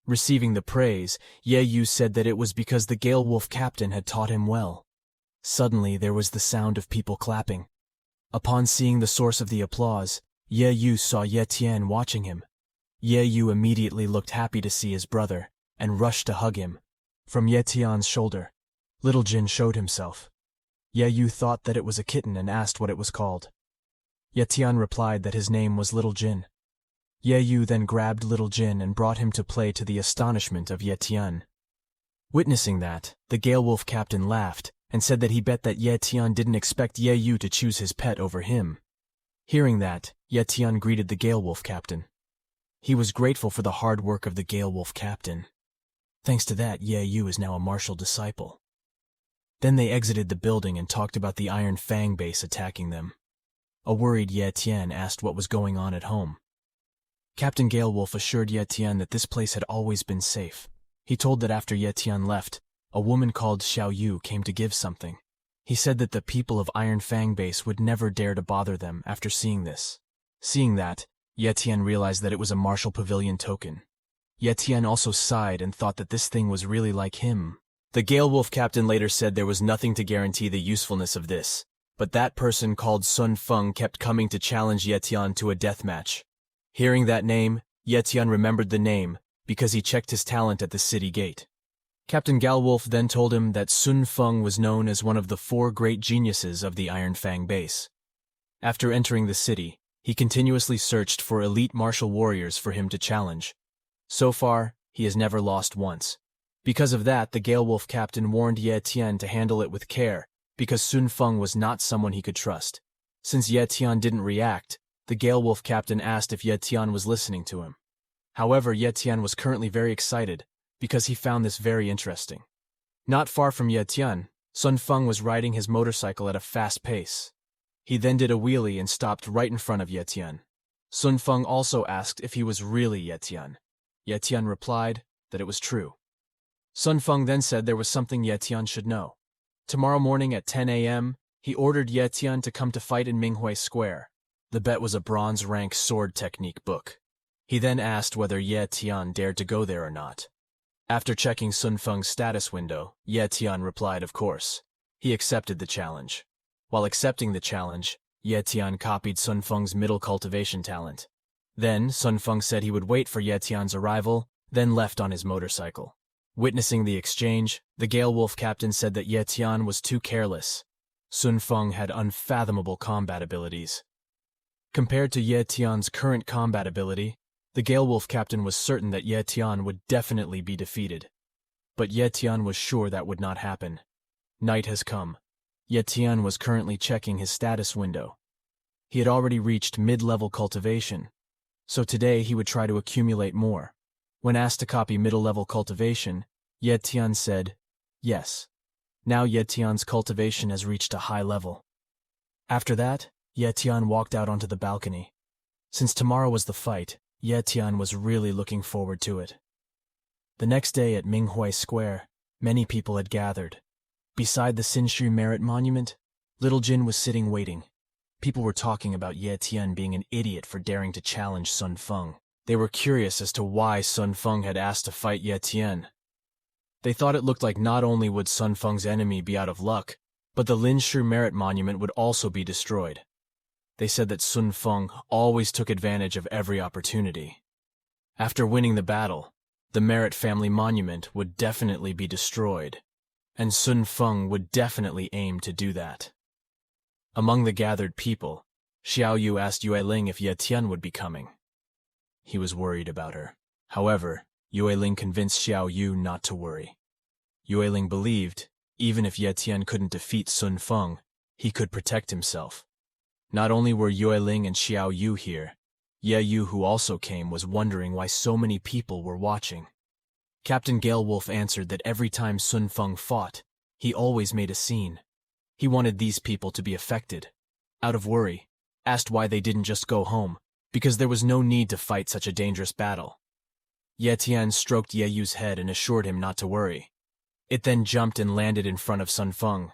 Receiving the praise, Ye Yu said that it was because the Gale Wolf captain had taught him well. Suddenly there was the sound of people clapping. Upon seeing the source of the applause, Ye Yu saw Ye Tian watching him. Ye Yu immediately looked happy to see his brother and rushed to hug him. From Ye Tian's shoulder, little Jin showed himself. Ye Yu thought that it was a kitten and asked what it was called. Ye Tian replied that his name was Little Jin. Ye Yu then grabbed Little Jin and brought him to play to the astonishment of Ye Tian. Witnessing that, the Gale Wolf captain laughed and said that he bet that Ye Tian didn't expect Ye Yu to choose his pet over him. Hearing that, Ye Tian greeted the Gale Wolf captain. He was grateful for the hard work of the Gale Wolf captain. Thanks to that, Ye Yu is now a martial disciple. Then they exited the building and talked about the Iron Fang base attacking them. A worried Ye Tian asked what was going on at home. Captain Gale Wolf assured Ye Tian that this place had always been safe. He told that after Ye Tian left, a woman called Xiao Yu came to give something. He said that the people of Iron Fang base would never dare to bother them after seeing this. Seeing that, Ye Tian realized that it was a martial pavilion token. Ye Tian also sighed and thought that this thing was really like him. The Gale Wolf captain later said there was nothing to guarantee the usefulness of this, but that person called Sun Feng kept coming to challenge Ye Tian to a death match. Hearing that name, Ye Tian remembered the name because he checked his talent at the city gate. Captain Gale Wolf then told him that Sun Feng was known as one of the 4 great geniuses of the Iron Fang base. After entering the city, he continuously searched for elite martial warriors for him to challenge. So far, he has never lost once. Because of that, the Gale Wolf captain warned Ye Tian to handle it with care, because Sun Feng was not someone he could trust. Since Ye Tian didn't react, the Gale Wolf captain asked if Ye Tian was listening to him. However, Ye Tian was currently very excited, because he found this very interesting. Not far from Ye Tian, Sun Feng was riding his motorcycle at a fast pace. He then did a wheelie and stopped right in front of Ye Tian. Sun Feng also asked if he was really Ye Tian. Ye Tian replied that it was true. Sun Feng then said there was something Ye Tian should know. Tomorrow morning at 10 a.m., he ordered Ye Tian to come to fight in Manhwa Square. The bet was a bronze rank sword technique book. He then asked whether Ye Tian dared to go there or not. After checking Sun Feng's status window, Ye Tian replied of course. He accepted the challenge. While accepting the challenge, Ye Tian copied Sun Feng's middle cultivation talent. Then, Sun Feng said he would wait for Ye Tian's arrival, then left on his motorcycle. Witnessing the exchange, the Gale Wolf captain said that Ye Tian was too careless. Sun Feng had unfathomable combat abilities. Compared to Ye Tian's current combat ability, the Gale Wolf captain was certain that Ye Tian would definitely be defeated. But Ye Tian was sure that would not happen. Night has come. Ye Tian was currently checking his status window. He had already reached mid-level cultivation, so today he would try to accumulate more. When asked to copy middle-level cultivation, Ye Tian said, yes. Now Ye Tian's cultivation has reached a high level. After that, Ye Tian walked out onto the balcony. Since tomorrow was the fight, Ye Tian was really looking forward to it. The next day at Manhwa Square, many people had gathered. Beside the Sinshu Merit Monument, Little Jin was sitting waiting. People were talking about Ye Tian being an idiot for daring to challenge Sun Feng. They were curious as to why Sun Feng had asked to fight Ye Tian. They thought it looked like not only would Sun Feng's enemy be out of luck, but the Linshu Merit Monument would also be destroyed. They said that Sun Feng always took advantage of every opportunity. After winning the battle, the Merit Family Monument would definitely be destroyed, and Sun Feng would definitely aim to do that. Among the gathered people, Xiao Yu asked Yue Ling if Ye Tian would be coming. He was worried about her. However, Yue Ling convinced Xiao Yu not to worry. Yue Ling believed, even if Ye Tian couldn't defeat Sun Feng, he could protect himself. Not only were Yue Ling and Xiao Yu here, Ye Yu, who also came, was wondering why so many people were watching. Captain Gale Wolf answered that every time Sun Feng fought, he always made a scene. He wanted these people to be affected. Out of worry, asked why they didn't just go home, because there was no need to fight such a dangerous battle. Ye Tian stroked Ye Yu's head and assured him not to worry. It then jumped and landed in front of Sun Feng.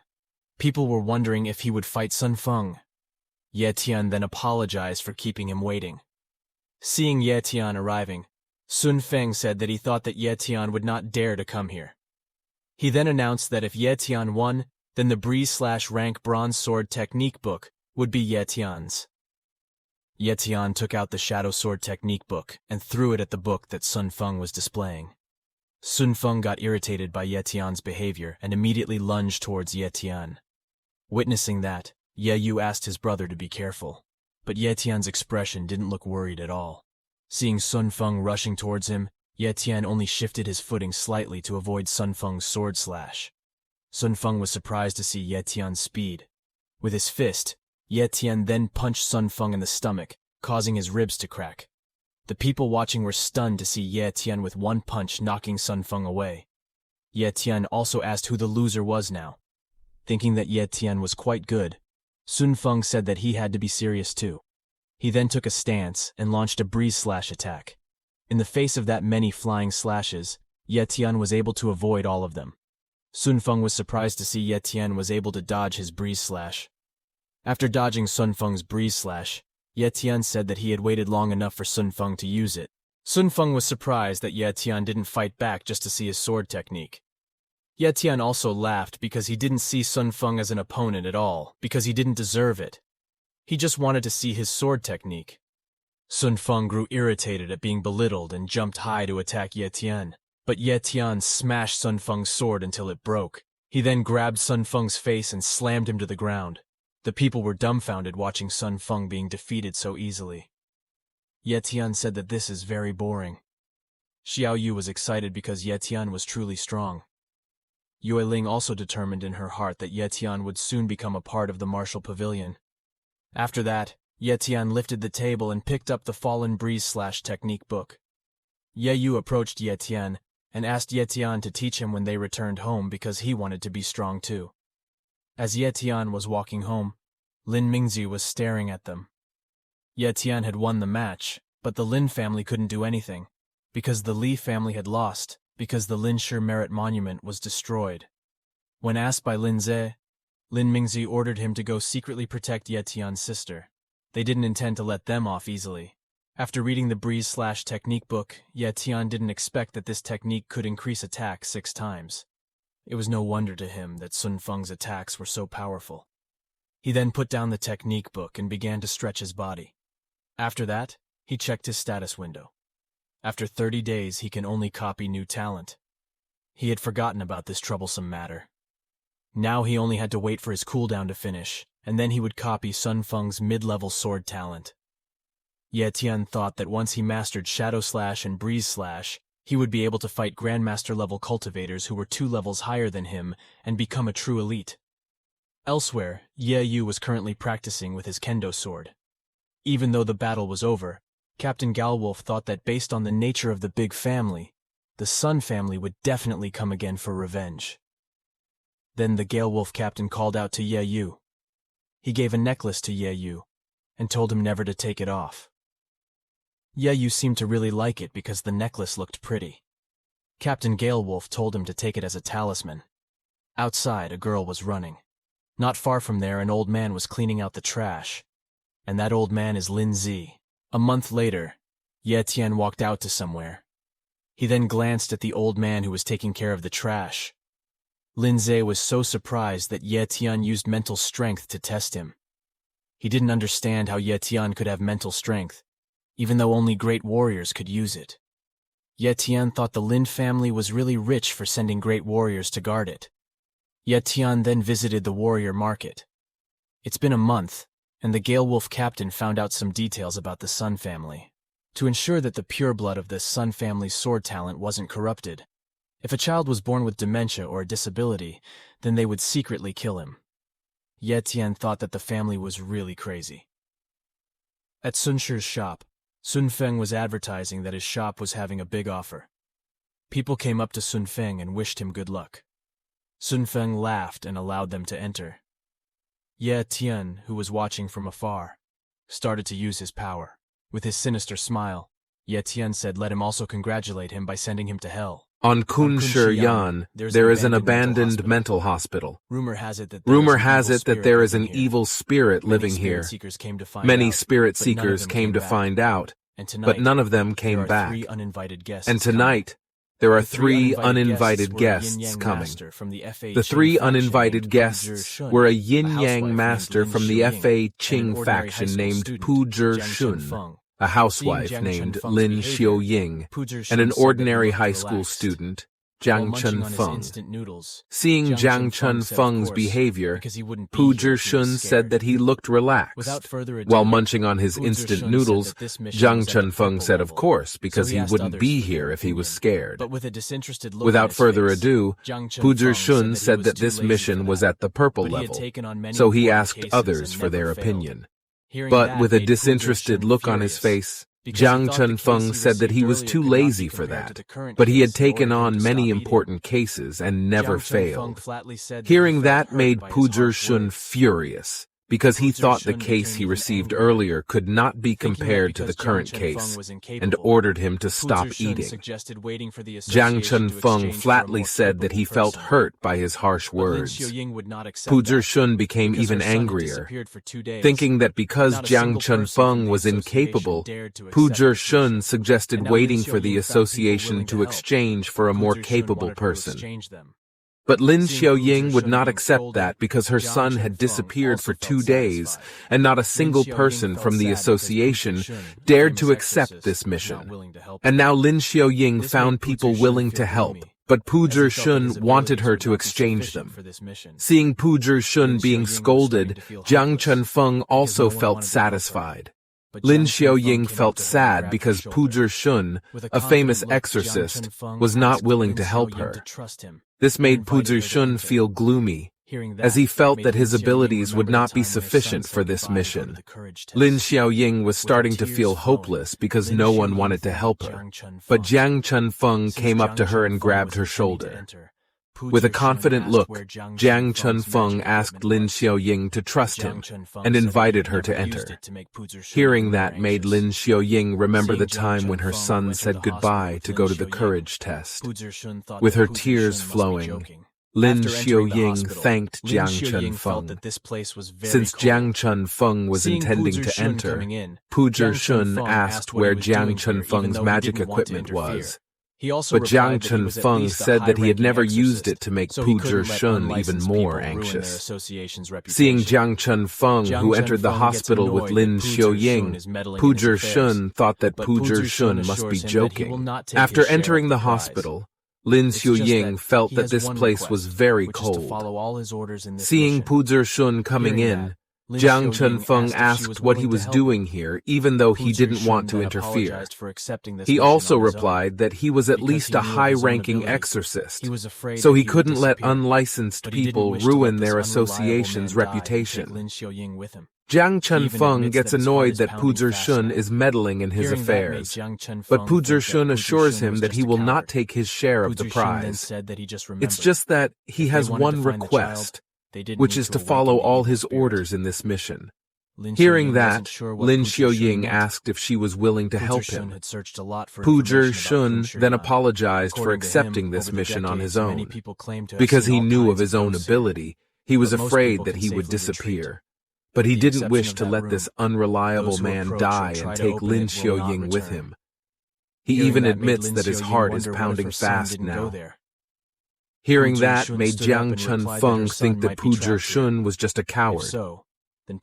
People were wondering if he would fight Sun Feng. Ye Tian then apologized for keeping him waiting. Seeing Ye Tian arriving, Sun Feng said that he thought that Ye Tian would not dare to come here. He then announced that if Ye Tian won, then the Breeze/rank bronze sword technique book would be Ye Tian's. Ye Tian took out the shadow sword technique book and threw it at the book that Sun Feng was displaying. Sun Feng got irritated by Ye Tian's behavior and immediately lunged towards Ye Tian. Witnessing that, Ye Yu asked his brother to be careful, but Ye Tian's expression didn't look worried at all. Seeing Sun Feng rushing towards him, Ye Tian only shifted his footing slightly to avoid Sun Feng's sword slash. Sun Feng was surprised to see Ye Tian's speed. With his fist, Ye Tian then punched Sun Feng in the stomach, causing his ribs to crack. The people watching were stunned to see Ye Tian with one punch knocking Sun Feng away. Ye Tian also asked who the loser was now. Thinking that Ye Tian was quite good, Sun Feng said that he had to be serious too. He then took a stance and launched a breeze slash attack. In the face of that many flying slashes, Ye Tian was able to avoid all of them. Sun Feng was surprised to see Ye Tian was able to dodge his breeze slash. After dodging Sun Feng's breeze slash, Ye Tian said that he had waited long enough for Sun Feng to use it. Sun Feng was surprised that Ye Tian didn't fight back just to see his sword technique. Ye Tian also laughed because he didn't see Sun Feng as an opponent at all, because he didn't deserve it. He just wanted to see his sword technique. Sun Feng grew irritated at being belittled and jumped high to attack Ye Tian, but Ye Tian smashed Sun Feng's sword until it broke. He then grabbed Sun Feng's face and slammed him to the ground. The people were dumbfounded watching Sun Feng being defeated so easily. Ye Tian said that this is very boring. Xiao Yu was excited because Ye Tian was truly strong. Yue Ling also determined in her heart that Ye Tian would soon become a part of the martial pavilion. After that, Ye Tian lifted the table and picked up the fallen breeze slash technique book. Ye Yu approached Ye Tian and asked Ye Tian to teach him when they returned home because he wanted to be strong too. As Ye Tian was walking home, Lin Mingzi was staring at them. Ye Tian had won the match, but the Lin family couldn't do anything, because the Li family had lost, because the Lin Shi Merit Monument was destroyed. When asked by Lin Ze, Lin Mingzi ordered him to go secretly protect Ye Tian's sister. They didn't intend to let them off easily. After reading the Breeze/technique book, Ye Tian didn't expect that this technique could increase attack 6 times. It was no wonder to him that Sun Feng's attacks were so powerful. He then put down the technique book and began to stretch his body. After that, he checked his status window. After 30 days, he can only copy new talent. He had forgotten about this troublesome matter. Now he only had to wait for his cooldown to finish, and then he would copy Sun Feng's mid-level sword talent. Ye Tian thought that once he mastered Shadow Slash and Breeze Slash, he would be able to fight Grandmaster-level cultivators who were 2 levels higher than him and become a true elite. Elsewhere, Ye Yu was currently practicing with his kendo sword. Even though the battle was over, Captain Galwolf thought that based on the nature of the big family, the Sun family would definitely come again for revenge. Then the Galewolf captain called out to Ye Yu. He gave a necklace to Ye Yu and told him never to take it off. Ye Yu seemed to really like it because the necklace looked pretty. Captain Galewolf told him to take it as a talisman. Outside, a girl was running. Not far from there, an old man was cleaning out the trash. And that old man is Lin Zi. A month later, Ye Tian walked out to somewhere. He then glanced at the old man who was taking care of the trash. Lin Zi was so surprised that Ye Tian used mental strength to test him. He didn't understand how Ye Tian could have mental strength, even though only great warriors could use it. Ye Tian thought the Lin family was really rich for sending great warriors to guard it. Ye Tian then visited the warrior market. It's been a month, and the Galewolf captain found out some details about the Sun family. To ensure that the pure blood of the Sun family's sword talent wasn't corrupted, if a child was born with dementia or a disability, then they would secretly kill him. Ye Tian thought that the family was really crazy. At Sun Shi's shop, Sun Feng was advertising that his shop was having a big offer. People came up to Sun Feng and wished him good luck. Sun Feng laughed and allowed them to enter. Ye Tian, who was watching from afar, started to use his power. With his sinister smile, Ye Tian said let him also congratulate him by sending him to hell. On Kunshi Yan, there is an abandoned mental hospital. Rumor has it that there is an evil spirit living here. Many spirit seekers came to find out, but none of them came back. And tonight, there are 3 uninvited guests coming. The 3 uninvited guests were a yin-yang master from the Fa Qing faction named Pu Zhishun, a housewife named Lin Xiaoying, and an ordinary high school student, Jiang Chunfeng. Seeing Jiang Chunfeng's behavior, Pu Zhishun said that he looked relaxed. While munching on his instant noodles, Jiang Chunfeng said of course, because he wouldn't be here if he was scared. Without further ado, Pu Zhishun said that this mission was at the purple level, so he asked others for their opinion. But with a disinterested look on his face, Jiang Chunfeng said that he was too lazy for that, but he had taken on many important cases and never failed. Hearing that made Pu Zhishun furious, because he thought the case he received earlier could not be compared to the current case, and ordered him to stop eating. Jiang Chunfeng flatly said that he felt hurt by his harsh words. Pu Zhishun became even angrier, thinking that because Jiang Chunfeng was incapable, Pu Zhishun suggested waiting for the association to exchange for a more capable person. But Lin Xiaoying would not accept that because her son had disappeared for 2 days, and not a single person from the association dared to accept this mission. And now Lin Xiaoying found people willing to help, but Pu Zhishun wanted her to exchange them. Seeing Pu Zhishun being scolded, Jiang Chunfeng also felt satisfied. Lin Xiaoying felt sad because Pu Zhishun, a famous exorcist, was not willing to help her. This made Pu Zhishun feel gloomy. as he felt that his abilities would not be sufficient for this mission. Lin Xiaoying was starting to feel hopeless because no one wanted to help her. But Jiang Chunfeng came up to her and grabbed her shoulder. With a confident look, Jiang Chunfeng asked Lin Xiaoying to trust him and invited her to enter. Hearing that made Lin Xiaoying remember the time when her son said goodbye to go to the courage test. With her tears flowing, Lin Xiaoying thanked Jiang Chunfeng. Since Jiang Chunfeng was intending to enter, Pu Zhishun asked where Jiang Chunfeng's magic equipment was. But Jiang Chunfeng said that he had never used it to make Pu Zhishun even more anxious. Seeing Jiang Chunfeng, who entered the hospital with Lin Xiaoying, Pu Zhishun thought that Pu Zhishun must be joking. After entering the hospital, Lin Xiaoying felt that this place was very cold. Seeing Pu Zhishun coming in, Jiang Chunfeng asked what he was doing here, even though he didn't want to interfere. He also replied that he was at least a high-ranking exorcist, so he couldn't let unlicensed people ruin their association's reputation. Jiang Chunfeng gets annoyed that Pu Zhishun is meddling in his affairs, but Pu Zhishun assures him that he will not take his share of the prize. It's just that he has one request, which is to follow all his orders in this mission. Hearing that, Lin Xiaoying asked if she was willing to help him. Pu Zhishun then apologized for accepting this mission on his own. Because he knew of his own ability, he was afraid that he would disappear. But he didn't wish to let this unreliable man die and take Lin Xiaoying with him. He even admits that his heart is pounding fast now. Hearing that made Jiang Chunfeng think that Pu Zhishun was just a coward.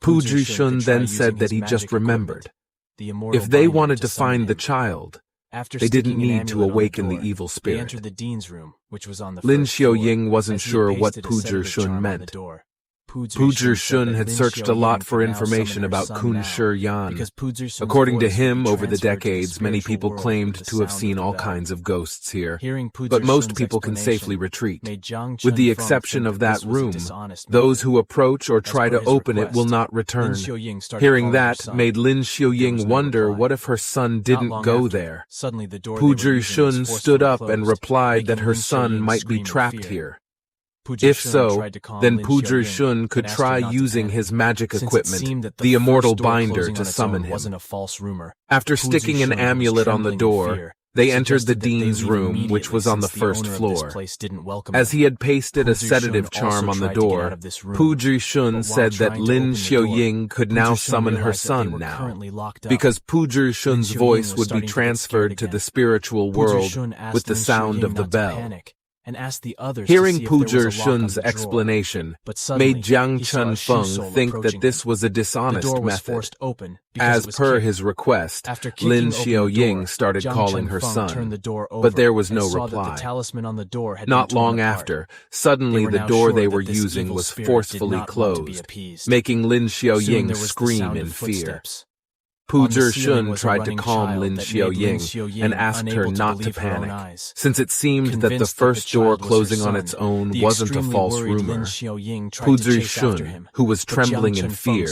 Pu Zhishun then said that he just remembered. If they wanted to find the child, they didn't need to awaken the evil spirit. Lin Xiaoying wasn't sure what Pu Zhishun meant. Pu Zhishun had searched a lot for information about Kun Shi Yan. According to him, over the decades, many people claimed to have seen all kinds of ghosts here, but most people can safely retreat. With the exception of that room, those who approach or try to open it will not return. Hearing that made Lin Xiaoying wonder what if her son didn't go there. Pu Zhishun stood up and replied that her son might be trapped here. If so, then Pu Zhishun could try using his magic equipment, the immortal binder, to summon him. After sticking an amulet on the door, they entered the dean's room, which was on the first floor. As he had pasted a sedative charm on the door, Pu Zhishun said that Lin Xiaoying could now summon her son now, because Pu Zhishun's voice would be transferred to the spiritual world with the sound of the bell. Hearing Pu Zhishun's explanation made Jiang Chunfeng think that this was a dishonest method. As per his request, Lin Xiaoying started calling her son, but there was no reply. Not long after, suddenly the door they were using was forcefully closed, making Lin Xiaoying scream in fear. Pu Zhishun tried to calm Lin Xiaoying and asked her not to panic, since it seemed that the first door closing on its own wasn't a false rumor. Pu Zhishun, who was trembling in fear,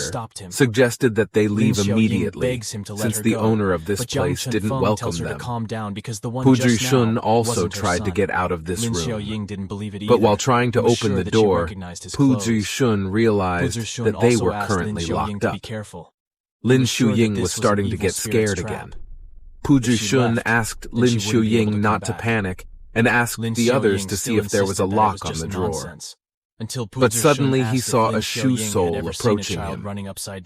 suggested that they leave immediately, since the owner of this place didn't welcome them. Pu Zhishun also tried to get out of this room, but while trying to open the door, Pu Zhishun realized that they were currently locked up. Lin Xiaoying was starting to get scared again. Pu Zhishun asked Lin Xiaoying not to panic and asked the others to see if there was a lock on the drawer. But suddenly he saw a shoe sole approaching him.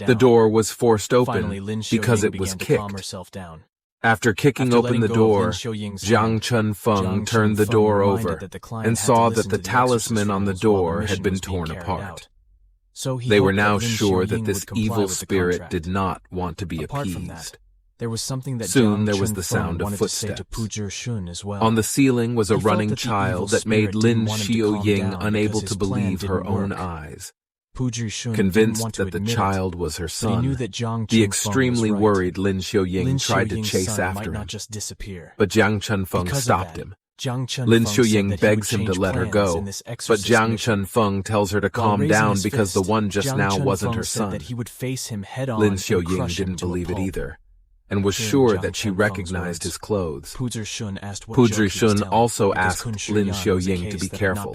The door was forced open because it was kicked. After kicking open the door, Jiang Chunfeng turned the door over and saw that the talisman on the door had been torn apart. They were now sure that this evil spirit did not want to be appeased. Soon there was the sound of footsteps. On the ceiling was a running child that made Lin Xiaoying unable to believe her own eyes. Convinced that the child was her son, the extremely worried Lin Xiaoying tried to chase after him. But Jiang Chunfeng stopped him. Lin Xiuying begs him to let her go, but Jiang Chunfeng tells her to calm down because the one just now wasn't her son. Lin Xiuying didn't believe it either, and was sure that she recognized his clothes. Pu Zhishun also asked Lin Xiuying to be careful.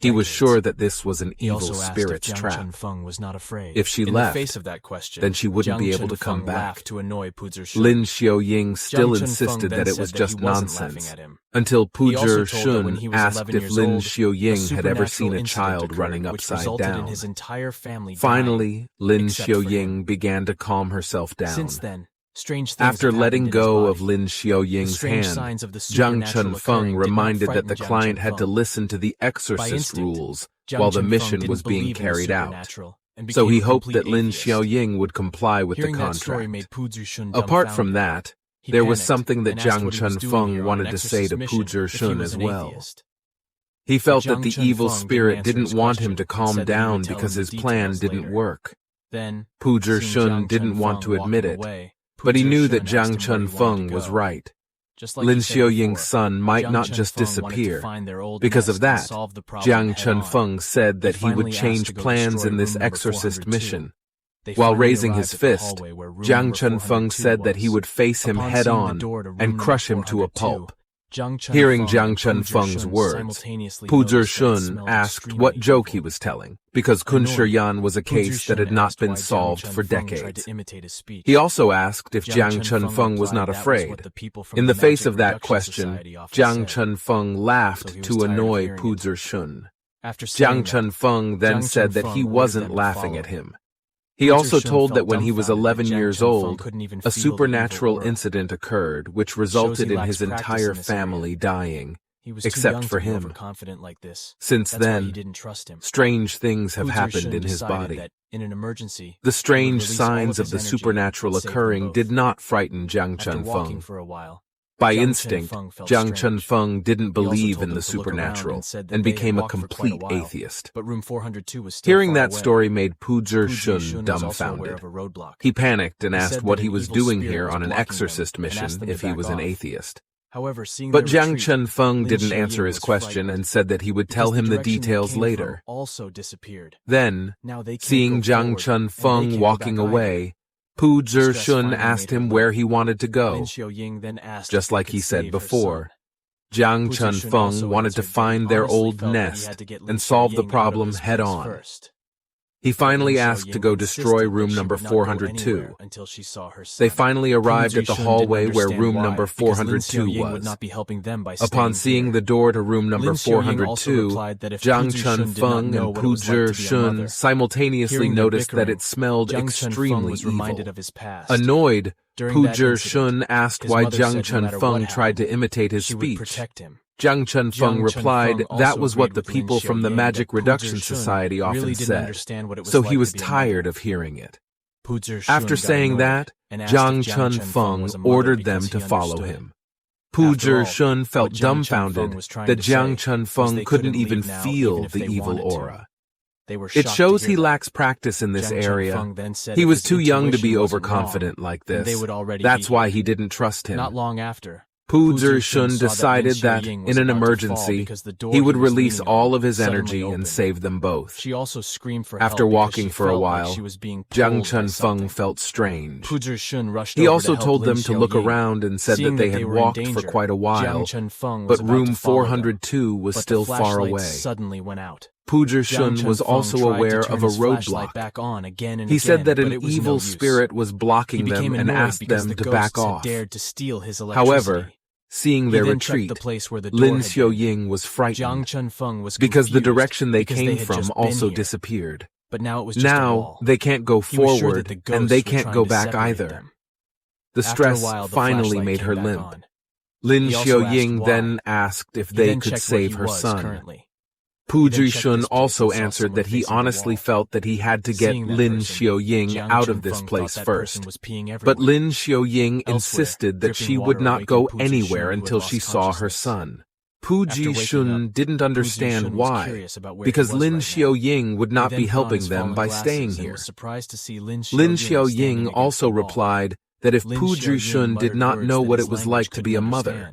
He was sure that this was an evil spirit's trap. If she left, then she wouldn't be able to come back. Lin Xiuying still insisted that it was just nonsense, until Pu Zhishun asked if Lin Xiuying had ever seen a child running upside down. Finally, Lin Xiuying began to calm herself down. After letting go of Lin Xiuying's hand, Jiang Chunfeng reminded that the client had to listen to the exorcist rules while the mission was being carried out. So he hoped that Lin Xiuying would comply with the contract. Apart from that, there was something that Jiang Chunfeng wanted to say to Pu Zhishun as well. He felt that the evil spirit didn't want him to calm down because his plan didn't work. Pu Zhishun didn't want to admit it, but he knew that Jiang Chunfeng was right. Lin Xiuying's son might not just disappear. Because of that, Jiang Chunfeng said that he would change plans in this exorcist mission. While raising his fist, Jiang Chunfeng said that he would face him head-on and crush him to a pulp. Hearing Jiang Chunfeng's words, Pu Zhishun asked what joke he was telling, because Kun Shiyan was a case that had not been solved for decades. He also asked if Jiang Chunfeng was not afraid. In the face of that question, Jiang Chunfeng laughed to annoy Pu Zhishun. Jiang Chunfeng then said that he wasn't laughing at him. He also told that when he was 11 years old, a supernatural incident occurred which resulted in his entire family dying, except for him. Since then, strange things have happened in his body. The strange signs of the supernatural occurring did not frighten Jiang Chunfeng. By instinct, Jiang Chunfeng didn't believe in the supernatural and became a complete atheist. Hearing that story made Pu Zhishun dumbfounded. He panicked and asked what he was doing here on an exorcist mission if he was an atheist. But Jiang Chunfeng didn't answer his question and said that he would tell him the details later. Then, seeing Jiang Chunfeng walking away, Pu Zhishun asked him where he wanted to go. Just like he said before, Jiang Chunfeng wanted to find their old nest and solve the problem head-on. He finally asked to go destroy room number 402. They finally arrived at the hallway where room number 402 was. Upon seeing the door to room number 402, Jiang Chunfeng and Pu Zhishun simultaneously noticed that it smelled extremely evil. Annoyed, Pu Zhishun asked why Jiang Chunfeng tried to imitate his speech. Jiang Chunfeng replied that was what the people from the Magic Reduction Society often said, so he was tired of hearing it. After saying that, Jiang Chunfeng ordered them to follow him. Pu Zhishun felt dumbfounded that Jiang Chunfeng couldn't even feel the evil aura. It shows he lacks practice in this area. He was too young to be overconfident like this. That's why he didn't trust him. Pu Zhishun decided that, in an emergency, he would release all of his energy and save them both. After walking for a while, Jiang Chunfeng felt strange. He also told them to look around and said that they had walked for quite a while, but room 402 was still far away. Pu Zhishun was also aware of a roadblock. He said that an evil spirit was blocking them and asked them to back off. However, seeing their retreat, Lin Xiuying was frightened because the direction they came from also disappeared. Now they can't go forward and they can't go back either. The stress finally made her limp. Lin Xiuying then asked if they could save her son. Pu Zhishun also answered that he honestly felt that he had to get Lin Xiuying out of this place first. But Lin Xiuying insisted that she would not go anywhere until she saw her son. Pu Zhishun didn't understand why, because Lin Xiuying would not be helping them by staying here. Lin Xiuying also replied that if Pu Zhishun did not know what it was like to be a mother,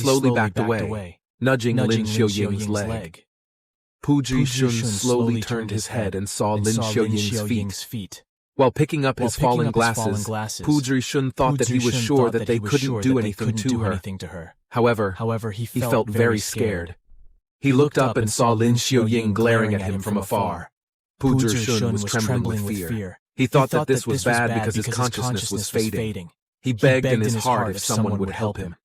slowly backed away, nudging Lin Xiaoying's leg. Pu Zhishun slowly turned his head and saw Lin Xiaoying's feet. While picking up his fallen glasses, Pu Zhishun thought that he was sure that they couldn't do anything to her. However, he felt very scared. He looked up and saw Lin Xiaoying glaring at him from afar. Pu Zhishun was trembling with fear. He thought that this was bad because his consciousness was fading. He begged in his heart if someone would help him.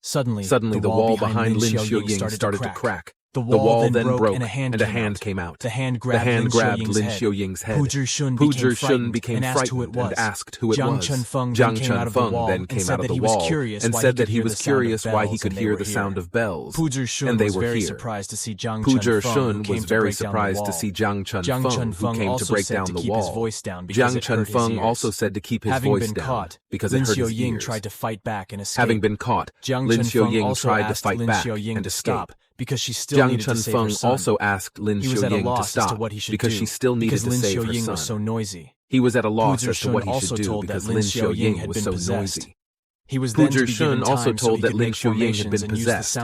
Suddenly, the wall behind Lin Xiaoying started to crack. The wall then broke, and a hand came out. The hand grabbed Lin Xiaoying's Xiaoying's head. Pu Zhishun became frightened and asked who it was. Jiang Chunfeng then came out of the wall and said that he was curious why he could hear the sound of bells, and they were here. Pu Zhishun was very surprised to see Jiang Chunfeng, who came to break down the wall. Jiang Chunfeng also said to keep his voice down because it hurt his ears. Having been caught, Lin Xiaoying tried to fight back and escape. Because she still needed to save her son. Jiang Chunfeng also asked Lin Xiaoying to stop because she still needed to save her son. Was so noisy. He was at a loss as to what he should do because Lin Xiaoying was so noisy. He was Pu Zhishun also told that Lin Xiaoying had been possessed.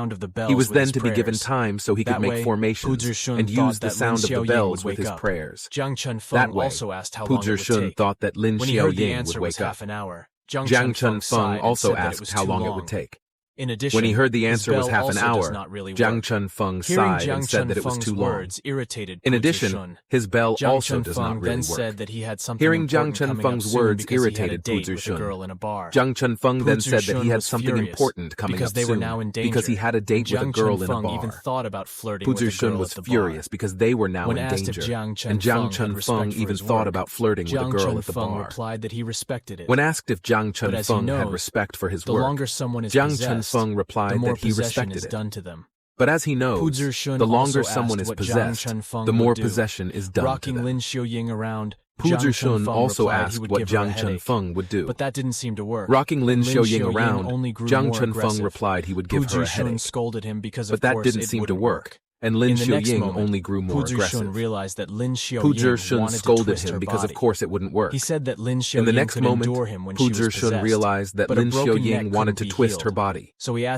He was then to be given time so he could make formations and use the sound of the bells with his prayers. That way, Pu Zhishun thought that Lin Xiaoying would wake up. Jiang Chunfeng also asked how long it would take. When he heard the answer was half an hour, Jiang Chunfeng sighed and said that it was too long. In addition, his bell also does not really work. Hearing Jiang Chunfeng's words irritated Pu Zhishun. Jiang Chunfeng then said that he had something important coming up soon because he had a date with a girl in a bar. Pu Zhishun was furious because they were now in danger, and Jiang Chunfeng even thought about flirting with a girl at the bar. When asked if Jiang Chunfeng had respect for his work, Jiang Chunfeng replied that he respected it. But as he knows, the longer someone is possessed, the more possession is done to them. Pu Zhishun also asked what Jiang Chunfeng would do. But that didn't seem to work. Rocking Lin Xiaoying around, Jiang Chunfeng replied he would give her a headache. But that didn't seem to work. And Lin Xiaoying only grew more aggressive. Pu Zhishun scolded him because of course it wouldn't work. He said that Lin Xiaoying in the next moment, Pu Zhishun realized that Lin Xiaoying wanted to twist her body.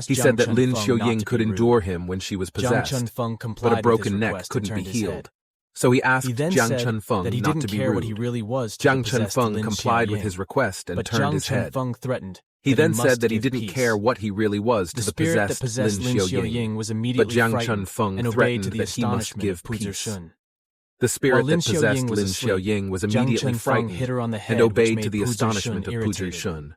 He said that Lin Xiaoying could endure him when she was possessed, but a broken neck couldn't be healed. So he asked Jiang Chunfeng not to be rude. Jiang Chunfeng complied with his request and turned his head. He then said that he didn't care what he really was to the possessed Lin Xiaoying, but Jiang Chunfeng threatened that he must give peace. The spirit that possessed Lin Xiaoying was immediately frightened and obeyed to the astonishment of Pu Zhishun.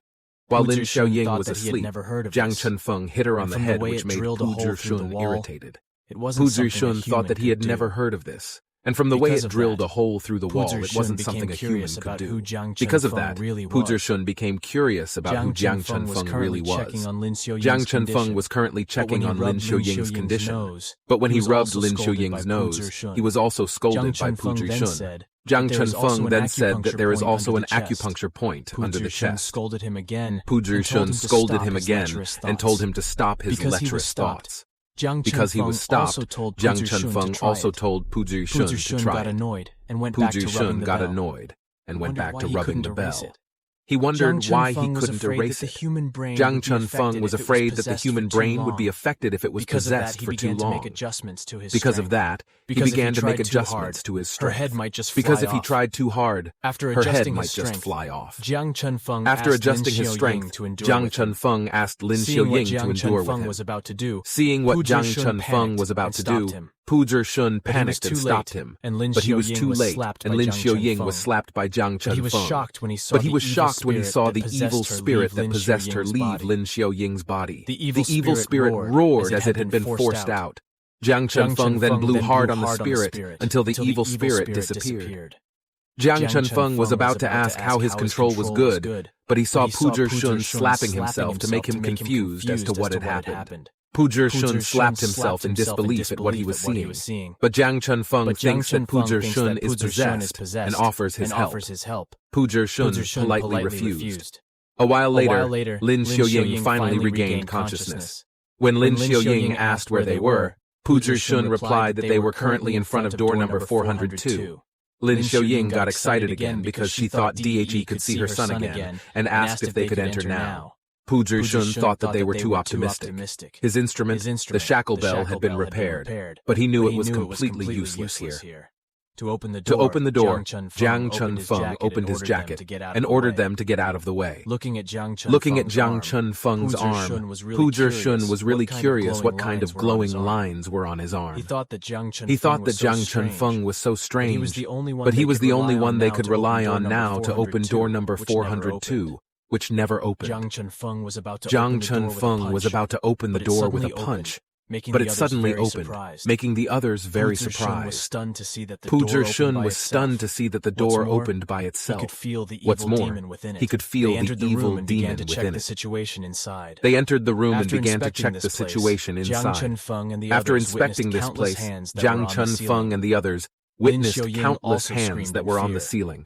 While Lin Xiaoying was asleep, Jiang Chunfeng hit her on the head, which made Pu Zhishun irritated. Pu Zhishun thought that he had never heard of this. And from the way it drilled a hole through the wall, it wasn't something a human could do. Because of that, Pu Zhishun became curious about who Jiang Chunfeng really was. Jiang Chunfeng was currently checking on Lin Xiaoying's condition. But when he rubbed Lin Xiaoying's nose, he was also scolded by Pu Zhishun. Jiang Chunfeng then said that there is also an acupuncture point under the chest. Pu Zhishun scolded him again and told him to stop his lecherous thoughts. Because he was stopped, Jiang Chunfeng also told Pu Zhishun to try it. Pu Zhishun got annoyed and went back to rubbing the bell. He wondered why he couldn't erase it. Jiang Chunfeng was afraid that the human brain would be affected if it was possessed for too long. Because of that, he began to make adjustments to his strength. Because if he tried too hard, her head might just fly off. After adjusting his strength, Jiang Chunfeng asked Lin Xiaoying to endure with him. Seeing what Jiang Chunfeng was about to do, Pu Zhishun panicked and stopped him, but he was too late, and Lin Xiaoying was slapped by Jiang Chunfeng. But he was shocked when he saw the evil spirit that possessed her leave Lin Xiaoying's body. The evil spirit roared as it had been forced out. Jiang Chunfeng then blew hard on the spirit until the evil spirit disappeared. Jiang Chunfeng was about to ask how his control was good, but he saw Pu Zhishun slapping himself to make him confused as to what had happened. Pu Zhishun slapped himself in disbelief at what he was seeing, but Jiang Chunfeng thinks that Pu Zhishun is possessed and offers his help. Pu Zhishun politely refused. A while later, Lin Xiaoying finally regained consciousness. When Lin Xiaoying asked where they were, Pu Zhishun replied that they were currently in front of door number 402. Lin Xiaoying got excited again because she thought Dhe could see her son again and asked if they could enter now. Pu Zhishun thought that they were too optimistic. His instrument, the shackle bell, had been repaired, but he knew it was completely useless here. To open the door, Jiang Chun-feng opened his jacket and ordered them to get out of the way. Looking at Jiang Chun-feng's arm, Pu Zhishun was really curious what kind of glowing lines were on his arm. He thought that Jiang Chun-feng was so strange, but he was the only one they could rely on now to open door number 402, which never opened. Jiang Chun-feng was about to open the door with a punch, but it suddenly opened, making the others very surprised. Pu Zhishun was stunned to see that the door opened by itself. What's more, he could feel the evil demon within it. They entered the room and began to check the situation inside. After inspecting this place, Jiang Chun-feng and the others witnessed countless hands that were on the ceiling.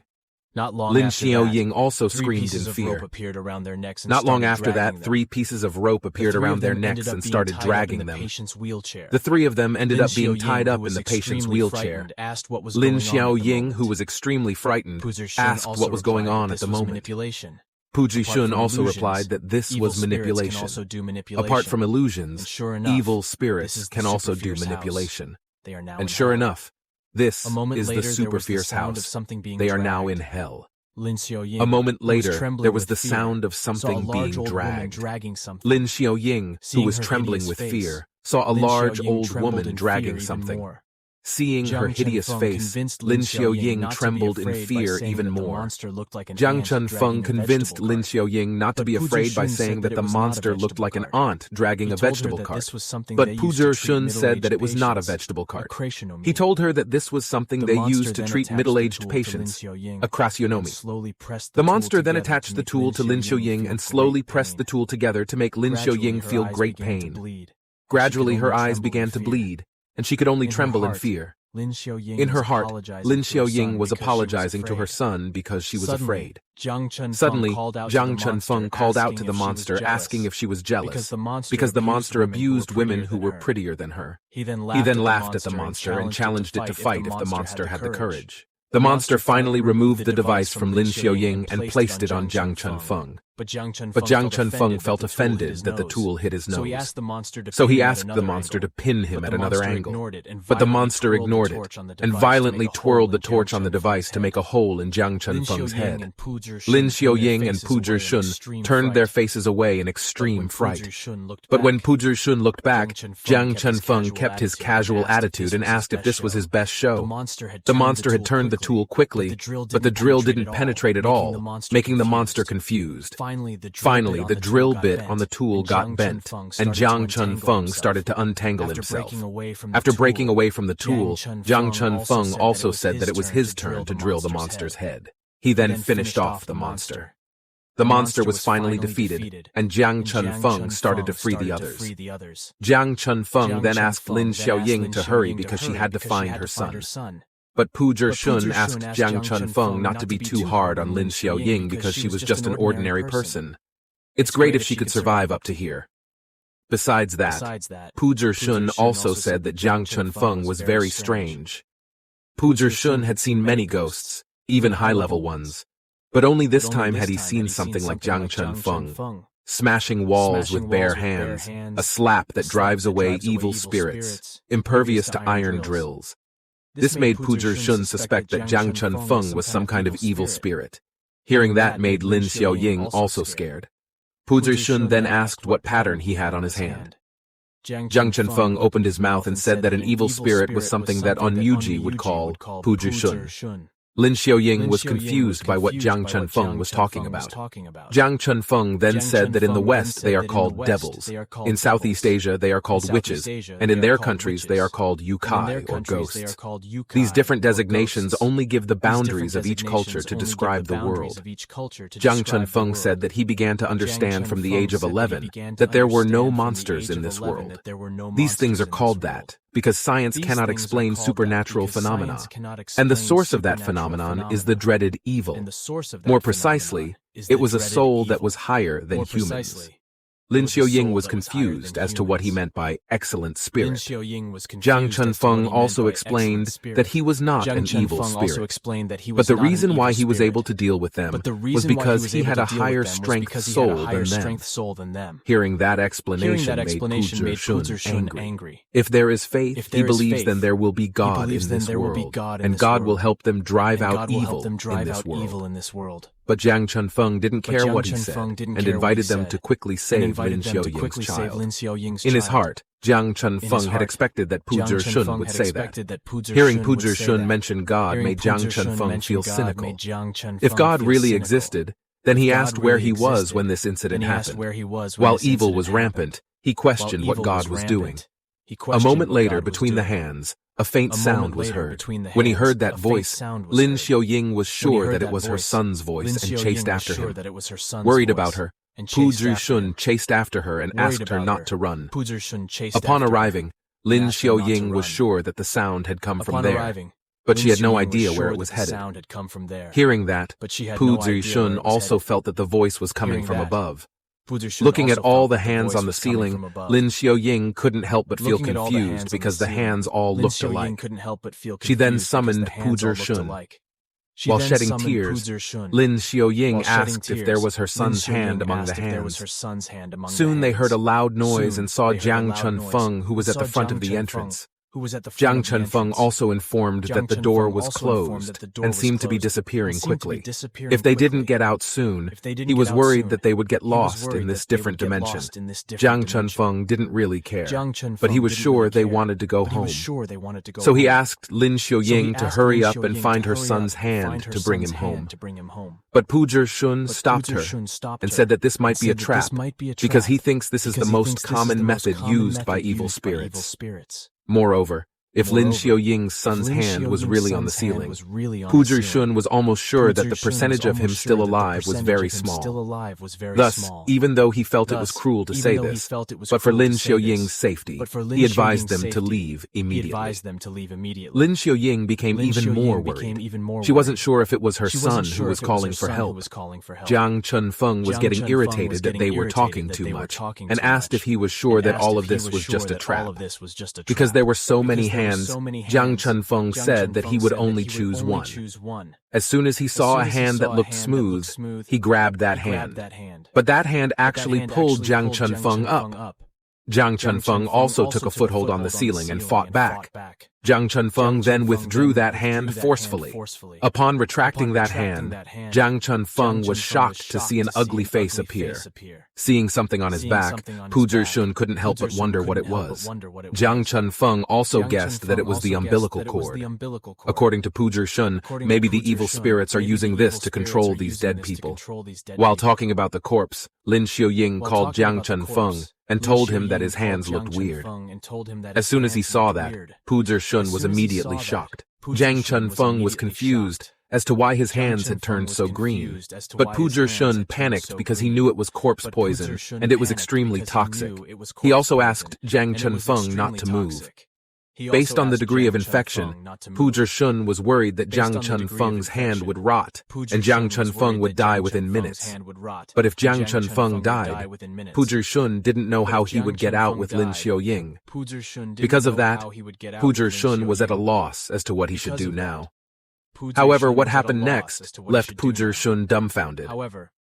Lin Xiaoying also screamed in fear. Not long after that, 3 pieces of rope appeared around their necks and started dragging them. The 3 of them ended up being tied up in the patient's wheelchair. Lin Xiaoying, who was extremely frightened, asked what was going on at the moment. Pu Zhishun also replied that this was manipulation. Apart from illusions, evil spirits can also do manipulation. And sure enough, this is the super fierce house. They are now in hell. A moment later, there was the sound of something being dragged. Lin Xiaoying, who was trembling with fear, saw a large old woman dragging something. Seeing her hideous face, Lin Xiaoying trembled in fear even more. Jiang Chun-feng convinced Lin Xiaoying not to be afraid by saying that the monster looked like an aunt dragging a vegetable cart. But Pu Zhishun said that it was not a vegetable cart. He told her that this was something they used to treat middle-aged patients, a crasionomy. The monster then attached the tool to Lin Xiaoying and slowly pressed the tool together to make Lin Xiaoying feel great pain. Gradually her eyes began to bleed, and she could only tremble in fear. In her heart, Lin Xiaoying was apologizing to her son because she was afraid. Suddenly, Jiang Chun-feng called out to the monster asking if she was jealous, because the monster abused women who were prettier than her. He then laughed at the monster and challenged it to fight if the monster had the courage. The monster finally removed the device from Lin Xiaoying and placed it on Jiang Chun-feng. But Jiang Chun-feng felt offended that the tool hit his nose. So he asked the monster to pin him at another angle. But the monster ignored it and violently twirled the torch on the device to make a hole in Jiang Chun-feng's head. Lin Xiaoying and Pu Zhishun turned their faces away in extreme fright. But when Pu Zhishun looked back, Jiang Chun-feng kept his casual attitude and asked if this was his best show. The monster had turned the tool quickly, but the drill didn't penetrate at all, making the monster confused. Finally, the drill bit on the tool got bent, and Jiang Chun-feng started to untangle himself. After breaking away from the tool, Jiang Chun-feng also said that it was his turn to drill the monster's head. He then finished off the monster. The monster was finally defeated, and Jiang Chun-feng started to free the others. Jiang Chun-feng then asked Lin Xiaoying to hurry because she had to find her son. But Pu Zhishun asked Jiang Chun-feng not to be too hard on Lin Xiaoying because she was just an ordinary person. It's great if she could survive up to here. Besides that, Pu Zhishun also said that Jiang Chun-feng was very strange. Pu Zhishun had seen many ghosts, even high-level ones. But only this time had he seen something like Jiang Chun-feng, smashing walls with bare hands, a slap that drives away evil spirits, impervious to iron drills. This made Pu Zhishun suspect that Jiang Chun-feng was some kind of evil spirit. Hearing that made Lin Xiaoying also scared. Pu Zhishun then asked what pattern he had on his hand. Jiang Chun-feng opened his mouth and said that an evil spirit was something that on Yuji would call Pu Zhishun. Lin Xiaoying was confused by what Jiang Chun-feng was talking about. Jiang Chun-feng then said that in the West they are called devils, in Southeast Asia they are called witches, and in their countries they are called yukai or ghosts. These different designations only give the boundaries of each culture to describe the world. Jiang Chun-feng said that he began to understand from the age of 11 that there were no monsters in this world. These things are called that because science cannot explain supernatural phenomena, and the source of that phenomenon is the dreaded evil. More precisely, it was a soul that was higher than humans. Lin Xiaoying was confused as to what he meant by excellent spirit. Jiang Chunfeng also explained that he was not an evil spirit, but the reason why he was able to deal with them was because he had a higher strength soul than them. Hearing that explanation made Pu Zhishun angry. If there is faith, he believes, then there will be God in this world, and God will help them drive out evil in this world. But Jiang Chunfeng didn't care what he said and invited them to quickly save Lin Xiaoying's child. In his heart, Jiang Chunfeng had expected that Pu Zhishun would say that. Hearing Pu Zhishun mention God made Jiang Chunfeng feel cynical. If God really existed, then he asked where he was when this incident happened. While evil was rampant, he questioned what God was doing. A moment later, between the hands, a faint sound was heard. When he heard that voice, Lin Xiaoying was sure that it was her son's voice and chased after him. Worried about her, Pu Zhishun chased after her and asked her not to run. Upon arriving, Lin Xiaoying was sure that the sound had come from there, but she had no idea where it was headed. Hearing that, Pu Zhishun also felt that the voice was coming from above. Looking at all the hands on the ceiling, Lin Xiaoying couldn't help but feel confused because the hands all looked alike. She then summoned Pu Zhishun. While shedding tears, Lin Xiaoying asked if there was her son's hand among the hands. Soon they heard a loud noise and saw Jiang Chunfeng, who was at the front of the entrance. Jiang Chunfeng also informed that the door was closed and seemed to be disappearing quickly. If they didn't get out soon, he was worried that they would get lost in this different dimension. Jiang Chunfeng didn't really care, but he was sure they wanted to go home. So he asked Lin Xiaoying to hurry up and find her son's hand to bring him home. But Pu Zhishun stopped her and said that this might be a trap because he thinks this is the most common method used by evil spirits. Moreover, if Lin Xiaoying's son's hand was really on the ceiling, Pu Zhishun was almost sure that the percentage of him still alive was very small. Thus, even though he felt it was cruel to say this, but for Lin Xiaoying's safety, he advised them to leave immediately. Lin Xiaoying became even more worried. She wasn't sure if it was her son who was calling for help. Jiang Chunfeng was getting irritated that they were talking too much and asked if he was sure that all of this was just a trap. Because there were so many hands, Jiang Chunfeng said that he would only choose one. As soon as he saw a hand that looked smooth, he grabbed that hand. But that hand actually pulled Jiang Chunfeng up. Jiang Chunfeng also took a foothold on the ceiling and fought back. Jiang Chunfeng then withdrew that hand forcefully. Upon retracting that hand, Jiang Chunfeng was shocked to see an ugly face appear. Seeing something on his back, Pu Zhishun couldn't help but wonder what it was. Jiang Chunfeng also guessed that it was the umbilical cord. According to Pu Zhishun, maybe the evil spirits are using this to control these dead people. While talking about the corpse, Lin Xiaoying called Jiang Chunfeng and told him that his hands looked weird. As soon as he saw that, Pu Zhishun was immediately shocked. Jiang Chunfeng was confused as to why his hands had turned so green, but Pu Zhishun panicked because he knew it was corpse poison and it was extremely toxic. He also asked Jiang Chunfeng not to move. Based on the degree of infection, Pu Zhishun was worried that Jiang Chunfeng's hand would rot, and Jiang Chunfeng would die within minutes. But if Jiang Chunfeng died, Pu Zhishun didn't know how he would get out with Lin Xiaoying. Because of that, Pu Zhishun was at a loss as to what he should do now. However, what happened next left Pu Zhishun dumbfounded.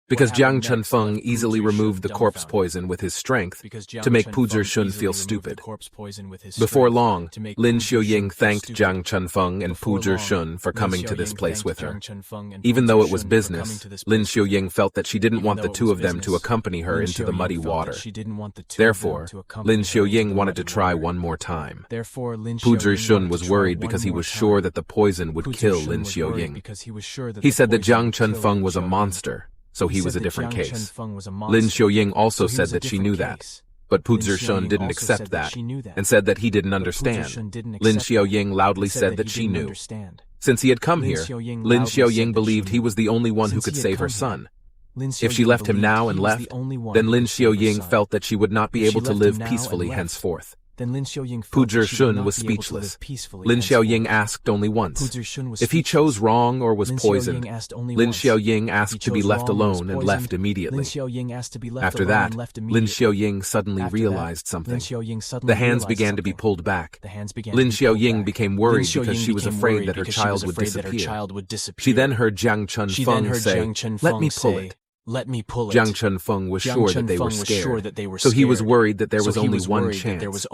Because Jiang Chunfeng easily removed the corpse poison with his strength to make Pu Zhishun feel stupid. Before long, Lin Xiaoying thanked Jiang Chunfeng and Pu Zhishun for coming to this place with her. Even though it was business, Lin Xiaoying felt that she didn't want the two of them to accompany her into the muddy water. Therefore, Lin Xiaoying wanted to try one more time. Pu Zhishun was worried because he was sure that the poison would kill Lin Xiaoying. He said that Jiang Chunfeng was a monster, so he was a different case. Lin Xiaoying also said that she knew that, but Pu Zhishun didn't accept that and said that he didn't understand. Lin Xiaoying loudly said that she knew. Since he had come here, Lin Xiaoying believed he was the only one who could save her son. If she left him now and left, then Lin Xiaoying felt that she would not be able to live peacefully henceforth. Then Lin Xiaoying Pu felt that she would Zhishun not was be able to live speechless. peacefully Lin Xiaoying henceforth. asked only once Pu Zhishun was if he speechless. chose wrong or was Lin poisoned. Xiaoying asked only Lin once. Xiaoying He asked to be chose left wrong or was alone and poisoned. left immediately. Lin Xiaoying asked to be left After alone that, and left Lin immediately. Xiaoying suddenly After realized that, something. Lin Xiaoying suddenly The hands realized began to be something. pulled back. The hands began Lin to be pulled Xiaoying back. became Lin worried Xiaoying because she was became afraid worried that her because she was child would afraid that her disappear. child would disappear. She then heard Jiang Chunfeng say, "Let me pull it." "Let me pull it." Jiang Chunfeng was sure that they were scared, so he was worried that there was only one chance.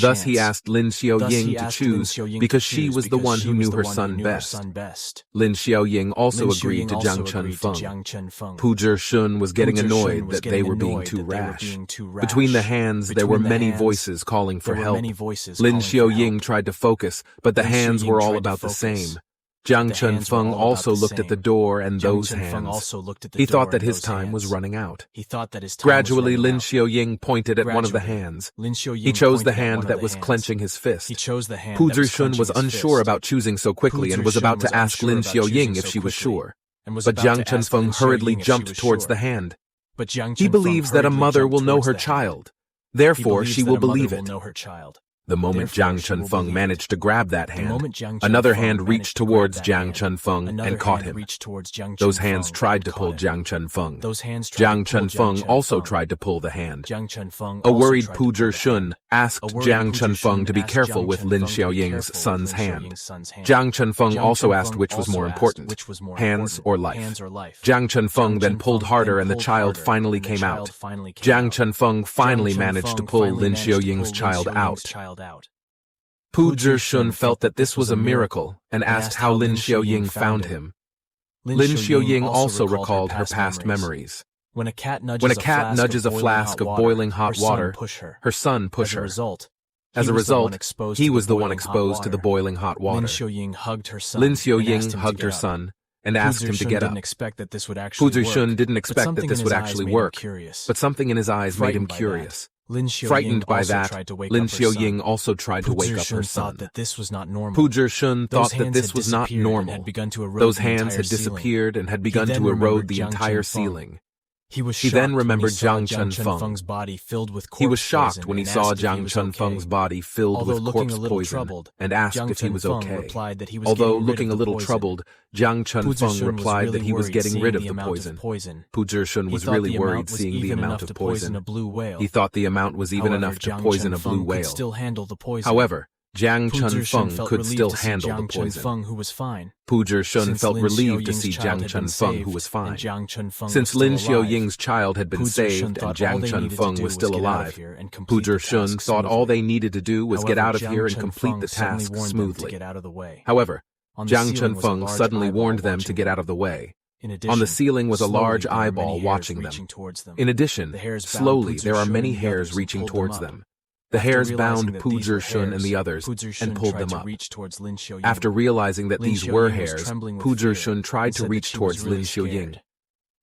Thus he asked Lin Xiaoying to choose because she was the one who knew her son best. Lin Xiaoying also agreed to Jiang Chunfeng. Pu Zhishun was getting annoyed that they were being too rash. Between the hands there were many voices calling for help. Lin Xiaoying tried to focus, but the hands were all about the same. Jiang Chunfeng also looked at the door and those hands. He thought that his time was running out. Gradually, Lin Xiaoying pointed at one of the hands. He chose the hand that was clenching his fist. Pu Zhishun was unsure about choosing so quickly and was about to ask Lin Xiaoying if she was sure. But Jiang Chunfeng hurriedly jumped towards the hand. He believes that a mother will know her child. Therefore, she will believe it. The moment Jiang Chunfeng managed to grab that hand, another hand reached towards Jiang Chunfeng and caught him. Those hands tried to pull Jiang Chunfeng. Jiang Chunfeng also tried to pull the hand. A worried Pu Zhishun asked Jiang Chunfeng to be careful with Lin Xiaoying's son's hand. Jiang Chunfeng also asked which was more important, hands or life. Jiang Chunfeng then pulled harder and the child finally came out. Jiang Chunfeng finally managed to pull Lin Xiaoying's child out. Pu Zhishun felt that this was a miracle and asked how Lin Xiaoying found him. Lin Xiaoying also recalled her past memories. When a cat nudges a flask of boiling hot water, her son pushed her. As a result, he was the one exposed to the boiling hot water. Lin Xiaoying hugged her son and asked him to get up. Pu Zhishun didn't expect that this would actually work, but something in his eyes made him curious. Frightened by that, Lin Xiaoying also tried to wake up her son. Pu Zhishun thought that this was not normal. Those hands had disappeared and had begun to erode the entire ceiling. He then remembered Jiang Chunfeng. He was shocked when he saw Jiang Chunfeng's body filled with corpse poison and asked if he was okay. Although looking a little troubled, Jiang Chunfeng replied that he was getting rid of the poison. Pu Zhishun was really worried seeing the amount of poison. He thought the amount was even enough to poison a blue whale. However, Jiang Chunfeng could still handle the poison. Pu Zhishun felt relieved to see Jiang Chunfeng, who was fine. Since Lin Xiaoying's child had been saved and Jiang Chunfeng was still alive, Pu Zhishun thought all they needed to do was get out of here and complete the task smoothly. However, Jiang Chunfeng suddenly warned them to get out of the way. On the ceiling was a large eyeball watching them. In addition, slowly there are many hairs reaching towards them. The hairs bound Pu Zhishun and the others and pulled them up. After realizing that these were hairs, Pu Zhishun tried to reach towards Lin Xiaoying.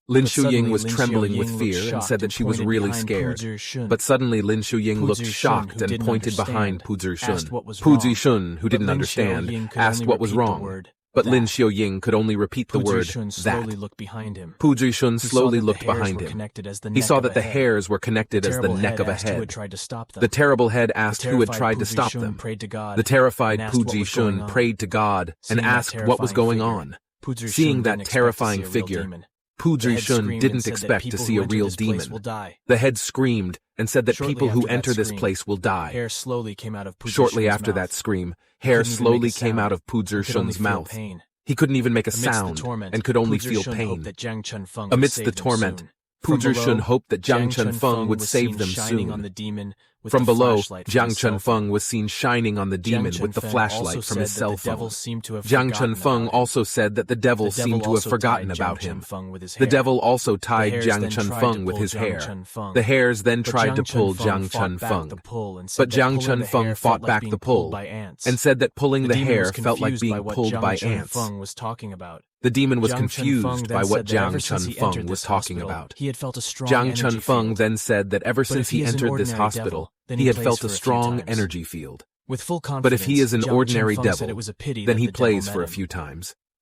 Lin Xiaoying was trembling with fear and said that she was really scared. But suddenly Lin Xiaoying looked shocked and pointed behind Pu Zhishun. Pu Zhishun, who didn't understand, asked what was wrong. But Lin Xiaoying could only repeat the word, that. Pu Zhishun slowly looked behind him. He saw that the hairs were connected as the neck of a head. The terrible head asked who had tried to stop them. The terrified Pu Zhishun prayed to God and asked what was going on. Seeing that terrifying figure, Pu Zhishun didn't expect to see a real demon. The head screamed and said that people who enter this place will die. Shortly after that scream, hair slowly came out of Pu Zhishun's mouth. He couldn't even make a sound and could only feel pain. Amidst the torment, Pu Zhishun hoped that Jiang Chunfeng would save them soon. From below, Jiang Chunfeng was seen shining on the demon with the flashlight from his cell phone. Jiang Chunfeng also said that the devil seemed to have forgotten about him. The devil also tied Jiang Chunfeng with his hair. The hairs then tried to pull Jiang Chunfeng. But Jiang Chunfeng fought back the pull and said that pulling the hair felt like being pulled by ants. The demon was confused by what Jiang Chunfeng was talking about. Jiang Chunfeng then said that ever since he entered this hospital, he had felt a strong energy field. But if he is an ordinary devil, then he plays for a few times.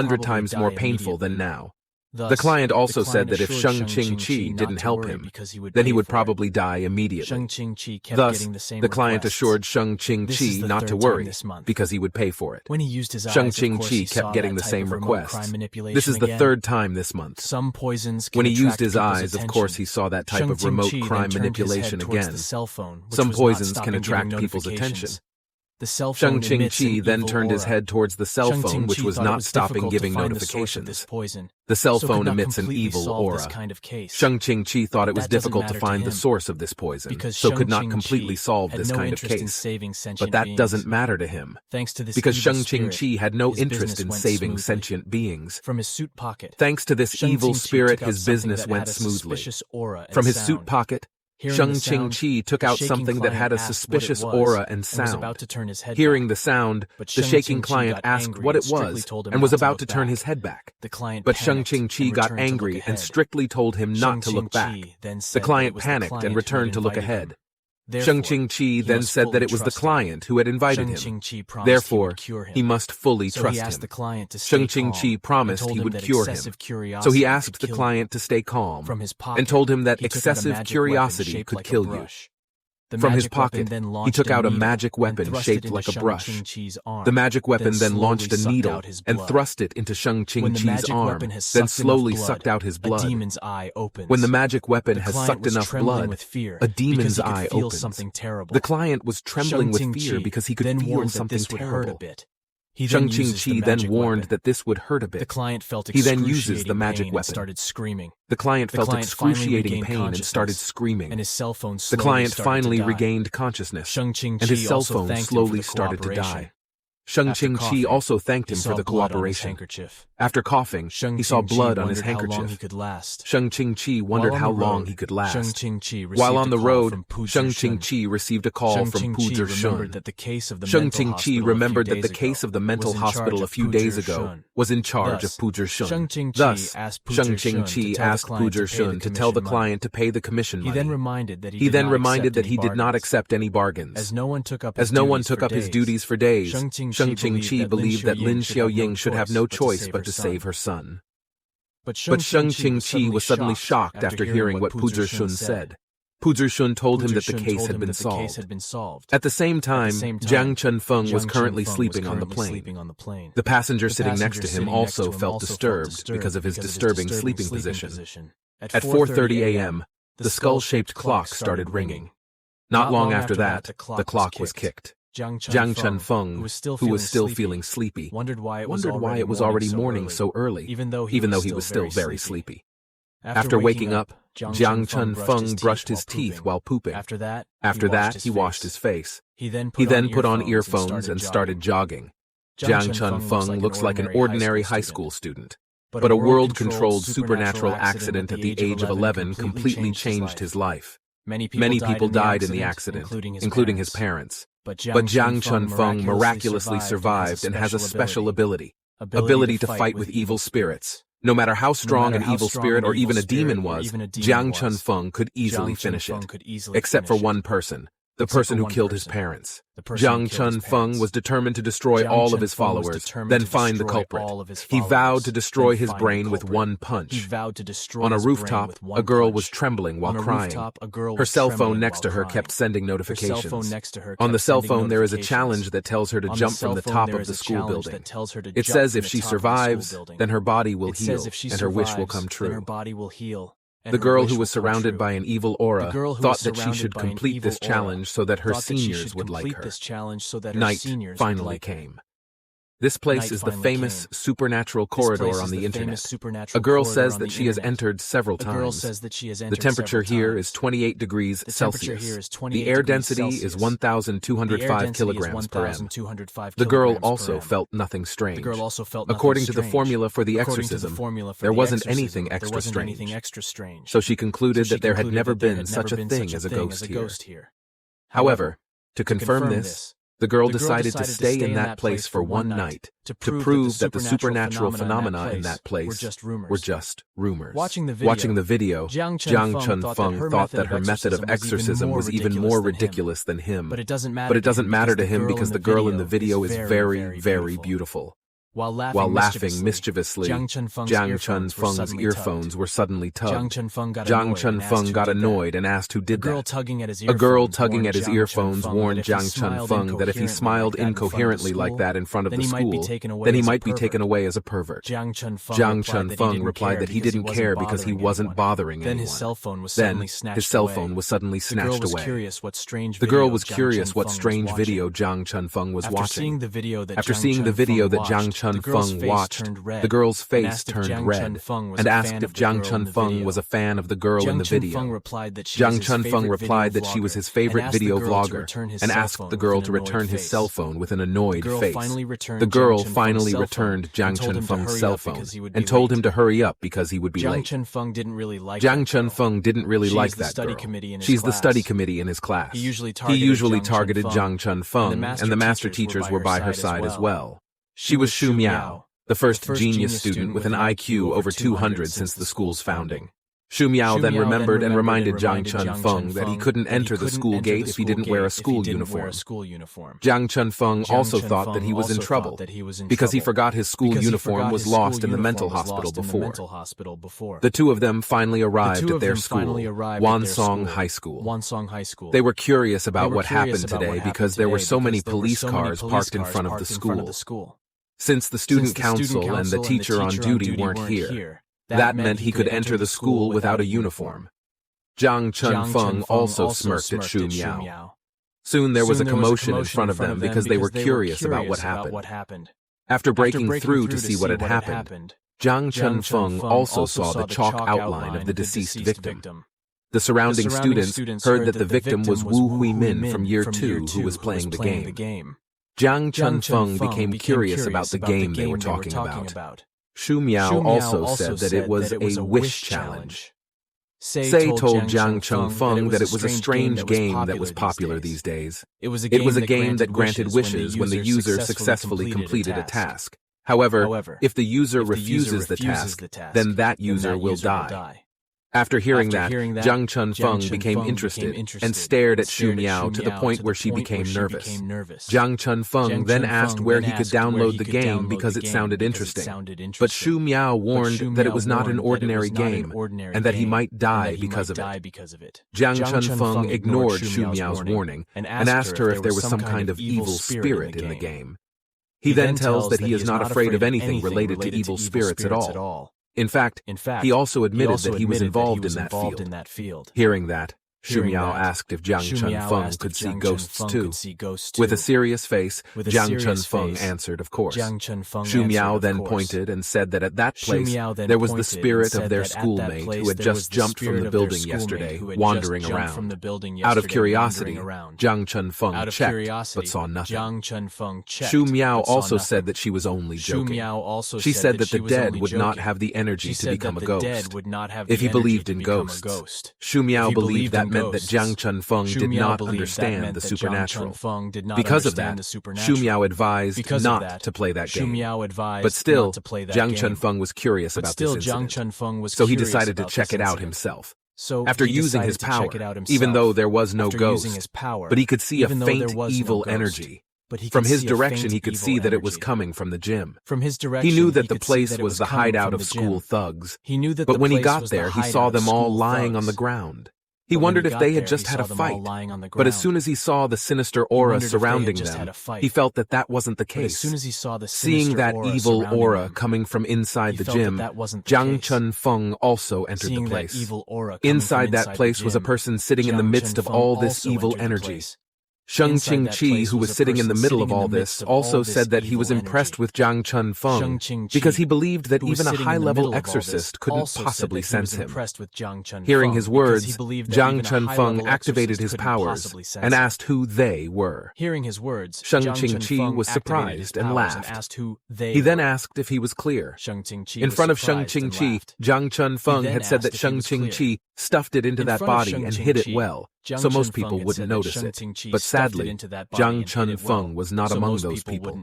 100 times more painful than now. The client also said that if Sheng Qingqi didn't help him, then he would probably die immediately. Thus, the client assured Sheng Qingqi not to worry, because he would pay for it. Sheng Qingqi kept getting the same request. This is the third time this month. When he used his eyes, of course he saw that type of remote crime manipulation again. Some poisons can attract people's attention. Sheng Qingqi then turned his head towards the cell phone, which was not stopping giving notifications. The cell phone emits an evil aura. Sheng Qingqi thought it was difficult to find the source of this poison, so could not completely solve this kind of case. But that doesn't matter to him, because Sheng Qingqi had no interest in saving sentient beings. Thanks to this evil spirit, his business went smoothly. From his suit pocket, Sheng Qingqi took out something that had a suspicious aura and sound. Hearing the sound, the shaking client asked what it was and was about to turn his head back. But Sheng Qingqi got angry and strictly told him not to look back. The client panicked and returned to look ahead. Sheng Qingqi then said that it was the client who had invited him. Therefore, he must fully trust him. Sheng Qingqi promised he would cure him. So he asked the client to stay calm and told him that excessive curiosity could kill you. From his pocket, he took out a magic weapon shaped like a brush. The magic weapon then launched a needle and thrust it into Sheng Qingqi's arm, then slowly sucked out his blood. When the magic weapon has sucked enough blood, a demon's eye opens. The client was trembling with fear because he could feel something terrible. Sheng Qingqi then warned that this would hurt a bit. He then uses the magic weapon. The client felt excruciating pain and started screaming. The client finally regained consciousness, and his cell phone slowly started to die. Sheng Qingqi also thanked him for the cooperation. After coughing, he saw blood on his handkerchief. Sheng Qingqi wondered how long he could last. While on the road, Sheng Qingqi received a call from Puzher Shun. Sheng Qingqi remembered that the case of the mental hospital a few days ago was in charge of Puzher Shun. Thus, Sheng Qingqi asked Puzher Shun to tell the client to pay the commission money. He then reminded that he did not accept any bargains. As no one took up his duties for days, Sheng Qingqi believed that Lin Xiaoying should have no choice but to save her son. But Sheng Qingqi was suddenly shocked after hearing what Puzher Shun said. Puzher Shun told him that the case had been solved. At the same time, Jiang Chunfeng was currently sleeping on the plane. The passenger sitting next to him also felt disturbed because of his disturbing sleeping position. At 4:30 a.m., the skull-shaped clock started ringing. Not long after that, the clock was kicked. Jiang Chunfeng, who was still feeling sleepy, wondered why it was already morning so early, even though he was still very sleepy. After waking up, Jiang Chunfeng brushed his teeth while pooping. After that, he washed his face. He then put on earphones and started jogging. Jiang Chunfeng looks like an ordinary high school student. But a world-controlled supernatural accident at the age of 11 completely changed his life. Many people died in the accident, including his parents. But Jiang Chunfeng miraculously survived and has a special ability to fight with evil spirits. No matter how strong an evil spirit or even a demon was, Jiang Chunfeng could easily finish it. Except for one person, the person who killed his parents. Jiang Chunfeng was determined to destroy all of his followers, then find the culprit. He vowed to destroy his brain with one punch. On a rooftop, a girl was trembling while crying. Her cell phone next to her kept sending notifications. On the cell phone there is a challenge that tells her to jump from the top of the school building. It says if she survives, then her body will heal, and her wish will come true. The girl, who was surrounded by an evil aura, thought that she should complete this challenge so that her seniors would like her. Night finally came. This place is the famous supernatural corridor on the internet. A girl says that she has entered several times. The temperature here is 28 degrees Celsius. The air density is 1,205 kilograms per m. The girl also felt nothing strange. According to the formula for the exorcism, there wasn't anything extra strange. So she concluded that there had never been such a thing as a ghost here. However, to confirm this, the girl decided to stay in that place for one night to prove that the supernatural phenomena in that place were just rumors. Watching the video, Jiang Chunfeng thought that her method of exorcism was even more ridiculous than him. But it doesn't matter to him because the girl in the video is very, very beautiful. While laughing mischievously, Jiang Chunfeng's earphones were suddenly tugged. Jiang Chunfeng got annoyed and asked who did that. A girl tugging at his earphones warned Jiang Chunfeng that if he smiled incoherently like that in front of the school, then he might be taken away as a pervert. Jiang Chunfeng replied that he didn't care because he wasn't bothering anyone. Then his cell phone was suddenly snatched away. The girl was curious what strange video Jiang Chunfeng was watching. After seeing the video that Jiang Chun Feng watched, the girl's face turned red and asked if Jiang Chun Feng was a fan of the girl in the video. Jiang Chun Feng replied that she was his favorite video vlogger and asked the girl to return his cell phone with an annoyed face. The girl finally returned Jiang Chun Feng's cell phone and told him to hurry up because he would be late. Jiang Chun Feng didn't really like that girl. She's the study committee in his class. He usually targeted Jiang Chun Feng, and the master teachers were by her side as well. She was Xu Miao, the first genius student with an IQ over 200 since the school's founding. Xu Miao then remembered and reminded Jiang Chun Feng that he couldn't enter the school gate if he didn't wear a school uniform. Jiang Chun Feng also thought that he was in trouble because he forgot his school uniform was lost in the mental hospital before. The two of them finally arrived at their school, Wansong High School. They were curious about what happened today because there were so many police cars parked in front of the school. Since the student council and the teacher on duty weren't here, that meant he could enter the school without a uniform. Jiang Chun Feng also smirked at Xu Miao. Soon there was a commotion in front of them because they were curious about what happened. After breaking through to see what had happened, Jiang Chun Feng also saw the chalk outline of the deceased victim. The surrounding students heard that the victim was Wu Huimin from Year 2 who was playing the game. Jiang Chun Feng became curious about the game they were talking about. Xu Miao also said that it was a wish challenge. Sei told Jiang Chun Feng that it was a strange game that was popular these days. It was a game that granted wishes when the user successfully completed a task. However, if the user refuses the task, then that user will die. After hearing that, Jiang Chun Feng became interested and stared at Xu Miao to the point where she became nervous. Jiang Chun Feng then asked where he could download the game because it sounded interesting. But Xu Miao warned that it was not an ordinary game and that he might die because of it. Jiang Chun Feng ignored Xu Miao's warning and asked her if there was some kind of evil spirit in the game. He then tells that he is not afraid of anything related to evil spirits at all. In fact, he also admitted that he was involved in that field. Hearing that, Xu Miao asked if Jiang Chun Feng could see ghosts too. With a serious face, Jiang Chun Feng answered, of course. Xu Miao then pointed and said that at that place, there was the spirit of their schoolmate who had just jumped from the building yesterday, wandering around. Out of curiosity, Jiang Chun Feng checked, but saw nothing. Xu Miao also said that she was only joking. She said that the dead would not have the energy to become a ghost. If he believed in ghosts, Xu Miao believed that meant that Jiang Chun Feng did not understand the supernatural. Because of that, Xu Miao advised not to play that game. But still, Jiang Chun Feng was curious about this incident, so he decided to check it out himself. After using his power, even though there was no ghost, but he could see a faint evil energy. From his direction, he could see that it was coming from the gym. He knew that the place was the hideout of school thugs, but when he got there, he saw them all lying on the ground. He wondered if they had just had a fight, but as soon as he saw the sinister aura surrounding them, he felt that that wasn't the case. Seeing that evil aura coming from inside the gym, Jiang Chun Feng also entered the place. Inside that place was a person sitting in the midst of all this evil energy. Sheng Qingqi, who was sitting in the middle of all this, also said that he was impressed with Jiang Chun Feng because he believed that even a high-level exorcist couldn't possibly sense him. Hearing his words, Jiang Chun Feng activated his powers and asked who they were. Sheng Qingqi was surprised and laughed. He then asked if he was clear. In front of Sheng Qingqi, Jiang Chun Feng had said that Sheng Qingqi stuffed it into that body and hid it well, so most people wouldn't notice it. But sadly, Jiang Chun Feng was not among those people.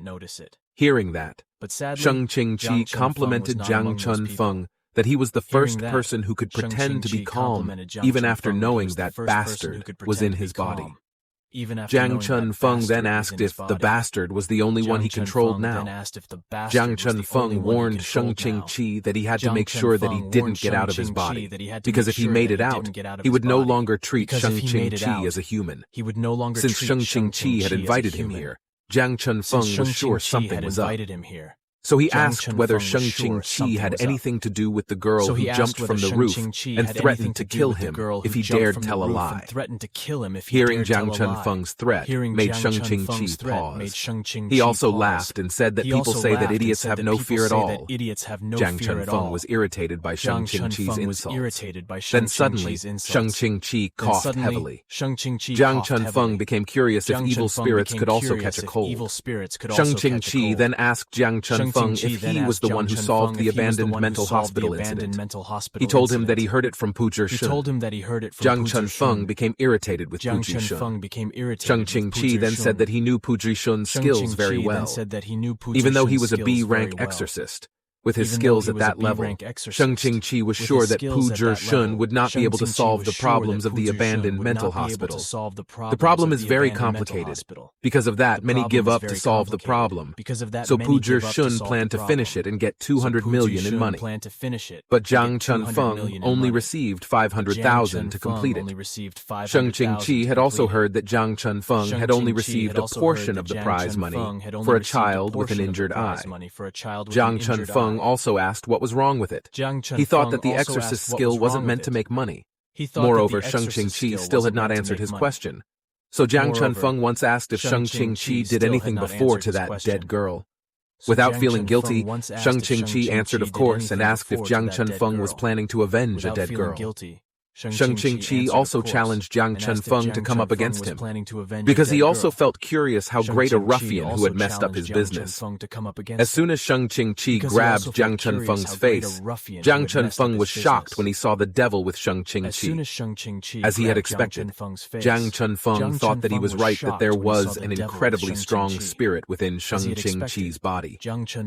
Hearing that, Sheng Qingqi complimented Jiang Chun Feng that he was the first person who could pretend to be calm even after knowing that bastard was in his body. Jiang Chun Feng then asked if the bastard was the only one he controlled now. Jiang Chun Feng warned Sheng Qingqi that he had to make sure that he didn't get out of his body, because if he made it out, he would no longer treat Sheng Qingqi as a human. Since Sheng Qingqi had invited him here, Jiang Chun Feng was sure something was up. So he asked whether Shang-Chi had anything to do with the girl who jumped from the roof and threatened to kill him if he dared tell a lie. Hearing Jiang Chunfeng's threat made Shang-Chi pause. He also laughed and said that people say that idiots have no fear at all. Jiang Chunfeng was irritated by Shang-Chi's insults. Then suddenly, Shang-Chi coughed heavily. Jiang Chunfeng became curious if evil spirits could also catch a cold. Shang-Chi then asked Jiang Chunfeng if he was the one who solved the abandoned mental hospital incident. He told him that he heard it from Pu Zhishun. Jiang Chunfeng became irritated with Pu Zhishun. Shang-Chi then said that he knew Pu Zhishun's skills very well. Even though he was a B-rank exorcist, with his skills at that level, Shang-Chi was sure that Pu Zhishun would not be able to solve the problems of the abandoned mental hospital. The problem is very complicated. Because of that, many give up to solve the problem. So Pu Zhishun planned to finish it and get 200 million in money. But Jiang Chunfeng only received 500,000 to complete it. Shang-Chi had also heard that Jiang Chunfeng had only received a portion of the prize money for a child with an injured eye. Jiang Chunfeng also asked what was wrong with it. He thought that the exorcist skill wasn't meant to make money. Moreover, Shang-Chi still had not answered his question. So Jiang Chunfeng once asked if Shang-Chi did anything before to that dead girl. Without feeling guilty, Shang-Chi answered of course and asked if Jiang Chunfeng was planning to avenge a dead girl. Shang-Chi also challenged Jiang Chunfeng to come up against him, because he also felt curious how great a ruffian who had messed up his business. As soon as Shang-Chi grabbed Jiang Chunfeng's face, Jiang Chunfeng was shocked when he saw the devil with Shang-Chi. As he had expected, Jiang Chunfeng thought that he was right, that there was an incredibly strong spirit within Shang-Chi's body.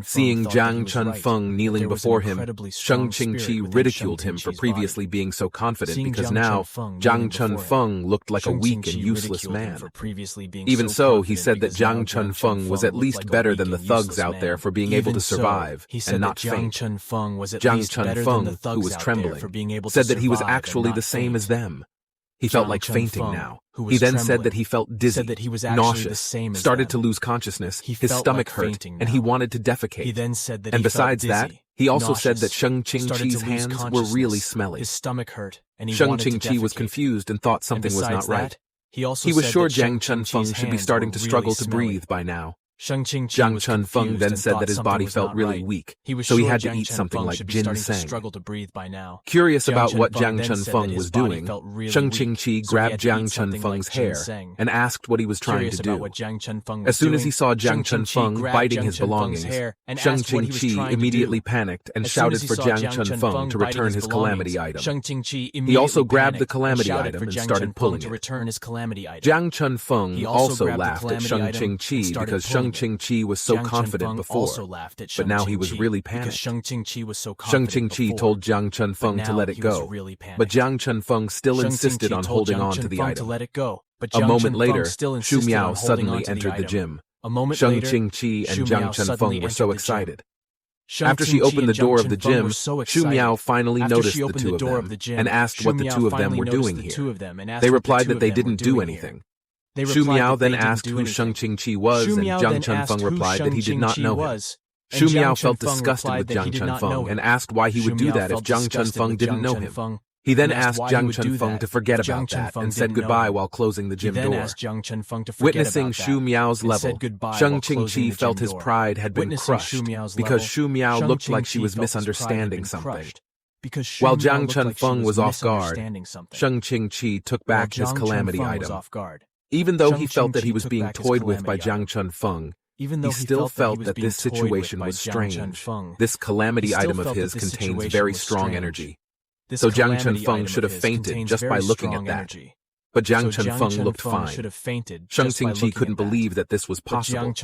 Seeing Jiang Chunfeng kneeling before him, Shang-Chi ridiculed him for previously being so confident, because now Jiang Chunfeng looked like a weak and useless man. Even so, he said that Jiang Chunfeng was at least better than the thugs out there for being able to survive and not faint. Jiang Chunfeng, who was trembling, said that he was actually the same as them. He felt like fainting now. He then said that he felt dizzy, nauseous, started to lose consciousness, his stomach hurt, and he wanted to defecate. And besides that, he also said that Shang-Chi's hands were really smelly. Shang-Chi was confused and thought something was not right. He was sure Jiang Chunfeng should be starting to struggle to breathe by now. Jiang Chunfeng then said that his body felt really weak, so he had to eat something like ginseng. Curious about what Jiang Chunfeng was doing, Shang-Chi grabbed Jiang Chunfeng's hair and asked what he was trying to do. As soon as he saw Jiang Chunfeng biting his belongings, Shang-Chi immediately panicked and shouted for Jiang Chunfeng to return his calamity item. He also grabbed the calamity item and started pulling it. Jiang Chunfeng also laughed at Shang-Chi because Shang-Chi was so confident before, but now he was really panicked. Shang-Chi told Jiang Chunfeng to let it go, but Jiang Chunfeng still insisted on holding on to the item. A moment later, Shu Miao suddenly entered the gym. Shang-Chi and Jiang Chunfeng were so excited. After she opened the door of the gym, Shu Miao finally noticed the two of them and asked what the two of them were doing here. They replied that they didn't do anything. Shu Miao then asked who Shang-Chi was, and Jiang Chunfeng replied that he did not know him. Shu Miao felt disgusted with Jiang Chunfeng and asked why he would do that if Jiang Chunfeng didn't know him. He then asked Jiang Chunfeng to forget about that and said goodbye while closing the gym door. Witnessing Shu Miao's level, Shang-Chi felt his pride had been crushed because Shu Miao looked like she was misunderstanding something. While Jiang Chunfeng was off guard, Shang-Chi took back his calamity item. Even though he felt that he was being toyed with by Jiang Chunfeng, he still felt that this situation was strange. This calamity item of his contains very strong energy. So Jiang Chunfeng should have fainted just by looking at that. But Jiang Chunfeng looked fine. Shang-Chi couldn't believe that this was possible.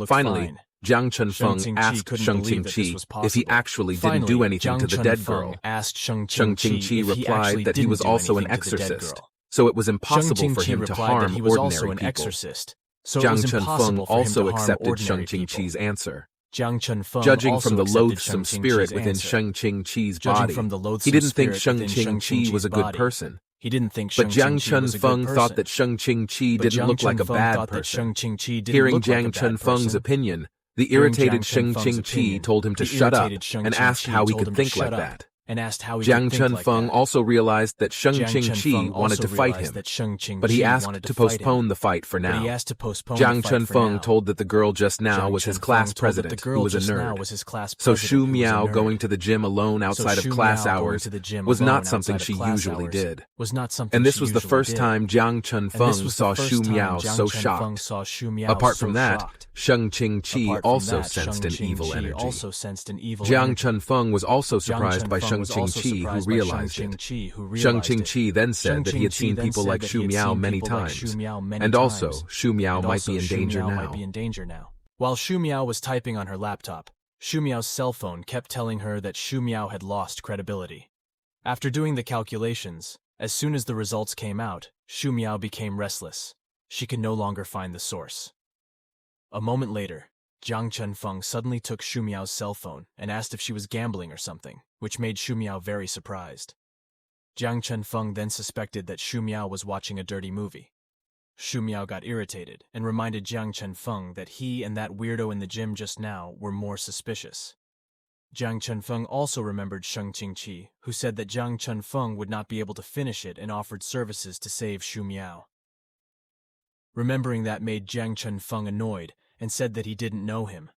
Finally, Jiang Chunfeng asked Shang-Chi if he actually didn't do anything to the dead girl. Shang-Chi replied that he was also an exorcist, so it was impossible for him to harm ordinary people. Jiang Chunfeng also accepted Shang-Chi's answer. Judging from the loathsome spirit within Shang-Chi's body, he didn't think Shang-Chi was a good person. But Jiang Chunfeng thought that Shang-Chi didn't look like a bad person. Hearing Jiang Chunfeng's opinion, The irritated Sheng Qingqi told him to shut up and asked how he could think like that. Jiang Chunfeng also realized that Sheng Qingqi wanted to fight him, but he asked to postpone the fight for now. Jiang Chunfeng told that the girl just now was his class president, who was a nerd. So Shu Miao going to the gym alone outside of class hours was not something she usually did. And this was the first time Jiang Chunfeng saw Shu Miao so shocked. Apart from that, Sheng Qingqi also sensed an evil energy. Jiang Chunfeng was also surprised by Sheng Qingqi, who realized it. Sheng Qingqi then said that he had seen people like Shu Miao many times, and also Shu Miao might be in danger now. While Shu Miao was typing on her laptop, Shu Miao's cell phone kept telling her that Shu Miao had lost credibility. After doing the calculations, as soon as the results came out, Shu Miao became restless. She could no longer find the source. A moment later, Jiang Chunfeng suddenly took Shu Miao's cell phone and asked if she was gambling or something, which made Shu Miao very surprised. Jiang Chunfeng then suspected that Shu Miao was watching a dirty movie. Shu Miao got irritated and reminded Jiang Chunfeng that he and that weirdo in the gym just now were more suspicious. Jiang Chunfeng also remembered Sheng Qingqi, who said that Jiang Chunfeng would not be able to finish it and offered services to save Shu Miao. Remembering that made Jiang Chunfeng annoyed and said that he didn't know him.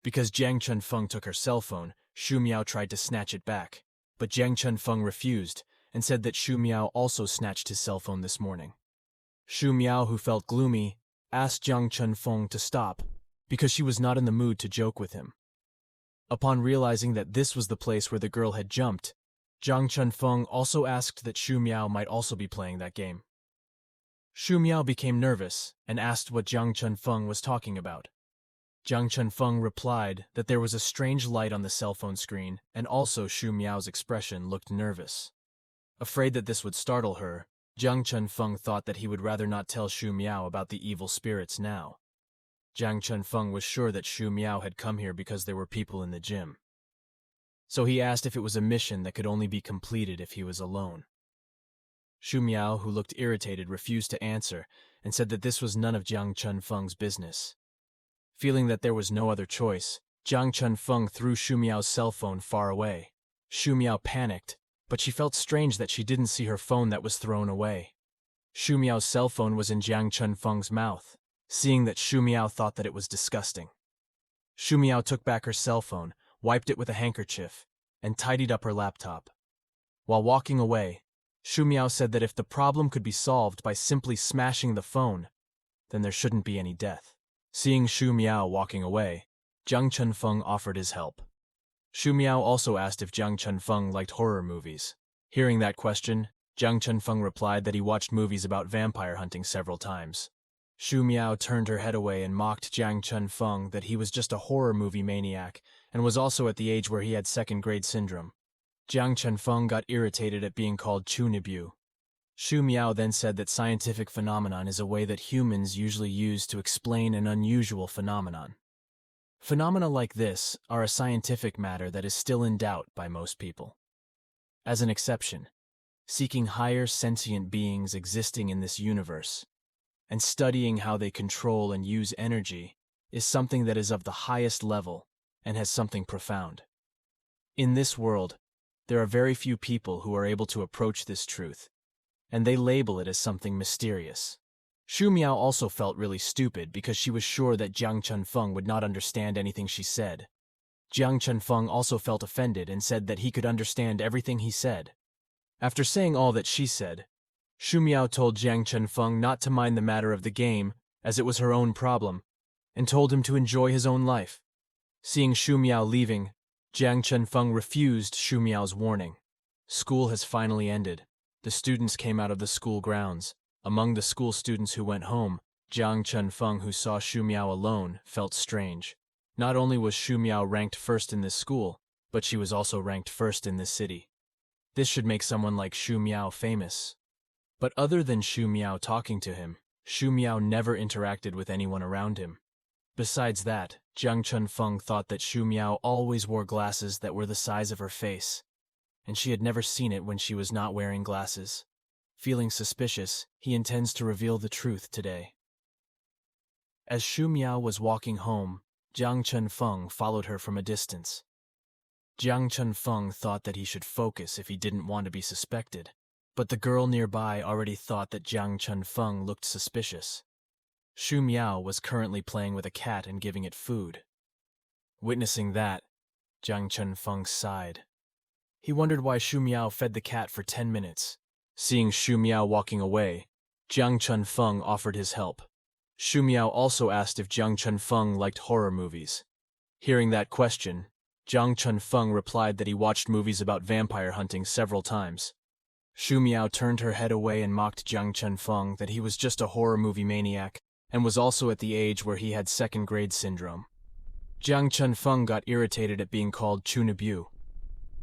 Because Jiang Chunfeng took her cell phone, Shu Miao tried to snatch it back, but Jiang Chunfeng refused and said that Shu Miao also snatched his cell phone this morning. Shu Miao, who felt gloomy, asked Jiang Chunfeng to stop because she was not in the mood to joke with him. Upon realizing that this was the place where the girl had jumped, Jiang Chunfeng also asked that Shu Miao might also be playing that game. Shu Miao became nervous and asked what Jiang Chunfeng was talking about. Jiang Chunfeng replied that there was a strange light on the cell phone screen, and also Shu Miao's expression looked nervous. Afraid that this would startle her, Jiang Chunfeng thought that he would rather not tell Shu Miao about the evil spirits now. Jiang Chunfeng was sure that Shu Miao had come here because there were people in the gym. So he asked if it was a mission that could only be completed if he was alone. Shu Miao, who looked irritated, refused to answer and said that this was none of Jiang Chunfeng's business. Feeling that there was no other choice, Jiang Chunfeng threw Shu Miao's cell phone far away. Shu Miao panicked, but she felt strange that she didn't see her phone that was thrown away. Shu Miao's cell phone was in Jiang Chunfeng's mouth, seeing that Shu Miao thought that it was disgusting. Shu Miao took back her cell phone, wiped it with a handkerchief, and tidied up her laptop. While walking away, Shu Miao said that if the problem could be solved by simply smashing the phone, then there shouldn't be any death. Seeing Shu Miao walking away, Jiang Chunfeng offered his help. Shu Miao also asked if Jiang Chunfeng liked horror movies. Hearing that question, Jiang Chunfeng replied that he watched movies about vampire hunting several times. Shu Miao turned her head away and mocked Jiang Chunfeng that he was just a horror movie maniac and was also at the age where he had second-grade syndrome. Jiang Chunfeng got irritated at being called Chunibu. Shu Miao then said that scientific phenomenon is a way that humans usually use to explain an unusual phenomenon. Phenomena like this are a scientific matter that is still in doubt by most people. As an exception, seeking higher sentient beings existing in this universe and studying how they control and use energy is something that is of the highest level and has something profound. In this world, there are very few people who are able to approach this truth, and they label it as something mysterious. Shu Miao also felt really stupid because she was sure that Jiang Chunfeng would not understand anything she said. Jiang Chunfeng also felt offended and said that he could understand everything he said. After saying all that she said, Shu Miao told Jiang Chunfeng not to mind the matter of the game, as it was her own problem, and told him to enjoy his own life. Seeing Shu Miao leaving, Jiang Chunfeng refused Shu Miao's warning. School has finally ended. The students came out of the school grounds. Among the school students who went home, Jiang Chunfeng, who saw Shu Miao alone, felt strange. Not only was Shu Miao ranked first in this school, but she was also ranked first in this city. This should make someone like Shu Miao famous. But other than Shu Miao talking to him, Shu Miao never interacted with anyone around him. Besides that, Jiang Chunfeng thought that Shu Miao always wore glasses that were the size of her face, and she had never seen it when she was not wearing glasses. Feeling suspicious, he intends to reveal the truth today. As Shu Miao was walking home, Jiang Chunfeng followed her from a distance. Jiang Chunfeng thought that he should focus if he didn't want to be suspected, but the girl nearby already thought that Jiang Chunfeng looked suspicious. Xu Miao was currently playing with a cat and giving it food. Witnessing that, Jiang Chunfeng sighed. He wondered why Xu Miao fed the cat for 10 minutes. Seeing Xu Miao walking away, Jiang Chunfeng offered his help. Xu Miao also asked if Jiang Chunfeng liked horror movies. Hearing that question, Jiang Chunfeng replied that he watched movies about vampire hunting several times. Xu Miao turned her head away and mocked Jiang Chunfeng that he was just a horror movie maniac and was also at the age where he had second-grade syndrome. Jiang Chunfeng got irritated at being called Chunabu.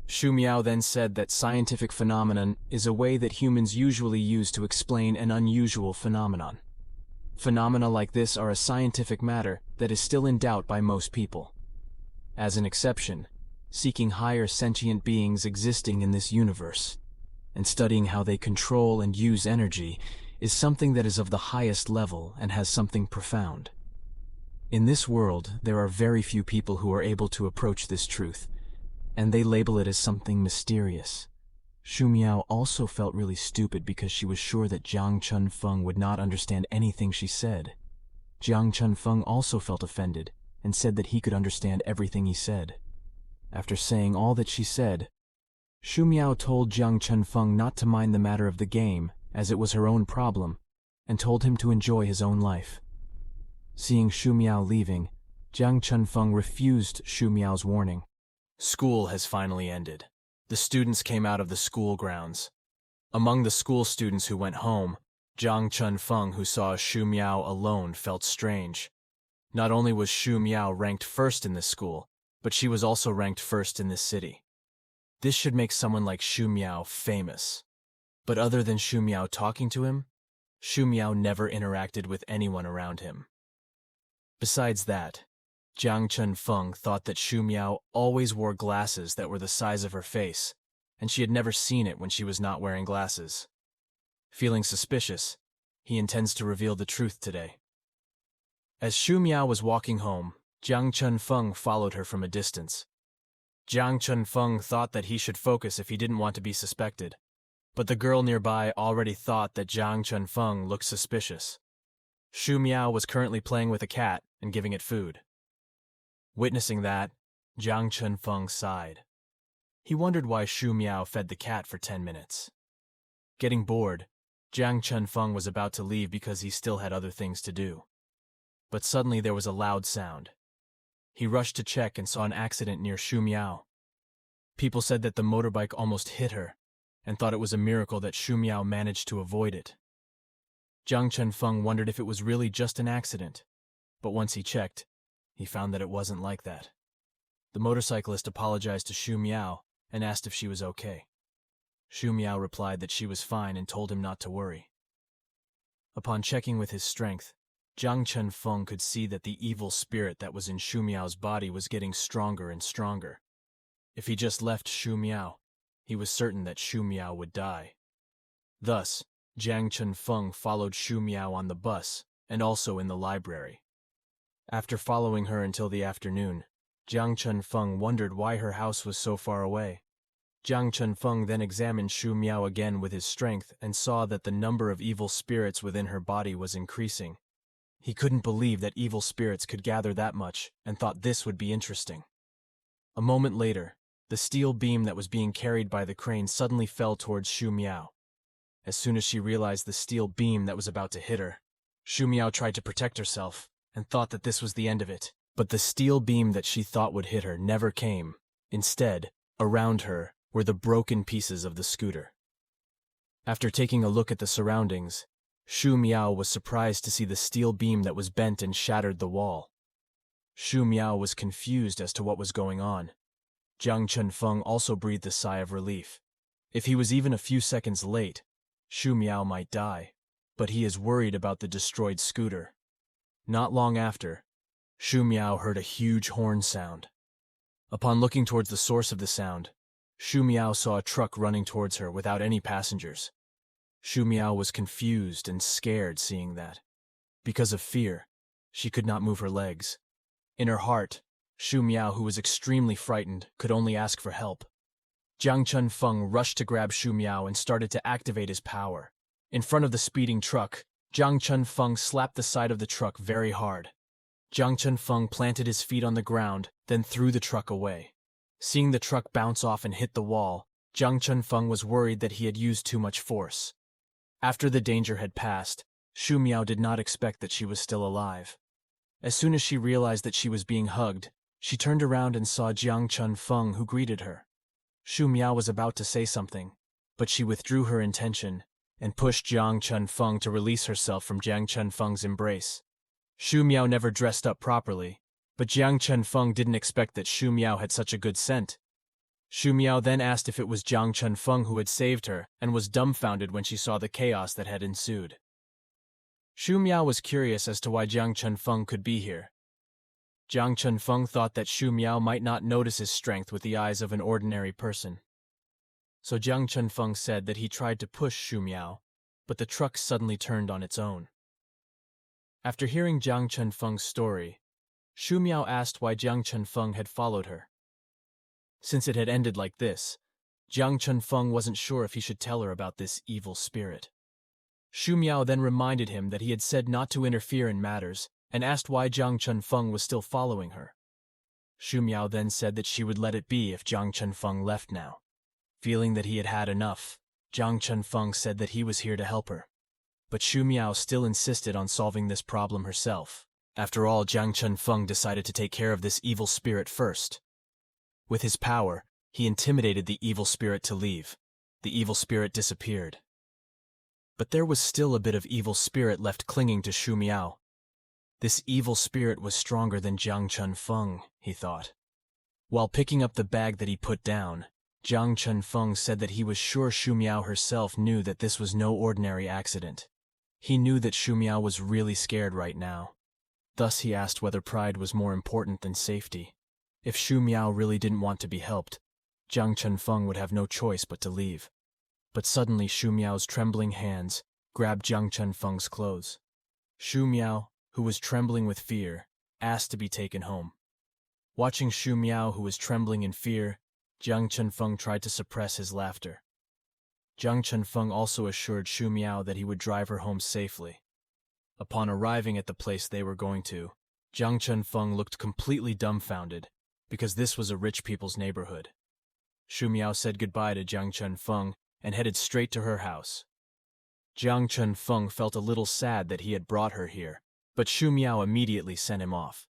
Xu Miao then said that scientific phenomenon is a way that humans usually use to explain an unusual phenomenon. Phenomena like this are a scientific matter that is still in doubt by most people. As an exception, seeking higher sentient beings existing in this universe, and studying how they control and use energy, is something that is of the highest level and has something profound. In this world, there are very few people who are able to approach this truth, and they label it as something mysterious. Xu Miao also felt really stupid because she was sure that Jiang Chunfeng would not understand anything she said. Jiang Chunfeng also felt offended and said that he could understand everything he said. After saying all that she said, Xu Miao told Jiang Chunfeng not to mind the matter of the game, as it was her own problem, and told him to enjoy his own life. Seeing Xu Miao leaving, Jiang Chunfeng refused Xu Miao's warning. School has finally ended. The students came out of the school grounds. Among the school students who went home, Jiang Chunfeng, who saw Xu Miao alone, felt strange. Not only was Xu Miao ranked first in this school, but she was also ranked first in this city. This should make someone like Xu Miao famous. But other than Xu Miao talking to him, Xu Miao never interacted with anyone around him. Besides that, Jiang Chunfeng thought that Xu Miao always wore glasses that were the size of her face, and she had never seen it when she was not wearing glasses. Feeling suspicious, he intends to reveal the truth today. As Xu Miao was walking home, Jiang Chunfeng followed her from a distance. Jiang Chunfeng thought that he should focus if he didn't want to be suspected, but the girl nearby already thought that Jiang Chunfeng looked suspicious. Xu Miao was currently playing with a cat and giving it food. Witnessing that, Jiang Chunfeng sighed. He wondered why Xu Miao fed the cat for 10 minutes. Getting bored, Jiang Chunfeng was about to leave because he still had other things to do. But suddenly there was a loud sound. He rushed to check and saw an accident near Xu Miao. People said that the motorbike almost hit her, and thought it was a miracle that Xu Miao managed to avoid it. Jiang Chunfeng wondered if it was really just an accident, but once he checked, he found that it wasn't like that. The motorcyclist apologized to Xu Miao and asked if she was okay. Xu Miao replied that she was fine and told him not to worry. Upon checking with his strength, Jiang Chunfeng could see that the evil spirit that was in Xu Miao's body was getting stronger and stronger. If he just left Xu Miao, he was certain that Xu Miao would die. Thus, Jiang Chunfeng followed Xu Miao on the bus and also in the library. After following her until the afternoon, Jiang Chunfeng wondered why her house was so far away. Jiang Chunfeng then examined Xu Miao again with his strength and saw that the number of evil spirits within her body was increasing. He couldn't believe that evil spirits could gather that much and thought this would be interesting. A moment later, the steel beam that was being carried by the crane suddenly fell towards Xu Miao. As soon as she realized the steel beam that was about to hit her, Xu Miao tried to protect herself and thought that this was the end of it. But the steel beam that she thought would hit her never came. Instead, around her were the broken pieces of the scooter. After taking a look at the surroundings, Xu Miao was surprised to see the steel beam that was bent and shattered the wall. Xu Miao was confused as to what was going on. Jiang Chunfeng also breathed a sigh of relief. If he was even a few seconds late, Xu Miao might die, but he is worried about the destroyed scooter. Not long after, Xu Miao heard a huge horn sound. Upon looking towards the source of the sound, Xu Miao saw a truck running towards her without any passengers. Xu Miao was confused and scared seeing that. Because of fear, she could not move her legs. In her heart, Shu Miao, who was extremely frightened, could only ask for help. Jiang Chunfeng rushed to grab Shu Miao and started to activate his power. In front of the speeding truck, Jiang Chunfeng slapped the side of the truck very hard. Jiang Chunfeng planted his feet on the ground, then threw the truck away. Seeing the truck bounce off and hit the wall, Jiang Chunfeng was worried that he had used too much force. After the danger had passed, Shu Miao did not expect that she was still alive. As soon as she realized that she was being hugged, she turned around and saw Jiang Chunfeng, who greeted her. Shu Miao was about to say something, but she withdrew her intention and pushed Jiang Chunfeng to release herself from Jiang Chunfeng's embrace. Shu Miao never dressed up properly, but Jiang Chunfeng didn't expect that Shu Miao had such a good scent. Shu Miao then asked if it was Jiang Chunfeng who had saved her and was dumbfounded when she saw the chaos that had ensued. Shu Miao was curious as to why Jiang Chunfeng could be here. Jiang Chunfeng thought that Shu Miao might not notice his strength with the eyes of an ordinary person. So Jiang Chunfeng said that he tried to push Shu Miao, but the truck suddenly turned on its own. After hearing Jiang Chunfeng's story, Shu Miao asked why Jiang Chunfeng had followed her. Since it had ended like this, Jiang Chunfeng wasn't sure if he should tell her about this evil spirit. Shu Miao then reminded him that he had said not to interfere in matters and asked why Jiang Chunfeng was still following her. Shu Miao then said that she would let it be if Jiang Chunfeng left now. Feeling that he had had enough, Jiang Chunfeng said that he was here to help her. But Shu Miao still insisted on solving this problem herself. After all, Jiang Chunfeng decided to take care of this evil spirit first. With his power, he intimidated the evil spirit to leave. The evil spirit disappeared. But there was still a bit of evil spirit left clinging to Shu Miao. This evil spirit was stronger than Jiang Chunfeng, he thought. While picking up the bag that he put down, Jiang Chunfeng said that he was sure Shu Miao herself knew that this was no ordinary accident. He knew that Shu Miao was really scared right now. Thus he asked whether pride was more important than safety. If Shu Miao really didn't want to be helped, Jiang Chunfeng would have no choice but to leave. But suddenly Shu Miao's trembling hands grabbed Jiang Chunfeng's clothes. Shu Miao, who was trembling with fear, asked to be taken home. Watching Shu Miao, who was trembling in fear, Jiang Chunfeng tried to suppress his laughter. Jiang Chunfeng also assured Shu Miao that he would drive her home safely. Upon arriving at the place they were going to, Jiang Chunfeng looked completely dumbfounded, because this was a rich people's neighborhood. Shu Miao said goodbye to Jiang Chunfeng and headed straight to her house. Jiang Chunfeng felt a little sad that he had brought her here, but Shu Miao immediately sent him off.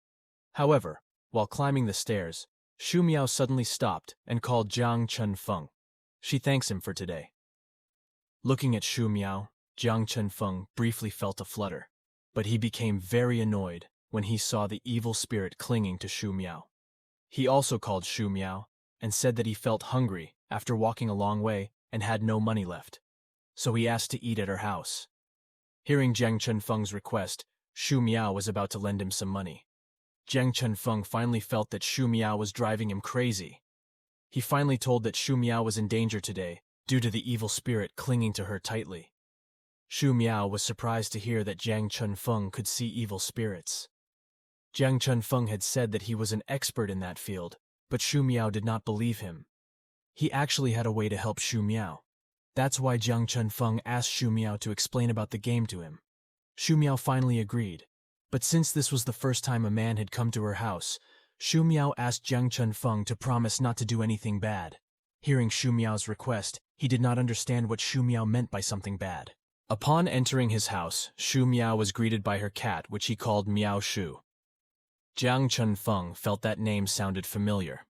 However, while climbing the stairs, Shu Miao suddenly stopped and called Jiang Chunfeng. She thanks him for today. Looking at Shu Miao, Jiang Chunfeng briefly felt a flutter, but he became very annoyed when he saw the evil spirit clinging to Shu Miao. He also called Shu Miao and said that he felt hungry after walking a long way and had no money left, so he asked to eat at her house. Hearing Jiang Chunfeng's request, Shu Miao was about to lend him some money. Jiang Chunfeng finally felt that Shu Miao was driving him crazy. He finally told that Shu Miao was in danger today due to the evil spirit clinging to her tightly. Shu Miao was surprised to hear that Jiang Chunfeng could see evil spirits. Jiang Chunfeng had said that he was an expert in that field, but Shu Miao did not believe him. He actually had a way to help Shu Miao. That's why Jiang Chunfeng asked Shu Miao to explain about the game to him. Shu Miao finally agreed, but since this was the first time a man had come to her house, Shu Miao asked Jiang Chunfeng to promise not to do anything bad. Hearing Shu Miao's request, he did not understand what Shu Miao meant by something bad. Upon entering his house, Shu Miao was greeted by her cat, which he called Miao Shu. Jiang Chunfeng felt that name sounded familiar.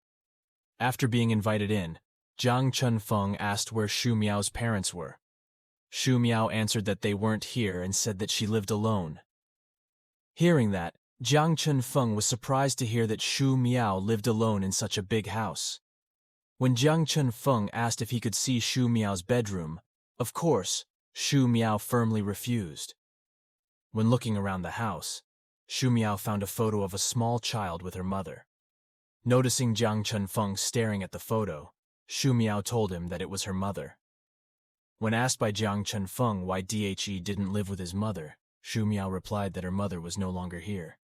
After being invited in, Jiang Chunfeng asked where Shu Miao's parents were. Shu Miao answered that they weren't here and said that she lived alone. Hearing that, Jiang Chunfeng was surprised to hear that Shu Miao lived alone in such a big house. When Jiang Chunfeng asked if he could see Shu Miao's bedroom, of course, Shu Miao firmly refused. When looking around the house, Shu Miao found a photo of a small child with her mother. Noticing Jiang Chunfeng staring at the photo, Shu Miao told him that it was her mother. When asked by Jiang Chunfeng why Dhe didn't live with his mother, Shu Miao replied that her mother was no longer here.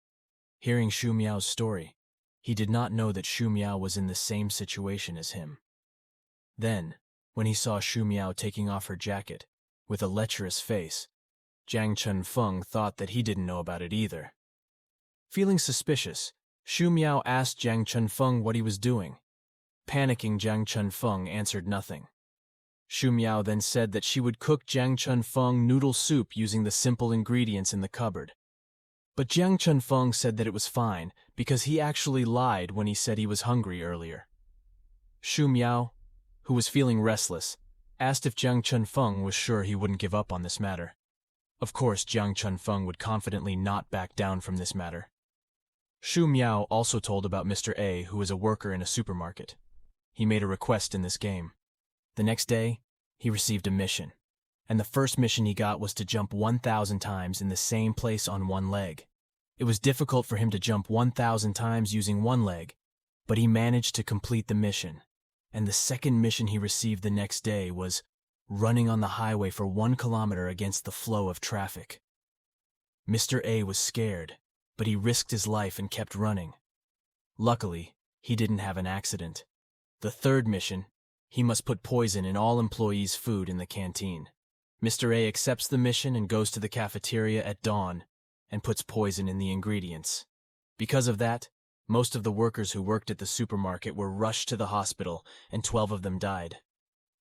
Hearing Shu Miao's story, he did not know that Shu Miao was in the same situation as him. Then, when he saw Shu Miao taking off her jacket, with a lecherous face, Jiang Chunfeng thought that he didn't know about it either. Feeling suspicious, Shu Miao asked Jiang Chunfeng what he was doing. Panicking, Jiang Chunfeng answered nothing. Shu Miao then said that she would cook Jiang Chunfeng noodle soup using the simple ingredients in the cupboard. But Jiang Chunfeng said that it was fine because he actually lied when he said he was hungry earlier. Shu Miao, who was feeling restless, asked if Jiang Chunfeng was sure he wouldn't give up on this matter. Of course, Jiang Chunfeng would confidently not back down from this matter. Shu Miao also told about Mr. A, who was a worker in a supermarket. He made a request in this game. The next day, he received a mission, and the first mission he got was to jump 1,000 times in the same place on one leg. It was difficult for him to jump 1,000 times using one leg, but he managed to complete the mission. And the second mission he received the next day was running on the highway for 1 kilometer against the flow of traffic. Mr. A was scared, but he risked his life and kept running. Luckily, he didn't have an accident. The third mission, he must put poison in all employees' food in the canteen. Mr. A accepts the mission and goes to the cafeteria at dawn and puts poison in the ingredients. Because of that, most of the workers who worked at the supermarket were rushed to the hospital, and 12 of them died.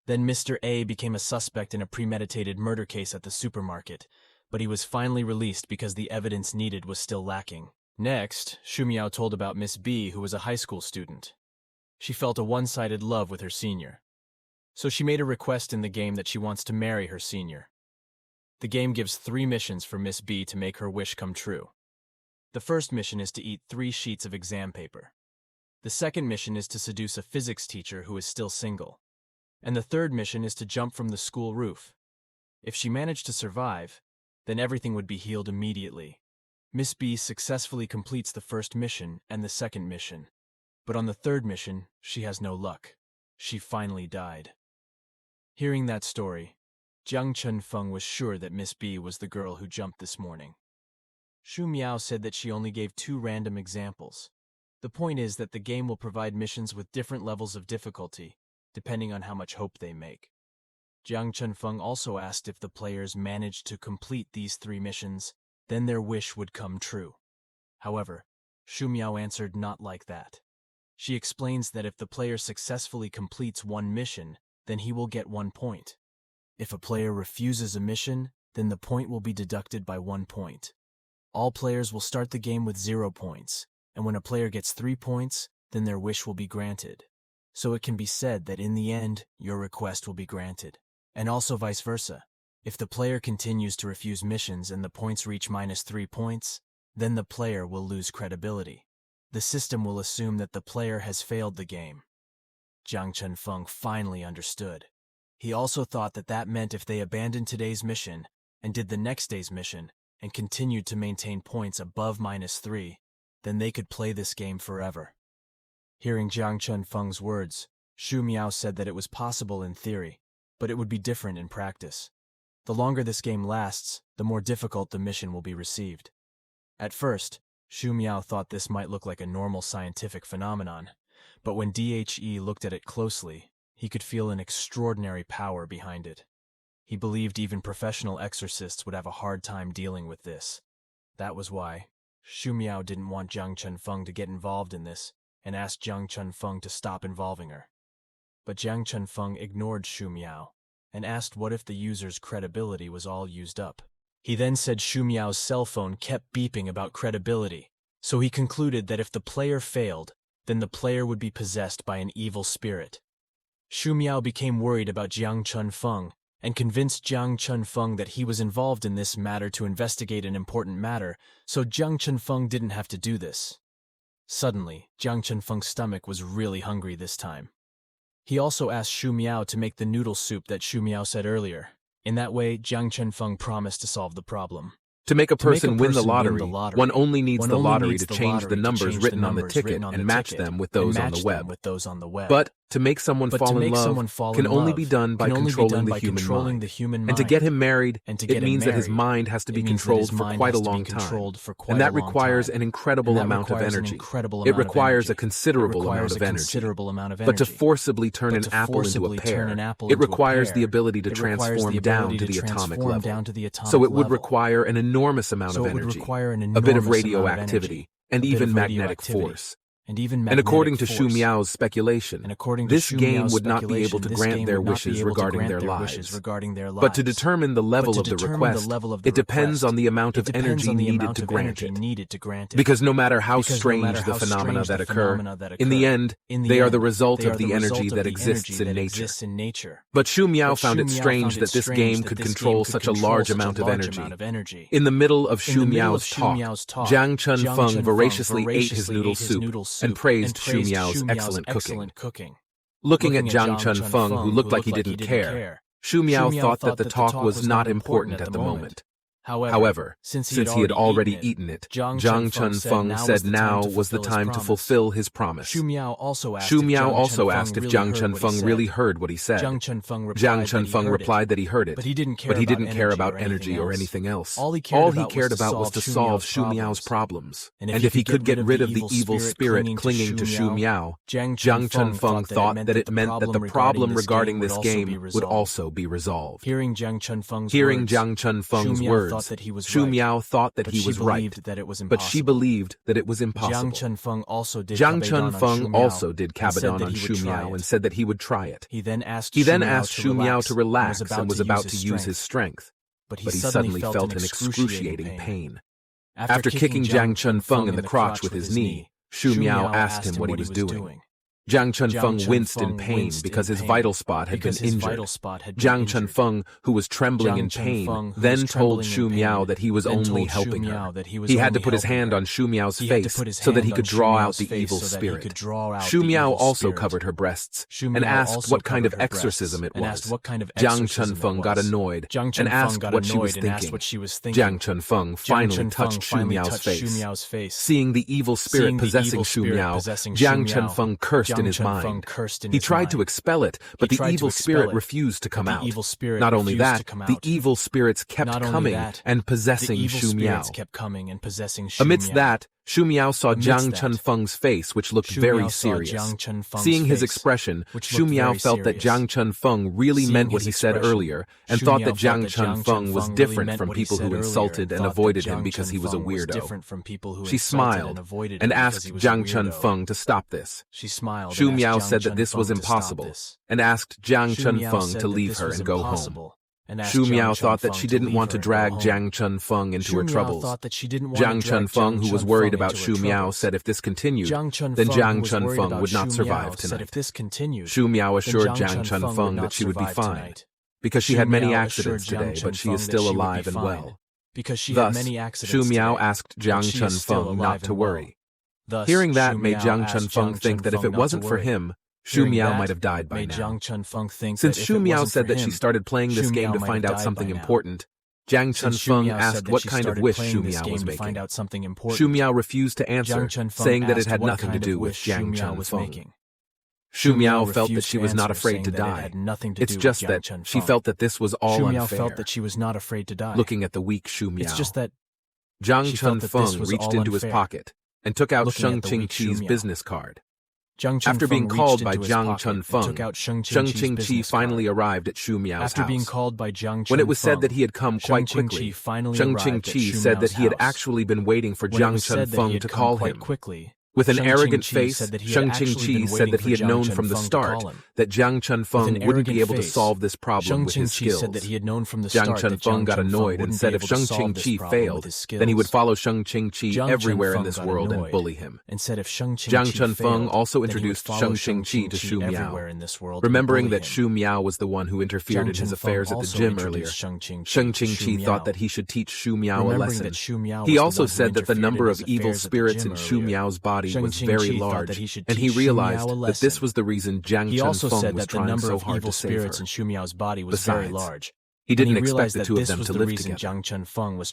Then Mr. A became a suspect in a premeditated murder case at the supermarket, but he was finally released because the evidence needed was still lacking. Next, Shu Miao told about Miss B, who was a high school student. She felt a one-sided love with her senior. So she made a request in the game that she wants to marry her senior. The game gives 3 missions for Miss B to make her wish come true. The first mission is to eat 3 sheets of exam paper. The second mission is to seduce a physics teacher who is still single. And the third mission is to jump from the school roof. If she managed to survive, then everything would be healed immediately. Miss B successfully completes the first mission and the second mission. But on the third mission, she has no luck. She finally died. Hearing that story, Jiang Chunfeng was sure that Miss B was the girl who jumped this morning. Shu Miao said that she only gave 2 random examples. The point is that the game will provide missions with different levels of difficulty, depending on how much hope they make. Jiang Chunfeng also asked if the players managed to complete these 3 missions, then their wish would come true. However, Shu Miao answered not like that. She explains that if the player successfully completes 1 mission, then he will get 1 point. If a player refuses a mission, then the point will be deducted by 1 point. All players will start the game with 0 points, and when a player gets 3 points, then their wish will be granted. So it can be said that in the end, your request will be granted. And also vice versa. If the player continues to refuse missions and the points reach -3 points, then the player will lose credibility. The system will assume that the player has failed the game. Jiang Chunfeng finally understood. He also thought that that meant if they abandoned today's mission and did the next day's mission and continued to maintain points above -3, then they could play this game forever. Hearing Jiang Chunfeng's words, Shu Miao said that it was possible in theory, but it would be different in practice. The longer this game lasts, the more difficult the mission will be received. At first, Shu Miao thought this might look like a normal scientific phenomenon, but when DHE looked at it closely, he could feel an extraordinary power behind it. He believed even professional exorcists would have a hard time dealing with this. That was why Shu Miao didn't want Jiang Chunfeng to get involved in this and asked Jiang Chunfeng to stop involving her. But Jiang Chunfeng ignored Shu Miao and asked what if the user's credibility was all used up. He then said Shu Miao's cell phone kept beeping about credibility, so he concluded that if the player failed, then the player would be possessed by an evil spirit. Shu Miao became worried about Jiang Chunfeng and convinced Jiang Chunfeng that he was involved in this matter to investigate an important matter, so Jiang Chunfeng didn't have to do this. Suddenly, Jiang Chunfeng's stomach was really hungry this time. He also asked Shu Miao to make the noodle soup that Shu Miao said earlier. In that way, Jiang Chunfeng promised to solve the problem. To make a person win the lottery, one only needs the lottery to change the numbers written on the ticket and match them with those on the web. But To make someone fall in love can only be done by controlling the human mind. And to get him married, it means that his mind has to be controlled for quite a long time. And that requires an incredible amount of energy. It requires a considerable amount of energy. But to forcibly turn an apple into a pear, it requires the ability to transform down to the atomic level. So it would require an enormous amount of energy, a bit of radioactivity, and even magnetic force. And according to Xu Miao's speculation, this game would not be able to grant their wishes regarding their lives. But to determine the level of the request, it depends on the amount of energy needed to grant it. Because no matter how strange the phenomena that occur, in the end, they are the result of the energy that exists in nature. But Xu Miao found it strange that this game could control such a large amount of energy. In the middle of Xu Miao's talk, Jiang Chunfeng voraciously ate his noodle soup and praised Xu Miao's excellent cooking. Looking at Jiang Chunfeng, who looked like he didn't care, Xu Miao thought that the talk was not important at the moment. However, since he had already eaten it, Jiang Chunfeng said now was the time to fulfill his promise. Xu Miao also asked if Jiang Chunfeng really heard what he said. Jiang Chunfeng replied that he heard it, but he didn't care about energy or anything else. All he cared about was to solve Xu Miao's problems. And if he could get rid of the evil spirit clinging to Xu Miao, Jiang Chunfeng thought that it meant that the problem regarding this game would also be resolved. Hearing Jiang Chunfeng's words, Xu Miao thought that he was right, but she believed that it was impossible. Jiang Chunfeng also did Kabadon on Xu Miao and said that he would try it. He then asked Xu Miao to relax and was about to use his strength, but he suddenly felt an excruciating pain. After kicking Jiang Chunfeng in the crotch with his knee, Xu Miao asked him what he was doing. Jiang Chunfeng winced in pain because his vital spot had been injured. Jiang Chunfeng, who was trembling in pain, then told Xu Miao that he was only helping her. He had to put his hand on Xu Miao's face so that he could draw out the evil spirit. Xu Miao also covered her breasts and asked what kind of exorcism it was. Jiang Chunfeng got annoyed and asked what she was thinking. Jiang Chunfeng finally touched Xu Miao's face. Seeing the evil spirit possessing Xu Miao, Jiang Chunfeng cursed in his mind. He tried to expel it, but the evil spirit refused to come out. Not only that, the evil spirits kept coming and possessing Xu Miao. Amidst that, Xu Miao saw Jiang Chunfeng's face, which looked very serious. Seeing his expression, Xu Miao felt that Jiang Chunfeng really meant what he said earlier, and thought that Jiang Chunfeng was different from people who insulted and avoided him because he was a weirdo. She smiled and asked Jiang Chunfeng to stop this. Xu Miao said that this was impossible, and asked Jiang Chunfeng to leave her and go home. Xu Miao thought that she didn't want to drag Jiang Chunfeng into her troubles. Jiang Chunfeng, who was worried about Xu Miao, said if this continued, then Jiang Chunfeng would not survive tonight. Xu Miao assured Jiang Chunfeng that she would be fine, because she had many accidents today, but she is still alive and well. Thus, Xu Miao asked Jiang Chunfeng not to worry. Hearing that made Jiang Chunfeng think that if it wasn't for him, Xu Miao might have died by now. Since Xu Miao said that she started playing this game to find out something important, Jiang Chunfeng asked what kind of wish Xu Miao was making. Xu Miao refused to answer, saying that it had nothing to do with Jiang Chunfeng. Xu Miao felt that she was not afraid to die. It's just that she felt that this was all unfair. Looking at the weak Xu Miao, Jiang Chunfeng reached into his pocket and took out Sheng Qingqi's business card. After being called by Jiang Chunfeng, Sheng Qingqi finally arrived at Xu Miao's house. When it was said that he had come quite quickly, Sheng Qingqi said that he had actually been waiting for Jiang Chunfeng to call him. With an arrogant face, Sheng Qingqi said that he had known from the start that Jiang Chunfeng wouldn't be able to solve this problem with his skills. Jiang Chunfeng got annoyed and said if Sheng Qingqi failed, then he would follow Sheng Qingqi everywhere in this world and bully him. Jiang Chunfeng also introduced Sheng Qingqi to Xu Miao. Remembering that Xu Miao was the one who interfered in his affairs at the gym earlier, Sheng Qingqi thought that he should teach Xu Miao a lesson. He also said that the number of evil spirits in Xu Miao's body was very large, and he realized that this was the reason Jiang Chunfeng was trying so hard to save her. Besides, he didn't expect the two of them to live together.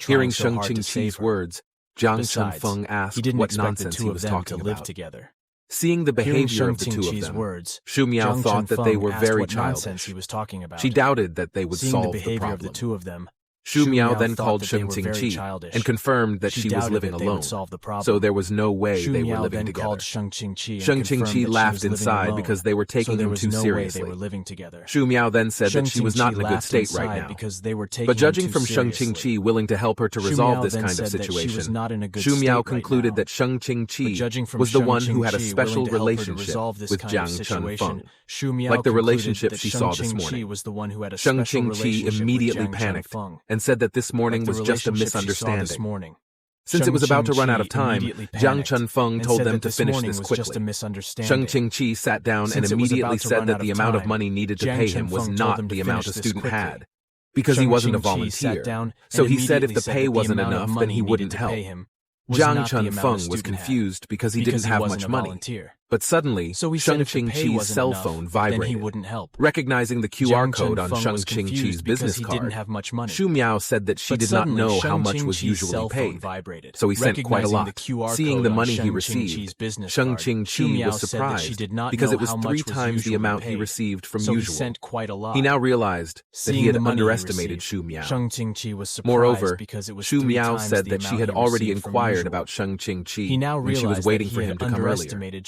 Hearing Sheng Qingqi's words, Jiang Chunfeng asked what nonsense he was talking about. Seeing the behavior of the two of them, Xu Miao thought that they were very childish. She doubted that they would solve the problem. Xu Miao then called Sheng Qingqi and confirmed that she was living alone, so there was no way they were living together. Sheng Qingqi laughed inside because they were taking him too seriously. Xu Miao then said that she was not in a good state right now. But judging from Sheng Qingqi willing to help her to resolve this kind of situation, Xu Miao concluded that Sheng Qingqi was the one who had a special relationship with Jiang Chunfeng, like the relationship she saw this morning. Sheng Qingqi immediately panicked and said that this morning was just a misunderstanding. Since it was about to run out of time, Jiang Chunfeng told them to finish this quickly. Sheng Qingqi sat down and immediately said that the amount of money needed to pay him was not the amount the student had, because he wasn't a volunteer. So he said if the pay wasn't enough, then he wouldn't help. Jiang Chunfeng was confused because he didn't have much money. But suddenly, Sheng Qingqi's cell phone vibrated. Recognizing the QR code on Sheng Qingqi's business card, Xu Miao said that she did not know how much was usually paid, so he sent quite a lot. Seeing the money he received, Sheng Qingqi was surprised because it was 3 times the amount he received from usual. He now realized that he had underestimated Xu Miao. Moreover, Xu Miao said that she had already inquired about Sheng Qingqi when she was waiting for him to come earlier.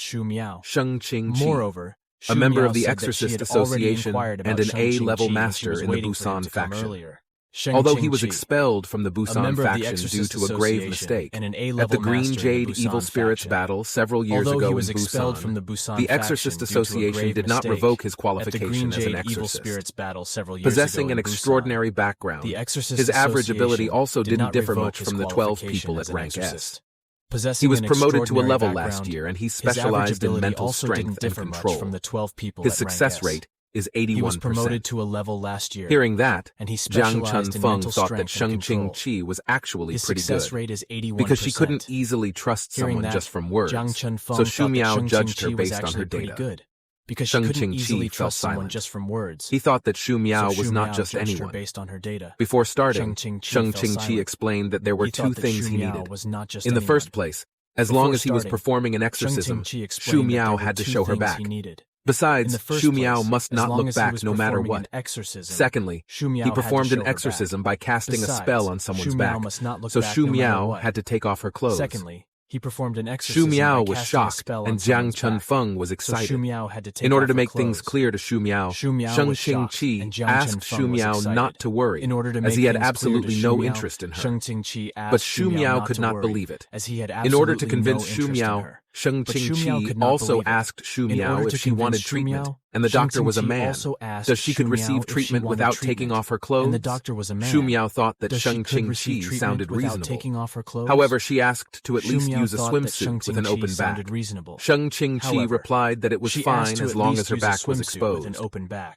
Sheng Qingqi, a member of the Exorcist Association and an A-level master in the Busan faction. Although he was expelled from the Busan faction due to a grave mistake, at the Green Jade Evil Spirits battle several years ago in Busan, the Exorcist Association did not revoke his qualification as an exorcist. Possessing an extraordinary background, his average ability also didn't differ much from the 12 people at rank S. He was promoted to a level last year, and he specialized in mental strength and control. His success rate is 81%. Hearing that, Jiang Chunfeng thought that Sheng Qingqi was actually pretty good, because she couldn't easily trust someone just from words, so Xu Miao judged her based on her data. Sheng Qingqi fell silent. He thought that Xu Miao was not just anyone. Before starting, Sheng Qingqi explained that there were 2 things he needed. In the first place, as long as he was performing an exorcism, Xu Miao had to show her back. Besides, Xu Miao must not look back no matter what. Secondly, he performed an exorcism by casting a spell on someone's back, so Xu Miao had to take off her clothes. Xu Miao was shocked, and Jiang Chunfeng was excited. In order to make things clear to Xu Miao, Sheng Qingqi asked Xu Miao not to worry, as he had absolutely no interest in her. But Xu Miao could not believe it. In order to convince Xu Miao, Sheng Qingqi also asked Xu Miao if she wanted treatment, and the doctor was a man, so she could receive treatment without taking off her clothes. Xu Miao thought that Sheng Qingqi sounded reasonable. However, she asked to at least use a swimsuit with an open back. Sheng Qingqi replied that it was fine as long as her back was exposed.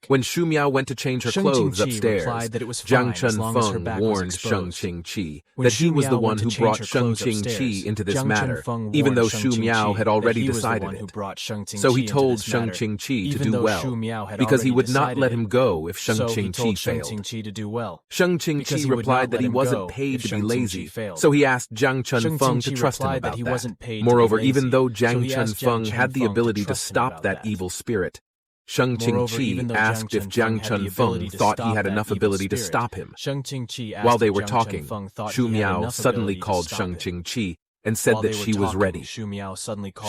When Xu Miao went to change her clothes upstairs, Jiang Chunfeng warned Sheng Qingqi that he was the one who brought Sheng Qingqi into this matter, even though Xu Miao had already decided it. So he told Sheng Qingqi to do well, because he would not let him go if Sheng Qingqi failed. Sheng Qingqi replied that he wasn't paid to be lazy, so he asked Jiang Chunfeng to trust him about that. Moreover, even though Jiang Chunfeng had the ability to stop that evil spirit, Sheng Qingqi asked if Jiang Chunfeng thought he had enough ability to stop him. While they were talking, Xu Miao suddenly called Sheng Qingqi and said that she was ready. She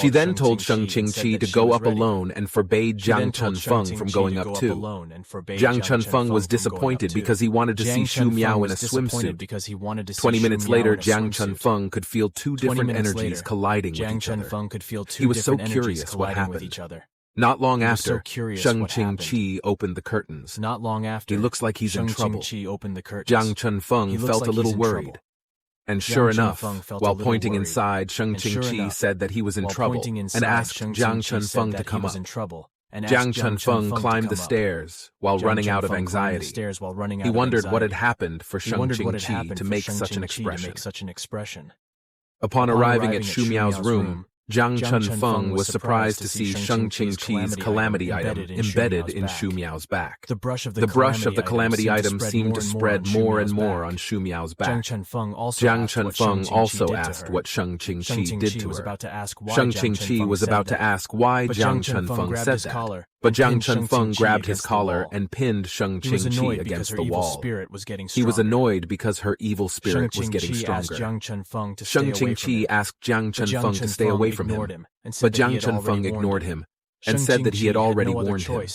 then told Sheng Qingqi to go up alone and forbade Jiang Chunfeng from going up too. Jiang Chunfeng was disappointed because he wanted to see Xu Miao in a swimsuit. 20 minutes later, Jiang Chunfeng could feel 2 different energies colliding with each other. He was so curious what happened. Not long after, Sheng Qingqi opened the curtains. He looks like he's in trouble. Jiang Chunfeng felt a little worried. And sure enough, while pointing inside, Sheng Qingqi said that he was in trouble and asked Jiang Chunfeng to come up. Jiang Chunfeng climbed the stairs while running out of anxiety. He wondered what had happened for Sheng Qingqi to make such an expression. Upon arriving at Xu Miao's room, Zhang Chunfeng was surprised to see Sheng Qingqi's calamity item embedded in Xu Miao's back. The brush of the calamity item seemed to spread more and more on Xu Miao's back. Zhang Chunfeng also asked what Sheng Qingqi did to her. Sheng Qingqi was about to ask why Zhang Chunfeng said that, but Zhang Chunfeng grabbed his collar and pinned Sheng Qingqi against the wall. He was annoyed because her evil spirit was getting stronger. Sheng Qingqi asked Zhang Chunfeng to stay away from him, but Zhang Chunfeng ignored him and said that he had already warned him.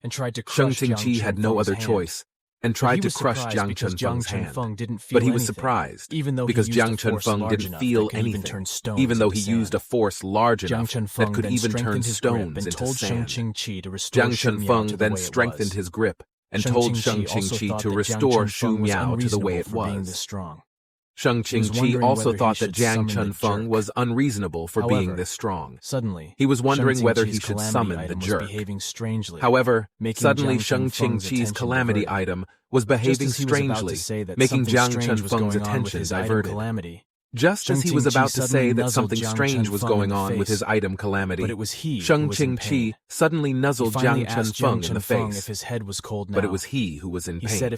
Sheng Qingqi had no other choice and tried to crush Zhang Chunfeng's hand, but he was surprised because Zhang Chunfeng didn't feel anything, even though he used a force large enough that could even turn stones into sand. Zhang Chunfeng then strengthened his grip and told Sheng Qingqi to restore Xu Miao to the way it was. Sheng Qingqi also thought that Zhang Chunfeng was unreasonable for being this strong. He was wondering whether he should summon the jerk. However, suddenly Sheng Qingqi's calamity item was behaving strangely, making Zhang Chunfeng's attention diverted. Just as he was about to say that something strange was going on with his item calamity, Sheng Qingqi suddenly nuzzled Zhang Chunfeng in the face. But it was he who was in pain.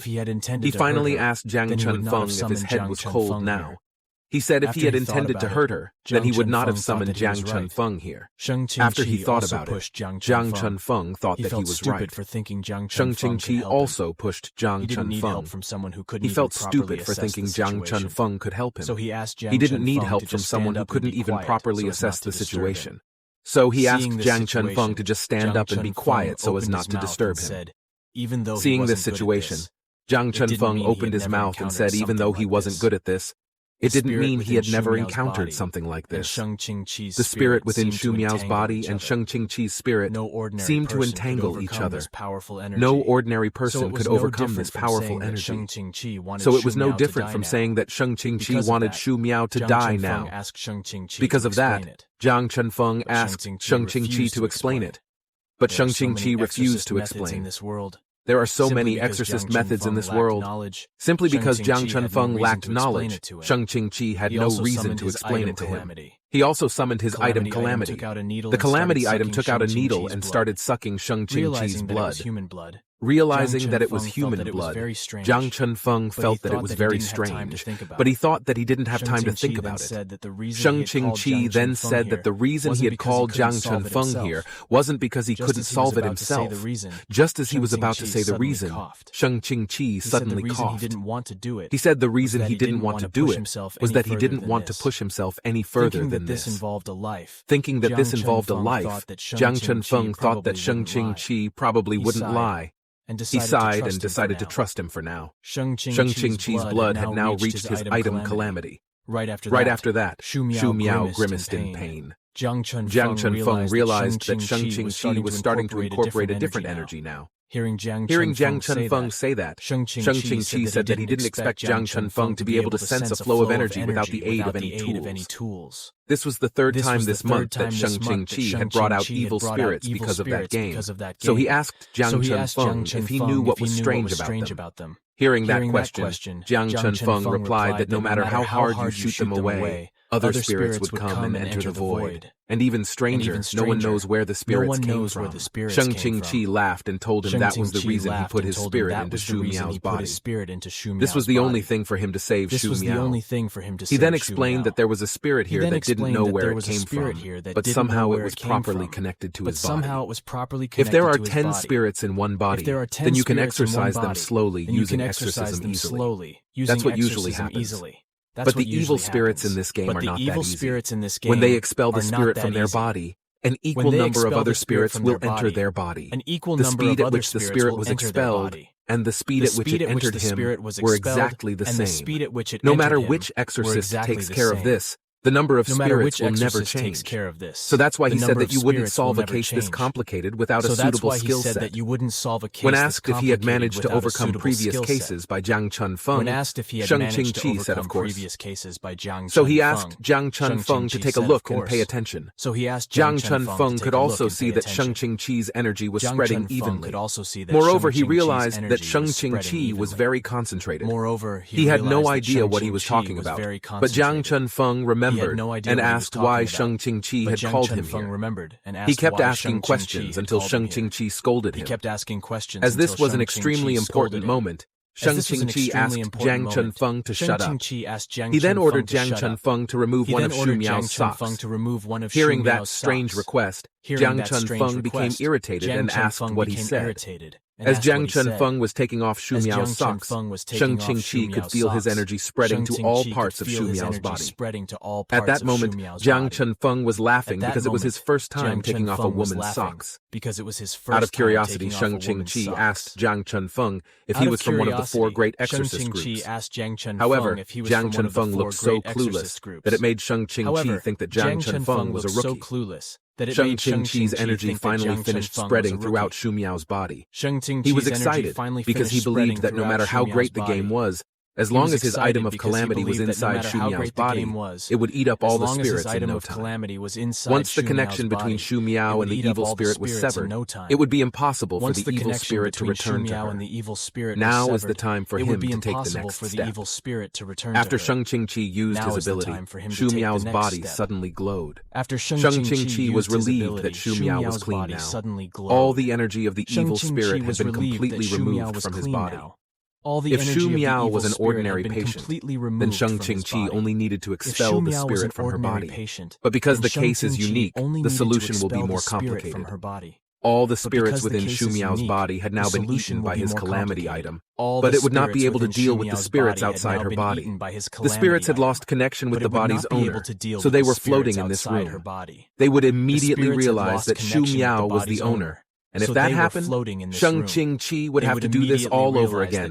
He finally asked Zhang Chunfeng if his head was cold now. He said if he had intended to hurt her, then he would not have summoned Zhang Chunfeng here. After he thought about it, Zhang Chunfeng thought that he was right. Sheng Qingqi also pushed Zhang Chunfeng. He felt stupid for thinking Zhang Chunfeng could help him. He didn't need help from someone who couldn't even properly assess the situation. So he asked Zhang Chunfeng to just stand up and be quiet so as not to disturb him. Seeing this situation, Zhang Chunfeng opened his mouth and said even though he wasn't good at this, it didn't mean he had never encountered something like this. The spirit within Xu Miao's body and Sheng Qingqi's spirit seemed to entangle each other. No ordinary person could overcome this powerful energy. So it was no different from saying that Sheng Qingqi wanted Xu Miao to die now. Because of that, Zhang Chunfeng asked Sheng Qingqi to explain it. But Sheng Qingqi refused to explain. There are so many exorcist methods in this world. Simply because Zhang Chunfeng lacked knowledge, Sheng Qingqi had no reason to explain it to him. He also summoned his item Calamity. The Calamity item took out a needle and started sucking Sheng Qingqi's blood. Realizing that it was human blood, Zhang Chunfeng felt that it was very strange, but he thought that he didn't have time to think about it. Sheng Qingqi then said that the reason he had called Zhang Chunfeng here wasn't because he couldn't solve it himself. Just as he was about to say the reason, Sheng Qingqi suddenly coughed. He said the reason he didn't want to do it was that he didn't want to push himself any further than this. Thinking that this involved a life, Zhang Chunfeng thought that Sheng Qingqi probably wouldn't lie. He sighed and decided to trust him for now. Sheng Qingqi's blood had now reached his item Calamity. Right after that, Xu Miao grimaced in pain. Zhang Chunfeng realized that Sheng Qingqi was starting to incorporate a different energy now. Hearing Zhang Chunfeng say that, Sheng Qingqi said that he didn't expect Zhang Chunfeng to be able to sense a flow of energy without the aid of any tools. This was the third time this month that Sheng Qingqi had brought out evil spirits because of that game. So he asked Zhang Chunfeng if he knew what was strange about them. Hearing that question, Zhang Chunfeng replied that no matter how hard you shoot them away, other spirits would come and enter the void. And even stranger, no one knows where the spirits came from. Sheng Qingqi laughed and told him that was the reason he put his spirit into Xu Miao's body. This was the only thing for him to save Xu Miao. He then explained that there was a spirit here that didn't know where it came from, but somehow it was properly connected to his body. If there are 10 spirits in one body, then you can exorcise them slowly using exorcism easily. That's what usually happens. But the evil spirits in this game are not that easy. When they expel the spirit from their body, an equal number of other spirits will enter their body. The speed at which the spirit was expelled and the speed at which it entered him were exactly the same. No matter which exorcist takes care of this, the number of spirits will never change. So that's why he said that you wouldn't solve a case this complicated without a suitable skill set. When asked if he had managed to overcome previous cases by Zhang Chunfeng, Sheng Qingqi said of course. So he asked Zhang Chunfeng to take a look and pay attention. Zhang Chunfeng could also see that Sheng Qingqi's energy was spreading evenly. Moreover, he realized that Sheng Qingqi was very concentrated. He had no idea what he was talking about, but Zhang Chunfeng remembered remembered and asked why Sheng Qingqi had called him here. He kept asking questions until Sheng Qingqi scolded him. As this was an extremely important moment, Sheng Qingqi asked Jiang Chunfeng to shut up. He then ordered Jiang Chunfeng to remove one of Xu Miao's socks. Hearing that strange request, Jiang Chunfeng became irritated and asked what he said. As Jiang Chunfeng was taking off Xu Miao's socks, Sheng Qingqi could feel his energy spreading to all parts of Xu Miao's body. At that moment, Jiang Chunfeng was laughing because it was his first time taking off a woman's socks. Out of curiosity, Sheng Qingqi asked Jiang Chunfeng if he was from one of the four great exorcist groups. However, Jiang Chunfeng looked so clueless that it made Sheng Qingqi think that Jiang Chunfeng was a rookie. Sheng Qingqi's energy finally finished spreading throughout Xu Miao's body. He was excited because he believed that no matter how great the game was, as long as his item of calamity was inside Xu Miao's body, it would eat up all the spirits in no time. Once the connection between Xu Miao and the evil spirit was severed, it would be impossible for the evil spirit to return to her. Now is the time for him to take the next step. After Sheng Qingqi used his ability, Xu Miao's body suddenly glowed. Sheng Qingqi was relieved that Xu Miao was clean now. All the energy of the evil spirit had been completely removed from his body. If Xu Miao was an ordinary patient, then Sheng Qingqi only needed to expel the spirit from her body. But because the case is unique, the solution will be more complicated. All the spirits within Xu Miao's body had now been eaten by his calamity item, but it would not be able to deal with the spirits outside her body. The spirits had lost connection with the body's owner, so they were floating in this room. They would immediately realize that Xu Miao was the owner. And if that happened, Sheng Qingqi would have to do this all over again.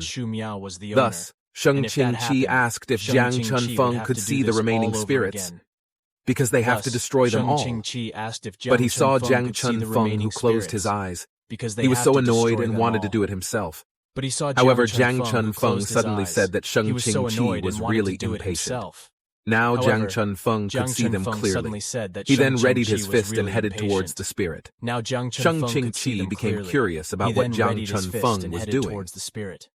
Thus, Sheng Qingqi asked if Jiang Chunfeng could see the remaining spirits, because they have to destroy them all. But he saw Jiang Chunfeng, who closed his eyes. He was so annoyed and wanted to do it himself. However, Jiang Chunfeng suddenly said that Sheng Qingqi was really impatient. Now Jiang Chunfeng could see them clearly. He then readied his fist and headed towards the spirit. Sheng Qingqi became curious about what Jiang Chunfeng was doing.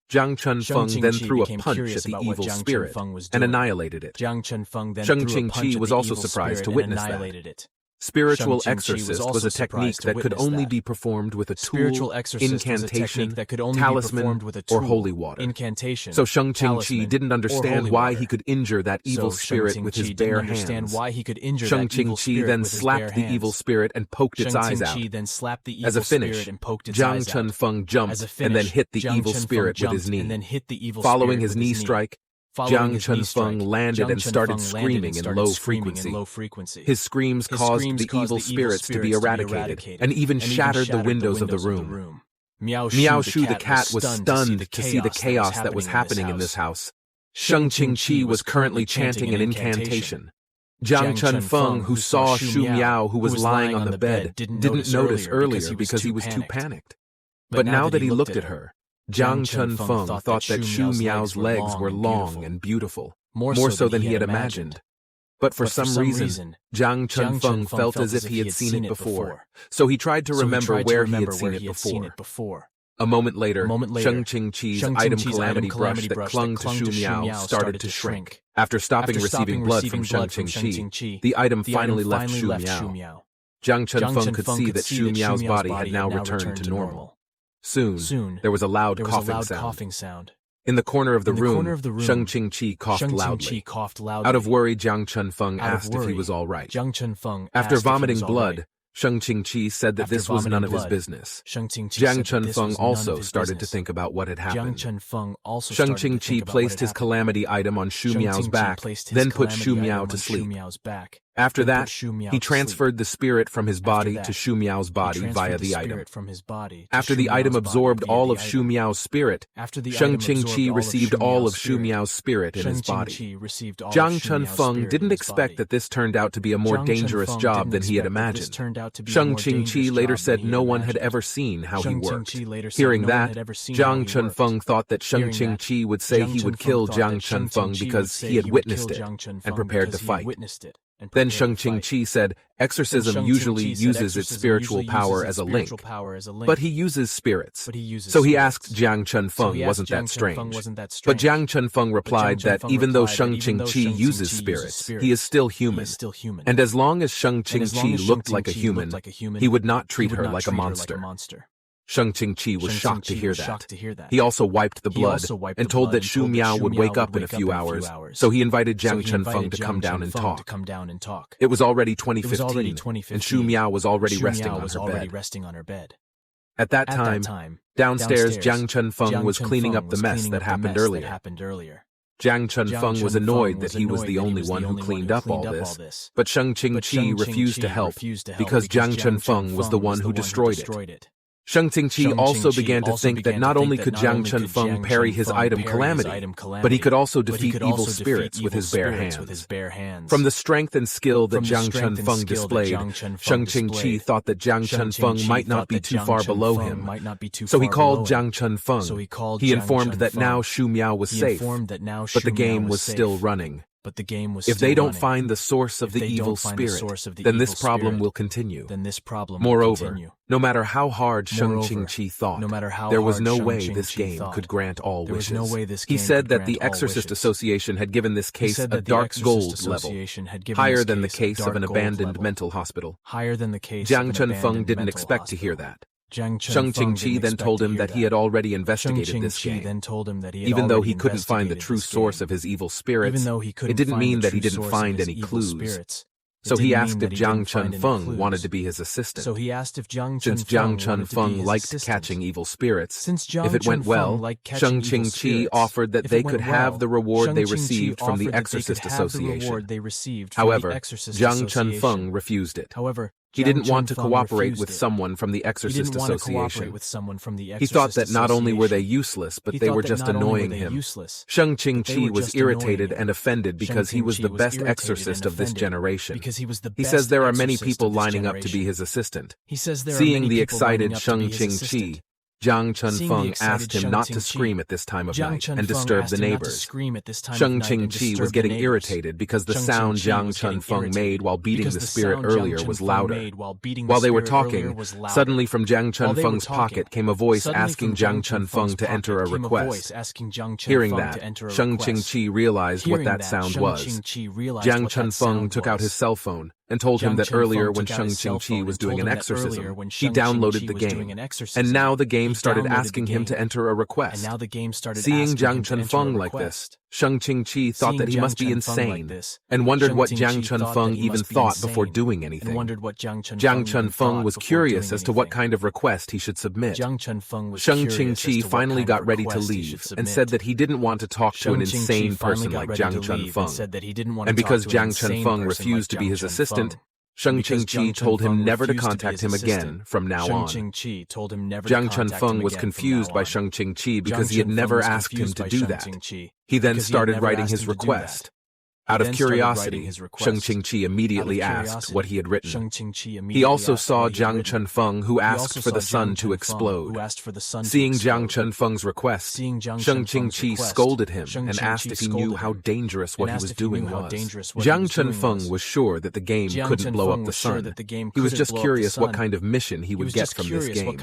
Jiang Chunfeng then threw a punch at the evil spirit and annihilated it. Sheng Qingqi was also surprised to witness that. Spiritual exorcist was a technique that could only be performed with a tool, incantation, talisman, or holy water. So Sheng Qingqi didn't understand why he could injure that evil spirit with his bare hands. Sheng Qingqi then slapped the evil spirit and poked its eyes out. As a finish, Jiang Chunfeng jumped and then hit the evil spirit with his knee. Following his knee strike, Jiang Chunfeng landed and started screaming in low frequency. His screams caused the evil spirits to be eradicated and even shattered the windows of the room. Miao Shu the cat was stunned to see the chaos that was happening in this house. Sheng Qingqi was currently chanting an incantation. Jiang Chunfeng, who saw Xu Miao, who was lying on the bed, didn't notice earlier because he was too panicked. But now that he looked at her, Jiang Chunfeng thought that Xu Miao's legs were long and beautiful, more so than he had imagined. But for some reason, Jiang Chunfeng felt as if he had seen it before, so he tried to remember where he had seen it before. A moment later, Sheng Qingqi's item calamity brush that clung to Xu Miao started to shrink. After stopping receiving blood from Sheng Qingqi, the item finally left Xu Miao. Jiang Chunfeng could see that Xu Miao's body had now returned to normal. Soon, there was a loud coughing sound. In the corner of the room, Sheng Qingqi coughed loudly. Out of worry, Jiang Chunfeng asked if he was all right. After vomiting blood, Sheng Qingqi said that this was none of his business. Jiang Chunfeng also started to think about what had happened. Sheng Qingqi placed his calamity item on Xu Miao's back, then put Xu Miao to sleep. After that, he transferred the spirit from his body to Xu Miao's body via the item. After the item absorbed all of Xu Miao's spirit, Sheng Qingqi received all of Xu Miao's spirit in his body. Jiang Chunfeng didn't expect that this turned out to be a more dangerous job than he had imagined. Sheng Qingqi later said no one had ever seen how he worked. Hearing that, Jiang Chunfeng thought that Sheng Qingqi would say he would kill Jiang Chunfeng because he had witnessed it and prepared to fight. Then Shang-Chi said, exorcism usually uses its spiritual power as a link, but he uses spirits. So he asked Jiang Chunfeng, wasn't that strange? But Jiang Chunfeng replied that even though Shang-Chi uses spirits, he is still human. And as long as Shang-Chi looked like a human, he would not treat her like a monster. Shang-Chi was shocked to hear that. He also wiped the blood and told that Shu Miao would wake up in a few hours, so he invited Jiang Chunfeng to come down and talk. It was already 2015, and Shu Miao was already resting on her bed. At that time, downstairs Jiang Chunfeng was cleaning up the mess that happened earlier. Jiang Chunfeng was annoyed that he was the only one who cleaned up all this, but Shang-Chi refused to help because Jiang Chunfeng was the one who destroyed it. Shang-Chi also began to think that not only could Jiang Chunfeng parry his item Calamity, but he could also defeat evil spirits with his bare hands. From the strength and skill that Jiang Chunfeng displayed, Shang-Chi thought that Jiang Chunfeng might not be too far below him. So he called Jiang Chunfeng. He informed that now Shu Miao was safe, but the game was still running. If they don't find the source of the evil spirit, then this problem will continue. Moreover, no matter how hard Shang-Chi thought, there was no way this game could grant all wishes. He said that the Exorcist Association had given this case a dark gold level, higher than the case of an abandoned mental hospital. Jiang Chunfeng didn't expect to hear that. Shang-Chi then told him that he had already investigated this game. Even though he couldn't find the true source of his evil spirits, it didn't mean that he didn't find any clues. So he asked if Jiang Chunfeng wanted to be his assistant. Since Jiang Chunfeng liked catching evil spirits, if it went well, Shang-Chi offered that they could have the reward they received from the Exorcist Association. However, Jiang Chunfeng refused it. He didn't want to cooperate with someone from the Exorcist Association. He thought that not only were they useless, but they were just annoying him. Shang-Chi was irritated and offended because he was the best exorcist of this generation. He says there are many people lining up to be his assistant. Seeing the excited Shang-Chi, Jiang Chunfeng asked him not to scream at this time of night and disturb the neighbors. Shang-Chi was getting irritated because the sound Jiang Chunfeng made while beating the spirit earlier was louder. While they were talking, suddenly from Jiang Chunfeng's pocket came a voice asking Jiang Chunfeng to enter a request. Hearing that, Shang-Chi realized what that sound was. Jiang Chunfeng took out his cell phone and told him that earlier when Shang-Chi was doing an exorcism, he downloaded the game, and now the game started asking him to enter a request. Seeing Jiang Chunfeng like this, Shang-Chi thought that he must be insane, and wondered what Jiang Chunfeng even thought before doing anything. Jiang Chunfeng was curious as to what kind of request he should submit. Shang-Chi finally got ready to leave, and said that he didn't want to talk to an insane person like Jiang Chunfeng. And because Jiang Chunfeng refused to be his assistant, Shang-Chi told him never to contact him again from now on. Jiang Chunfeng was confused by Shang-Chi because he had never asked him to do that. He then started writing his request. Out of curiosity, Shang-Chi immediately asked what he had written. He also saw Jiang Chunfeng, who asked for the sun to explode. Seeing Jiang Chunfeng's request, Shang-Chi scolded him and asked if he knew how dangerous what he was doing was. Jiang Chunfeng was sure that the game couldn't blow up the sun. He was just curious what kind of mission he would get from this game.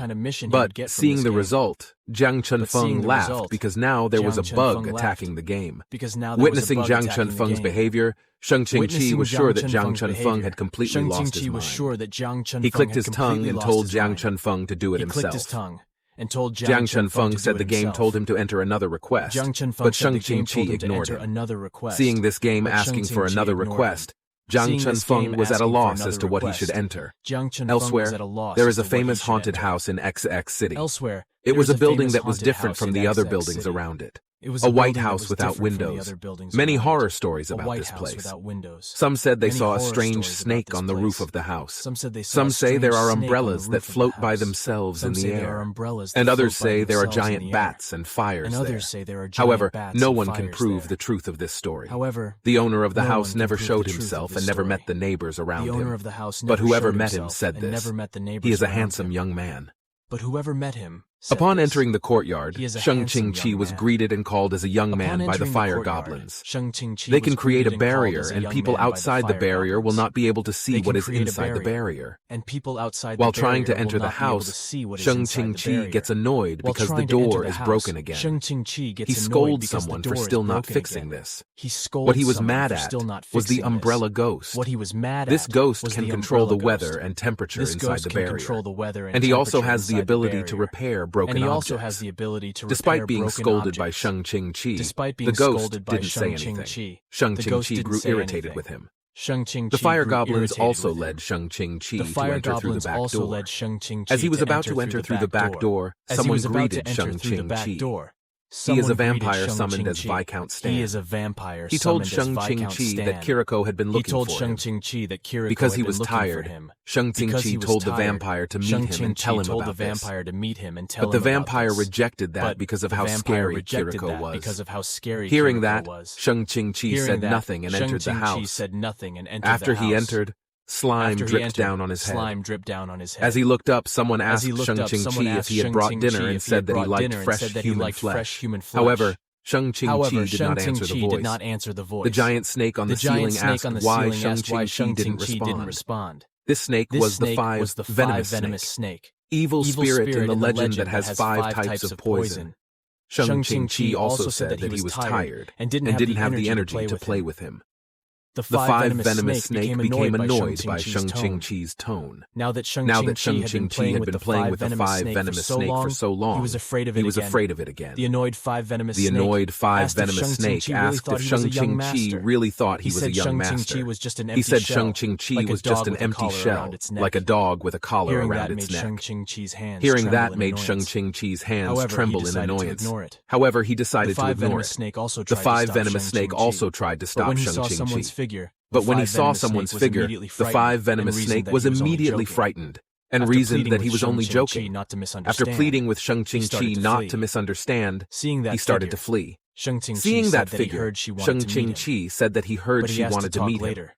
But seeing the result, Jiang Chunfeng laughed because now there was a bug attacking the game. Witnessing Jiang Chunfeng's behavior, Shang-Chi was sure that Jiang Chunfeng had completely lost his mind. He clicked his tongue and told Jiang Chunfeng to do it himself. Jiang Chunfeng said the game told him to enter another request, but Shang-Chi ignored it. Seeing this game asking for another request, Jiang Chunfeng was at a loss as to what he should enter. Elsewhere, there is a famous haunted house in XX City. It was a building that was different from the other buildings around it. A white house without windows. Many horror stories about this place. Some said they saw a strange snake on the roof of the house. Some say there are umbrellas that float by themselves in the air. And others say there are giant bats and fires there. However, no one can prove the truth of this story. The owner of the house never showed himself and never met the neighbors around him. But whoever met him said this. He is a handsome young man. Upon this. entering the courtyard, He is a Sheng handsome Qingqi young was man. greeted and called as a young Upon man by the entering fire courtyard, goblins. Sheng Qingqi They was can create a greeted and called barrier, as a and young people man by outside the fire barrier will goblins. not be able to see They what can is create a inside the barrier. And people outside While the trying to barrier enter will the not be able to house, see what is Sheng inside the Qingqi barrier. gets annoyed While because the trying to enter door the is house, broken again. Sheng Qingqi gets He annoyed scolds because someone the for door still is not broken fixing again. this. He scolds What he was someone mad for at still not was the fixing umbrella this. ghost. What he was mad This at ghost was can the control the umbrella weather ghost. and temperature This inside ghost the can barrier. control the weather And he also temperature has the inside ability to barrier. repair broken And he objects. also has the ability to Despite repair being broken scolded by objects. Sheng Qingqi, Despite being the ghost scolded by didn't say Sheng anything. Qingqi, Sheng the ghost Qingqi didn't grew say irritated anything. with him. Sheng Qingqi The fire grew goblins irritated also with him. led Sheng Qingqi The to fire enter through the goblins back also door. led Sheng Qingqi As he was to about to enter through the back door, As he someone was about greeted to enter Sheng through the back Qingqi. door, He is a someone greeted vampire Sheng summoned as Qingqi. Viscount Stan. He is a vampire He told summoned as Sheng Viscount Qingqi Stan. that Kiriko had been He looking told for Sheng him. Qingqi that Kiriko Because had he been was looking for tired, him. Sheng Because he Qingqi was told the tired, vampire to meet Sheng him and Qingqi tell him told about the this. vampire to meet him and tell But the him about vampire this. rejected that But because of the how vampire scary rejected Kiriko that was. because of how scary Hearing Kiriko that, was. Sheng Qingqi Hearing said that, nothing and Sheng entered the Qingqi house. said nothing and entered After the house. he entered, slime After he dripped entered, down on his head. slime dripped down on his head. As he looked up, someone As asked he looked Sheng up, someone Qingqi if asked he had Sheng brought Qingqi dinner and if he said had that he brought liked dinner and fresh said that he human liked fresh flesh. human flesh. However, Sheng Qingqi did Sheng not answer the Qingqi did voice. not answer the voice. The giant snake on the ceiling asked why Sheng Qingqi didn't respond. This snake was the five venomous snake. Evil spirit in the legend that has 5 types of poison. Sheng Qingqi also said that he was tired and didn't have the energy to play with him. The 5 venomous snake became annoyed by Sheng Qingqi's tone. Now that Sheng Qingqi had been playing with the 5 venomous snake for so long, he was afraid of it again. The annoyed 5 venomous snake asked if Sheng Qingqi really thought he was a young master. He said Sheng Qingqi was just an empty shell, like a dog with a collar around its neck. Hearing that made Sheng Qingqi's hands tremble in annoyance. However, he decided to ignore it. The 5 venomous snake also tried to stop Sheng Qingqi. But when he saw someone's figure, the 5 venomous snake was immediately frightened and reasoned that he was only joking. After pleading with Sheng Qingqi not to misunderstand, he started to flee. Seeing that figure, Sheng Qingqi said that he heard she wanted to meet him.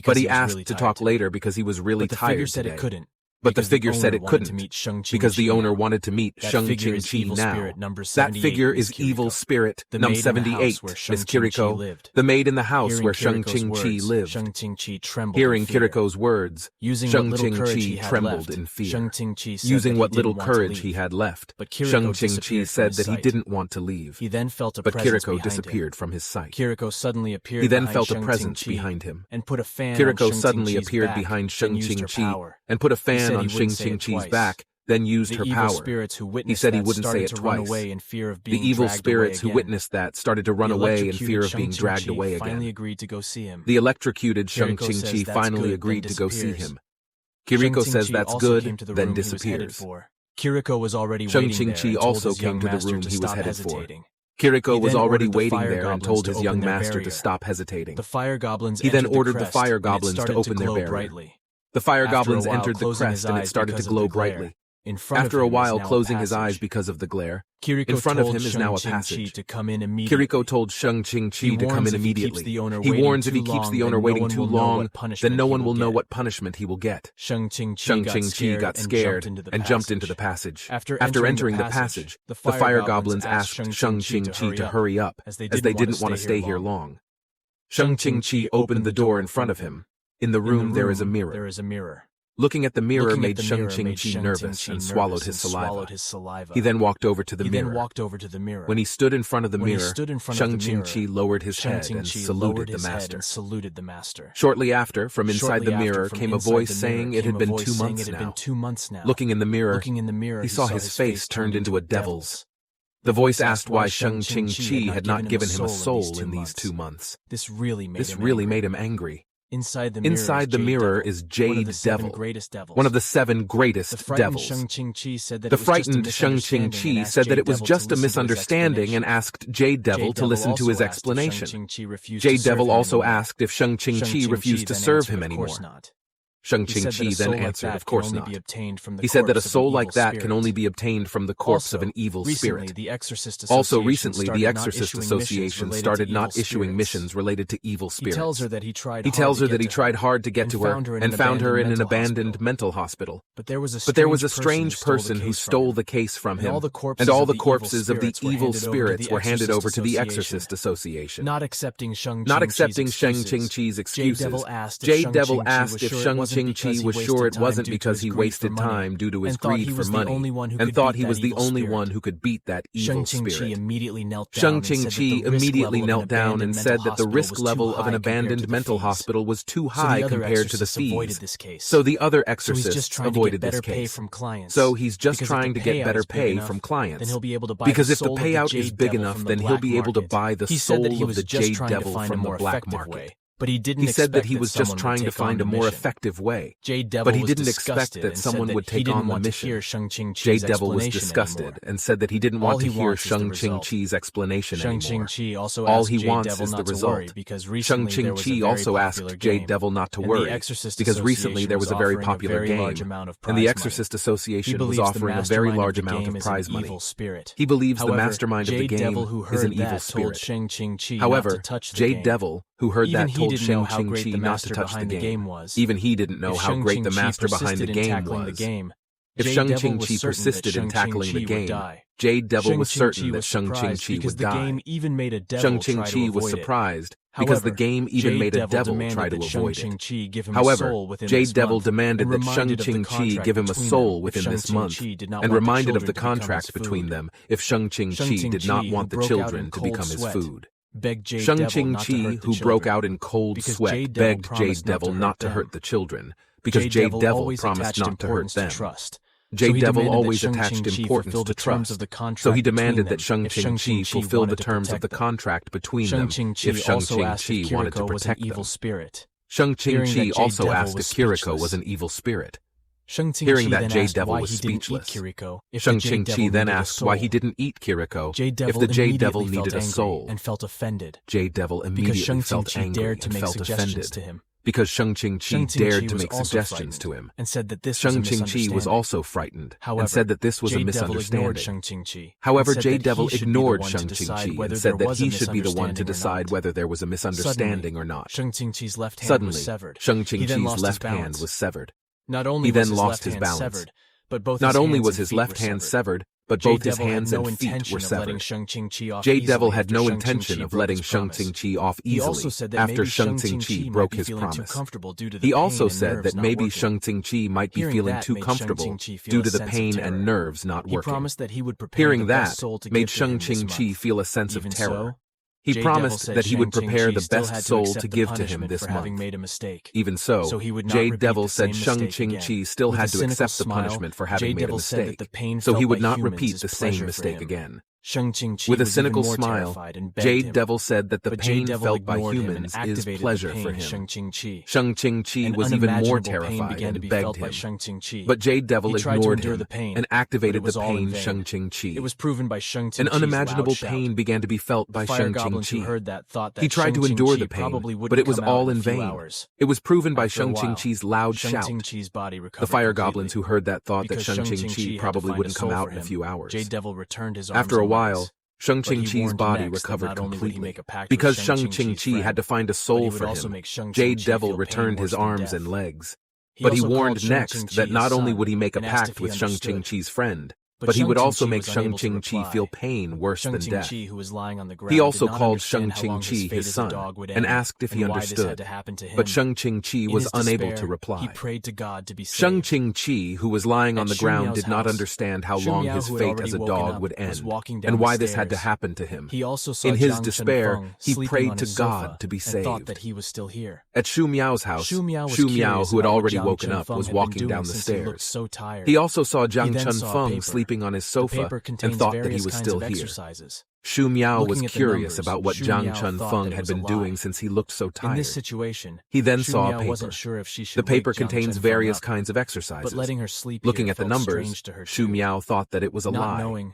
But he asked to talk later because he was really tired today. But the figure said it couldn't, because the owner wanted to meet Sheng Qingqi now. That figure is evil spirit, number 78, Miss Kiriko, the maid in the house where Sheng Qingqi lived. Hearing Kiriko's words, Sheng Qingqi trembled in fear. Using what little courage he had left, Sheng Qingqi said that he didn't want to leave. But Kiriko disappeared from his sight. He then felt a presence behind him. Kiriko suddenly appeared behind Sheng Qingqi and put a fan on Sheng Qingqi's back, then used her power. He said he wouldn't say it twice. The evil spirits who witnessed that started to run away in fear of being dragged away again. The electrocuted Sheng Qingqi finally agreed to go see him. Kiriko says that's good, then disappears. Sheng Qingqi also came to the room he was headed for. Kiriko was already waiting there and told his young master to stop hesitating. He then ordered the fire goblins to open their barrier. The fire goblins entered the crest and it started to glow brightly. After a while closing his eyes because of the glare, in front of him is now a passage. Kiriko told Sheng Qingqi to come in immediately. He warns if he keeps the owner waiting too long, then no one will know what punishment he will get. Sheng Qingqi got scared and jumped into the passage. After entering the passage, the fire goblins asked Sheng Qingqi to hurry up, as they didn't want to stay here long. Sheng Qingqi opened the door in front of him. In the room there is a mirror. Looking at the mirror made Sheng Qingqi nervous and swallowed his saliva. He then walked over to the mirror. When he stood in front of the mirror, Sheng Qingqi lowered his head and saluted the master. Shortly after, from inside the mirror came a voice saying it had been 2 months now. Looking in the mirror, he saw his face turned into a devil's. The voice asked why Sheng Qingqi had not given him a soul in these 2 months. This really made him angry. Inside the mirror is Jade Devil, one of the 7 greatest devils. The frightened Sheng Qingqi said that it was just a misunderstanding and asked Jade Devil to listen to his explanation. Jade Devil also asked if Sheng Qingqi refused to serve him anymore. Sheng Qingqi then answered, of course not. He said that a soul like that can only be obtained from the corpse of an evil spirit. Also, recently, the Exorcist Association started not issuing missions related to evil spirits. He tells her that he tried hard to get to her and found her in an abandoned mental hospital. But there was a strange person who stole the case from him, and all the corpses of the evil spirits were handed over to the Exorcist Association. Not accepting Sheng Qingqi's excuses, Jade Devil asked if Sheng Qingqi was sure it wasn't because he wasted time due to his greed for money, and thought he was the only one who could beat that evil spirit. Sheng Qingqi immediately knelt down and said that the risk level of an abandoned mental hospital was too high compared to the fees, so the other exorcists avoided this case. So he's just trying to get better pay from clients, because if the payout is big enough, then he'll be able to buy the soul of the Jade Devil from the black market. But he said that he was just trying to find a more effective way, but he didn't expect that someone would take on the mission. Jade Devil was disgusted and said that he didn't want to hear Sheng Qingqi's explanation anymore. All he wants is the result. Sheng Qingqi also asked Jade Devil not to worry, because recently there was a very popular game, and the Exorcist Association was offering a very large amount of prize money. He believes the mastermind of the game is an evil spirit. However, Jade Devil, who heard that, told Sheng Qingqi not to touch the game. Even he didn't know how great the master behind the game was. If Sheng Qingqi persisted in tackling the game, Jade Devil was certain that Sheng Qingqi would die. Sheng Qingqi was surprised, because the game even made a devil try to avoid it. However, Jade Devil demanded that Sheng Qingqi give him a soul within this month, and reminded of the contract between them if Sheng Qingqi did not want the children to become his food. Sheng Qingqi, who broke out in cold sweat, begged Jade Devil not to hurt the children, because Jade Devil promised not to hurt them. Jade Devil always attached importance to trust, so he demanded that Sheng Qingqi fulfill the terms of the contract between them if Sheng Qingqi wanted to protect them. Sheng Qingqi also asked if Kiriko was an evil spirit. Hearing that, Jade Devil was speechless. Sheng Qingqi then asked why he didn't eat Kiriko if the Jade Devil needed a soul. Jade Devil immediately felt angry and felt offended, because Sheng Qingqi dared to make suggestions to him. Sheng Qingqi was also frightened and said that this was a misunderstanding. However, Jade Devil ignored Sheng Qingqi and said that he should be the one to decide whether there was a misunderstanding or not. Suddenly, Sheng Qingqi's left hand was severed. He then lost his balance. Not only was his left hand severed, but both his hands and feet were severed. Jade Devil had no intention of letting Sheng Qingqi off easily after Sheng Qingqi broke his promise. He also said that maybe Sheng Qingqi might be feeling too comfortable due to the pain and nerves not working. Hearing that made Sheng Qingqi feel a sense of terror. He promised that he would prepare the best soul to give to him this month. Even so, Jade Devil said Sheng Qingqi still had to accept the punishment for having made a mistake, so he would not repeat the same mistake again. With a cynical smile, Jade Devil said that the pain felt by humans is pleasure for him. Sheng Qingqi was even more terrified and begged him, but Jade Devil ignored him and activated the pain Sheng Qingqi. An unimaginable pain began to be felt by Sheng Qingqi. He tried to endure the pain, but it was all in vain. It was proven by Sheng Qingqi's loud shout. The fire goblins who heard that thought that Sheng Qingqi probably wouldn't come out in a few hours. After a while, Sheng Qingqi's body recovered completely. Because Sheng Qingqi had to find a soul for him, Jade Devil returned his arms and legs. But he warned next that not only would he make a pact with Sheng Qingqi's friend, but he would also make Sheng Qingqi feel pain worse than death. He also called Sheng Qingqi his son and asked if he understood, but Sheng Qingqi was unable to reply. Sheng Qingqi, who was lying on the ground, did not understand how long his fate as a dog would end and why this had to happen to him. In his despair, he prayed to God to be saved. At Shu Miao's house, Shu Miao, who had already woken up, was walking down the stairs. He also saw Jiang Chunfeng sleeping on his sofa and thought that he was still here. Shu Miao was curious about what Jiang Chunfeng had been doing since he looked so tired. He then saw a paper. The paper contains various kinds of exercises. Looking at the numbers, Shu Miao thought that it was a lie.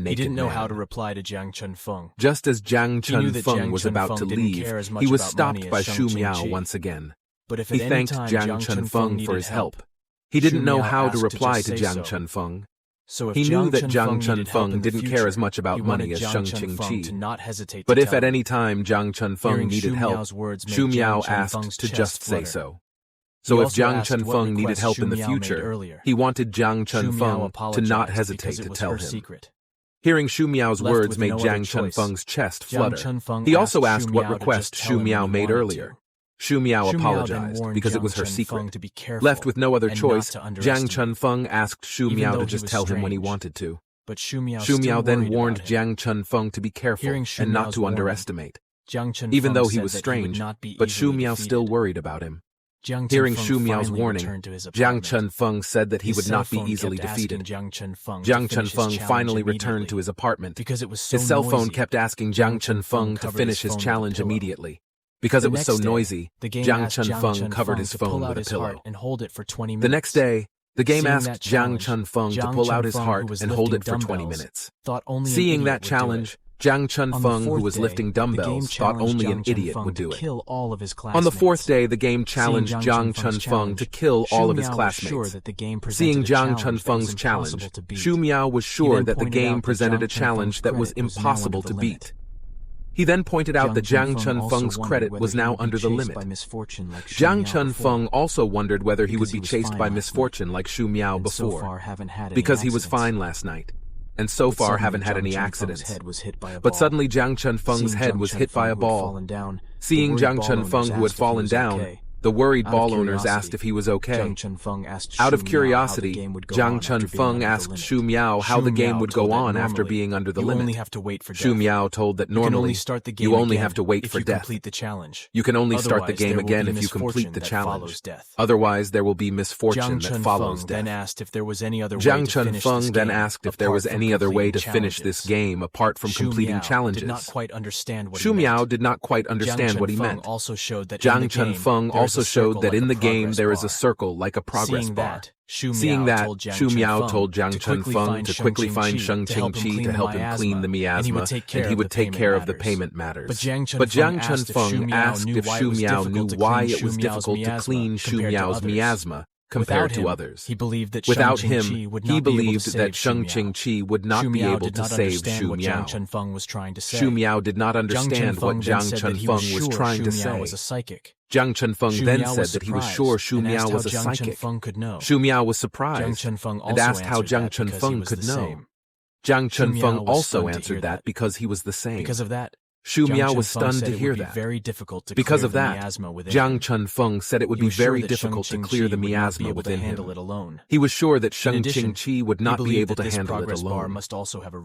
naked man. He didn't know how to reply to Jiang Chunfeng. Just as Jiang He knew that Chunfeng was Jiang about to Chunfeng didn't leave, care as much he was about stopped money by as Shu Shang Miao Qingqi. once again. But if He at any thanked time Jiang Chunfeng needed for his help. He Shu didn't know Miao how to asked reply just to say Jiang so. Chunfeng. So if He knew Jiang that Jiang Chunfeng needed help Chunfeng in the didn't care as future, much about he money wanted as Jiang Shang Chunfeng to Qingqi. not hesitate But to if tell at him. any time Jiang Chunfeng Hearing needed Shu help, Miao's words made Shu Miao Jiang asked Chunfeng's to chest just say flutter. so. He So if also Jiang asked what Chunfeng needed request help Shu in the Miao made future, earlier. he wanted Jiang Shu Miao Chunfeng to not apologized hesitate because it to was tell her him. secret. Hearing Shu Miao's Left words with made no other Jiang choice, Chunfeng's chest Jiang flutter. Chunfeng He also asked asked Shu what Miao to request just tell Shu him Miao what he made wanted earlier. to. Shu Miao Shu Miao then apologized warned because it Jiang was her Chunfeng secret. to be careful Left with no other and choice, not to Jiang underestimate. Chunfeng asked Shu Even Miao though to he just was tell him when he strange. wanted to. But Shu Miao Shu Miao still then worried warned about him. Jiang Chunfeng to be careful Hearing Shu and not Miao's to warning, underestimate. Jiang Chunfeng Even though he said was that strange, he would not be but Shu easily Miao defeated. still worried about him. Jiang Hearing Chunfeng Shu Miao's finally warning, returned to his Jiang apartment. Chunfeng said that he His would cell not be phone easily kept asking defeated. Jiang Chunfeng Jiang to finish his Chunfeng challenge finally returned immediately. to his apartment. Because it was so His cell phone noisy, kept asking Jiang Jiang Chunfeng to covered finish his his phone with a challenge pillow. immediately. Because The it was next so day, noisy, the game Jiang asked Chun-feng covered his to pull phone out with a his heart pillow. and hold it for 20 minutes. The next day, the game Seeing asked that Jiang challenge, Chun-feng to Jiang pull out his Chun-feng, heart who was and hold it lifting for 20 dumbbells, minutes. thought only an Seeing idiot that would do challenge, it. Jiang On the Chun-feng, who fourth was day, lifting the game dumbbells, thought challenged only an Jiang idiot Chun-feng would to do it. kill all of his On the classmates. fourth day, the game challenged Seeing Jiang Jiang Chun-feng's Chun-feng to challenge, kill all of Xu his Miao was classmates. sure that the game Seeing presented a Jiang challenge that was Chun-feng's impossible challenge, to beat. Xu Miao was He sure then that the pointed game out that presented a Jiang challenge that was Chun-feng's credit was now impossible under to the beat. limit. He then pointed out that Jiang Jiang Chun-feng's credit was now under the limit. Jiang Chun-feng also wondered whether he would be chased by misfortune like Xu Miao before, because he was fine last night, and so far haven't had any accidents. But suddenly Jiang Chun-feng's head was hit by a ball. Seeing Jiang Chun-feng, who had fallen down, the worried ball owners asked if he was okay. Out of curiosity, Jiang Chun-feng asked Xu Miao how the game would go on after being under the limit. Xu Miao told that normally, you only have to wait for death. You can only start the game again if you complete the challenge. Otherwise, there will be misfortune that follows death. Jiang Chun-feng then asked if there was any other way to finish this game apart from completing challenges. Xu Miao did not quite understand what he meant. Jiang Chun-feng also showed that in the game there is a circle like a progress bar. Seeing that, Xu Miao told Jiang Chun-feng to quickly find Sheng Qingqi to help him clean the miasma, and he would take care of the payment matters. But Jiang Chun-feng asked if Xu Miao knew why it was difficult to clean Xu Miao's miasma compared to others. Without him, he believed that Sheng Qingqi would not be able to save Xu Miao. Xu Miao did not understand what Jiang Chun-feng was trying to say. Jiang Chun-feng then said that he was sure Xu Miao was a psychic. Xu Miao was surprised and asked how Jiang Chun-feng could know. Jiang Chun-feng also answered that because he was the same. Xu Miao was stunned to hear that. Because of that, Jiang Chun-feng said it would be very difficult to clear the miasma within him. He was sure that Sheng Qingqi would not be able to handle it alone.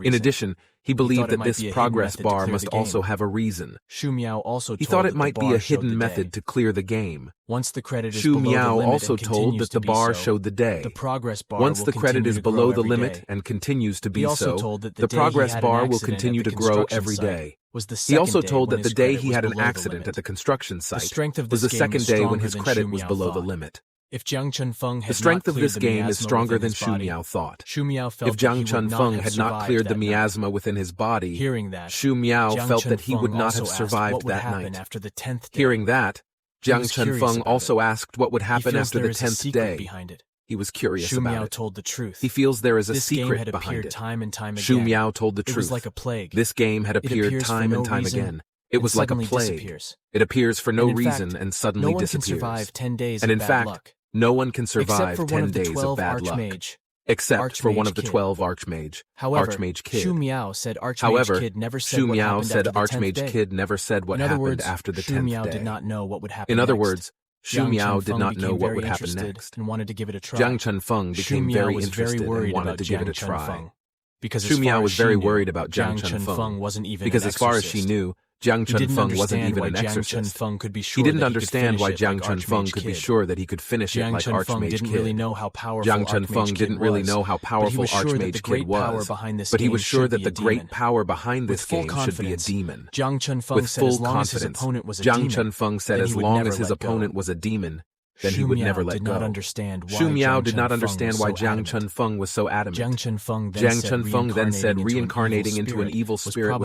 In addition, he believed that this progress bar must also have a reason. He thought it might be a hidden method to clear the game. Xu Miao also told that the bar showed the day. Once the credit is below the limit and continues to be so, the progress bar will continue to grow every day. He also told that the day he had an accident at the construction site was the second day when his credit was below the limit. The strength of this game is stronger than Xu Miao thought. If Jiang Chun-feng had not cleared the miasma within his body, Xu Miao felt that he would not have survived that night. Hearing that, Jiang Chun-feng also asked what would happen after the 10th day. He was curious about it. He feels there is a secret behind it. Xu Miao told the truth. This game had appeared time and time again. It was like a plague. It appears for no reason and suddenly disappears. And in fact, no one can survive 10 days of bad luck. Except for one of the 12 Archmage Kid. However, Xu Miao said Archmage Kid never said what happened after the 10th day. In other words, Xu Miao did not know what would happen next. Jiang Chun-feng became very interested and wanted to give it a try. Xu Miao was very worried about Jiang Chun-feng, because as far as she knew, Jiang Chun-feng wasn't even an exorcist. He didn't understand why Jiang Chun-feng could be sure that he could finish it like Archmage Kid. Jiang Chun-feng didn't really know how powerful Archmage Kid was, but he was sure that the great power behind this game should be a demon. With full confidence, Jiang Chun-feng said as long as his opponent was a demon, then he would never let go. Xu Miao did not understand why Jiang Chun-feng was so adamant. Jiang Chun-feng then said reincarnating into an evil spirit